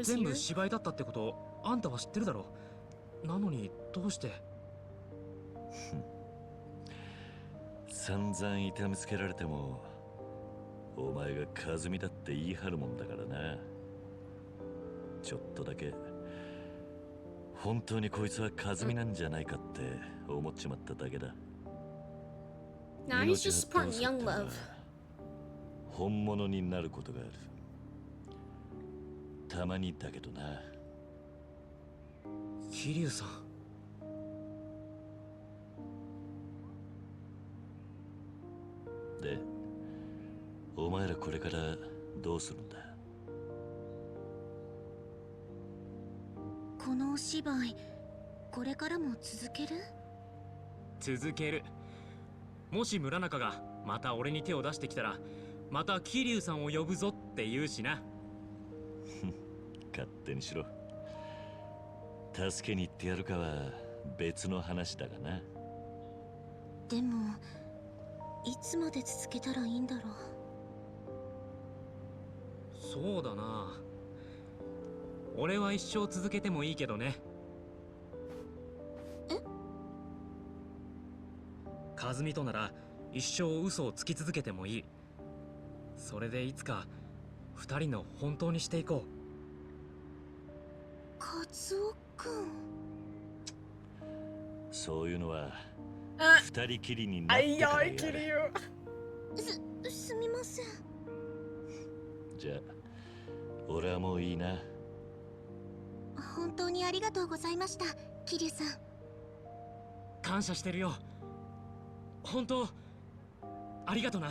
[SPEAKER 9] 全部芝居だったってことあんたは知ってるだろ。なのにどうして？
[SPEAKER 5] 散々痛めつけられてもお前が和美だって言い張るもんだからな。ちょっとだけ本当にこいつは和美なんじゃないかって思っちまっただけだ。
[SPEAKER 1] Nah, he's just supporting young love.
[SPEAKER 5] 本物になることがある。たまにだけどな。
[SPEAKER 9] 桐生さん。
[SPEAKER 5] で、お前らこれからどうするんだ？
[SPEAKER 10] このお芝居、これからも続ける？
[SPEAKER 9] 続ける。もし村中がまた俺に手を出してきたら、また桐生さんを呼ぶぞって言うしな。
[SPEAKER 5] 勝手にしろ。助けに行ってやるかは別の話だがな。
[SPEAKER 10] でもいつまで続けたらいいんだろう。
[SPEAKER 9] そうだな。俺は一生続けてもいいけどね。
[SPEAKER 10] え？
[SPEAKER 9] 和美となら一生嘘をつき続けてもいい。それでいつか二人の本当にしていこう。
[SPEAKER 10] カズオくん。
[SPEAKER 5] そういうのは二人きりになっ
[SPEAKER 1] て
[SPEAKER 5] からやれ。
[SPEAKER 10] すみません。
[SPEAKER 5] じゃあ俺はもういいな。
[SPEAKER 10] 本当にありがとうございました、桐生さん。
[SPEAKER 9] 感謝してるよ。本当ありがとな。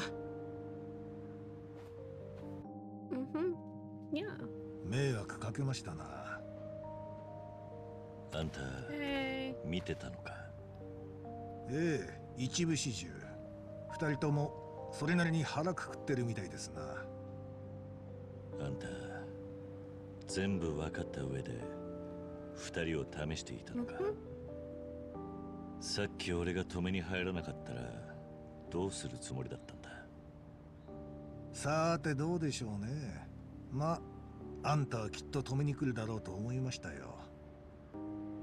[SPEAKER 1] Yeah.
[SPEAKER 11] 迷惑かけましたな。
[SPEAKER 5] あんた、見てたのか？
[SPEAKER 11] ええ、一部始終。二人ともそれなりに腹くくってるみたいですな。
[SPEAKER 5] あんた、全部分かった上で二人を試していたのか？さっき俺が止めに入らなかったらどうするつもりだったんだ？
[SPEAKER 11] さーてどうでしょうね。ま、あんたはきっと止めに来るだろうと思いましたよ。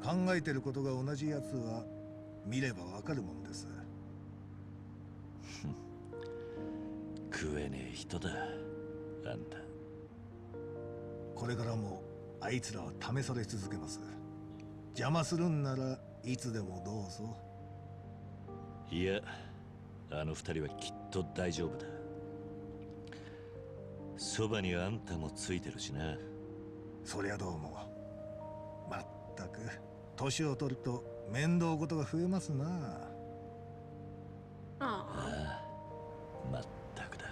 [SPEAKER 11] 考えてることが同じやつは見ればわかるもんです。
[SPEAKER 5] 食えねえ人だ、あんた。
[SPEAKER 11] これからもあいつらは試され続けます。邪魔するんならいつでもどうぞ。
[SPEAKER 5] いや、あの二人はきっと大丈夫だ。そばにあんたもついてるしな。
[SPEAKER 11] そりゃどうも。まったく年を取ると面倒事が増えますな。
[SPEAKER 5] ああ、まったくだ。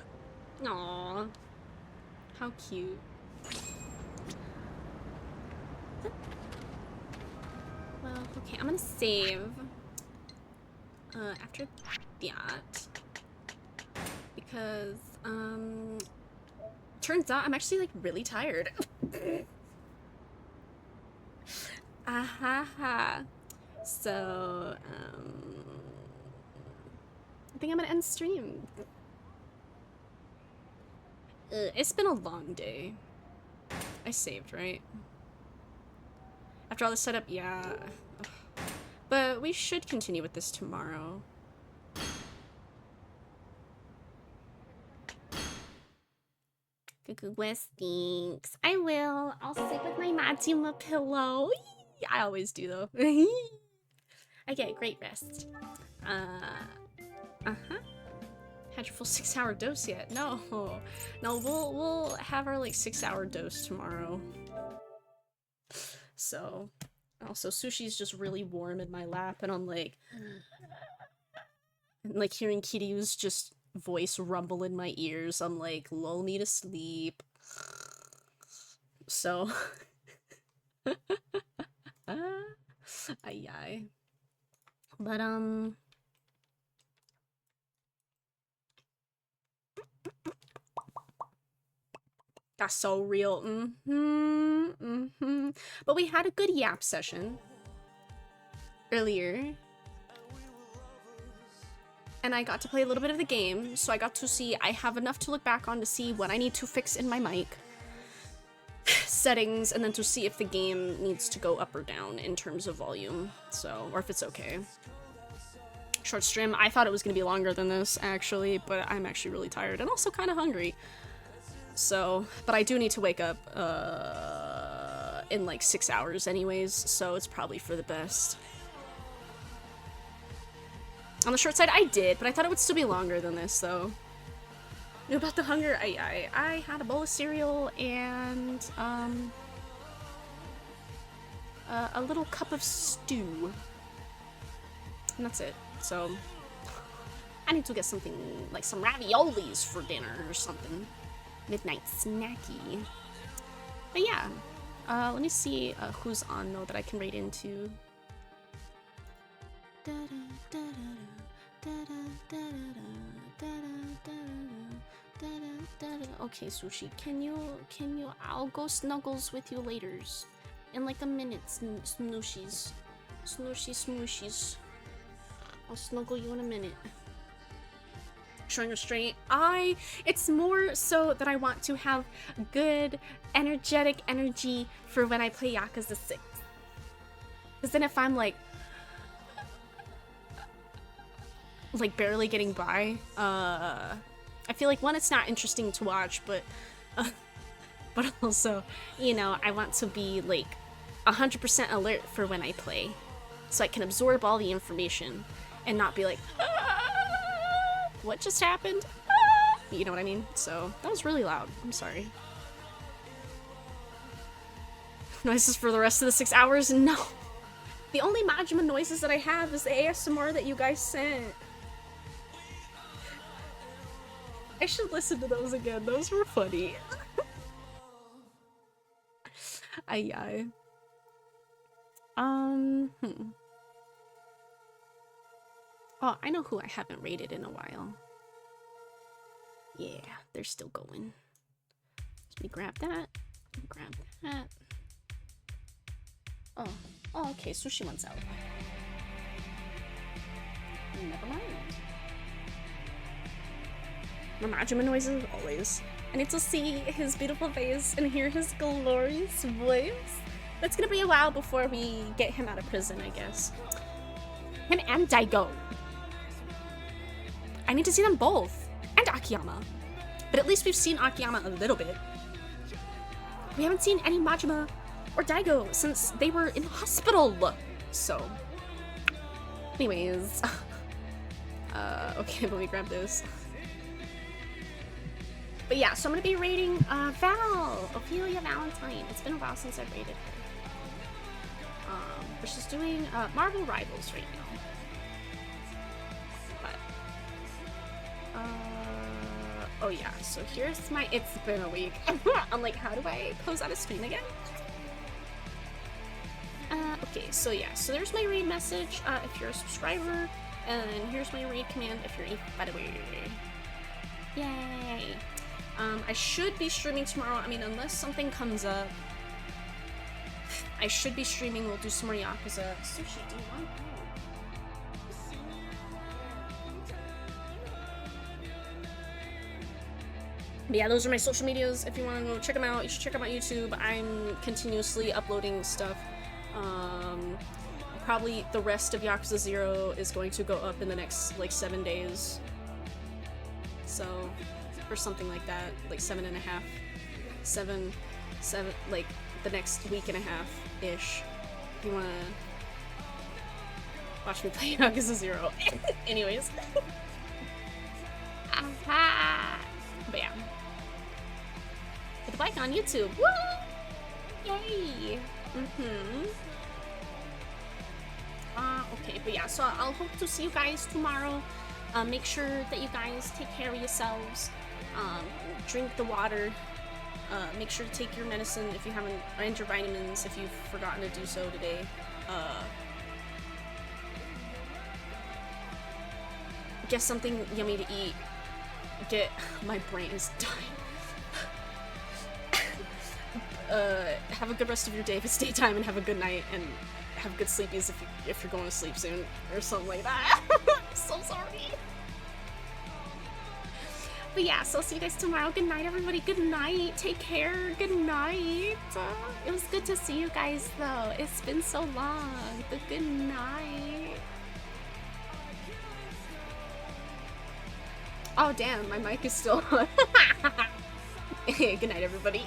[SPEAKER 1] Aww. How cute. Well, okay, I'm gonna save after that because turns out I'm actually like really tired. So I think I'm gonna end stream. It's been a long day. I saved, right? After all the setup, yeah. Ugh. But we should continue with this tomorrow. Good stinks. I will. I'll sleep with my Majima pillow. I always do though. I get great rest. Had your full 6-hour dose yet? No. No, we'll have our like 6-hour dose tomorrow. So also sushi's just really warm in my lap and I'm like and like hearing Kiryu's just voice rumble in my ears, I'm like, lull me to sleep. So ay. But that's so real. But we had a good yap session earlier. And I got to play a little bit of the game, so I got to see, I have enough to look back on to see what I need to fix in my mic settings, and then to see if the game needs to go up or down in terms of volume, so, or if it's okay. Short stream, I thought it was gonna be longer than this, actually, but I'm actually really tired and also kind of hungry. So, but I do need to wake up, in like 6 hours anyways, so it's probably for the best. On the short side, I did, but I thought it would still be longer than this, though. About the hunger, I had a bowl of cereal and, a little cup of stew. And that's it, so I need to get something, like some raviolis for dinner or something. Midnight snacky. But yeah, let me see who's on, though, that I can raid into. Okay, Sushi, can you, I'll go snuggles with you laters. In like a minute, snooshies. Smooshies. I'll snuggle you in a minute. Showing restraint. It's more so that I want to have good, energetic energy for when I play Yakuza 6. Because then if I'm like barely getting by, I feel like, one, it's not interesting to watch, but also, you know, I want to be like 100% alert for when I play, so I can absorb all the information and not be like, what just happened? You know what I mean? So that was really loud. I'm sorry. noises for the rest of the 6 hours? No. The only Majima noises that I have is the ASMR that you guys sent. I should listen to those again. Those were funny. Aye. Oh, I know who I haven't rated in a while. Yeah, they're still going. Let me grab that. Grab that. Oh, okay, Sushi one's out. Never mind. Majima noises, always. I need to see his beautiful face and hear his glorious voice. It's gonna be a while before we get him out of prison, I guess. Him and Daigo. I need to see them both. And Akiyama. But at least we've seen Akiyama a little bit. We haven't seen any Majima or Daigo since they were in the hospital. So, anyways. Okay, let me grab this. But yeah, so I'm gonna be rating Ophelia Valentine. It's been a while since I've rated her. But she's doing Marvel Rivals right now. But oh yeah, so here's my. It's been a week. I'm like, how do I close out a screen again? Okay, so yeah, so there's my raid message if you're a subscriber, and here's my raid command if you're by the way. Yay! I should be streaming tomorrow. I mean, unless something comes up, I should be streaming. We'll do some more Yakuza. Sushi, do you want? But yeah, those are my social medias. If you want to go check them out, you should check out my YouTube. I'm continuously uploading stuff. Probably the rest of Yakuza 0 is going to go up in the next, like, 7 days. So, or something like that. Like 7, like, the next week and a half-ish. If you want to watch me play Yakuza 0. Anyways. Aha! But yeah. Hit the like on YouTube. Woo! Yay! Okay, but yeah, so I'll hope to see you guys tomorrow. Make sure that you guys take care of yourselves. Drink the water. Make sure to take your medicine if you haven't, and your vitamins if you've forgotten to do so today. Get something yummy to eat. My brain is dying. Have a good rest of your day if it's daytime, and have a good night, and have good sleepies if you're going to sleep soon, or something like that. I'm so sorry. But yeah, so I'll see you guys tomorrow. Good night, everybody. Good night. Take care. Good night. It was good to see you guys, though. It's been so long. But good night. Oh, damn. My mic is still on. Good night, everybody.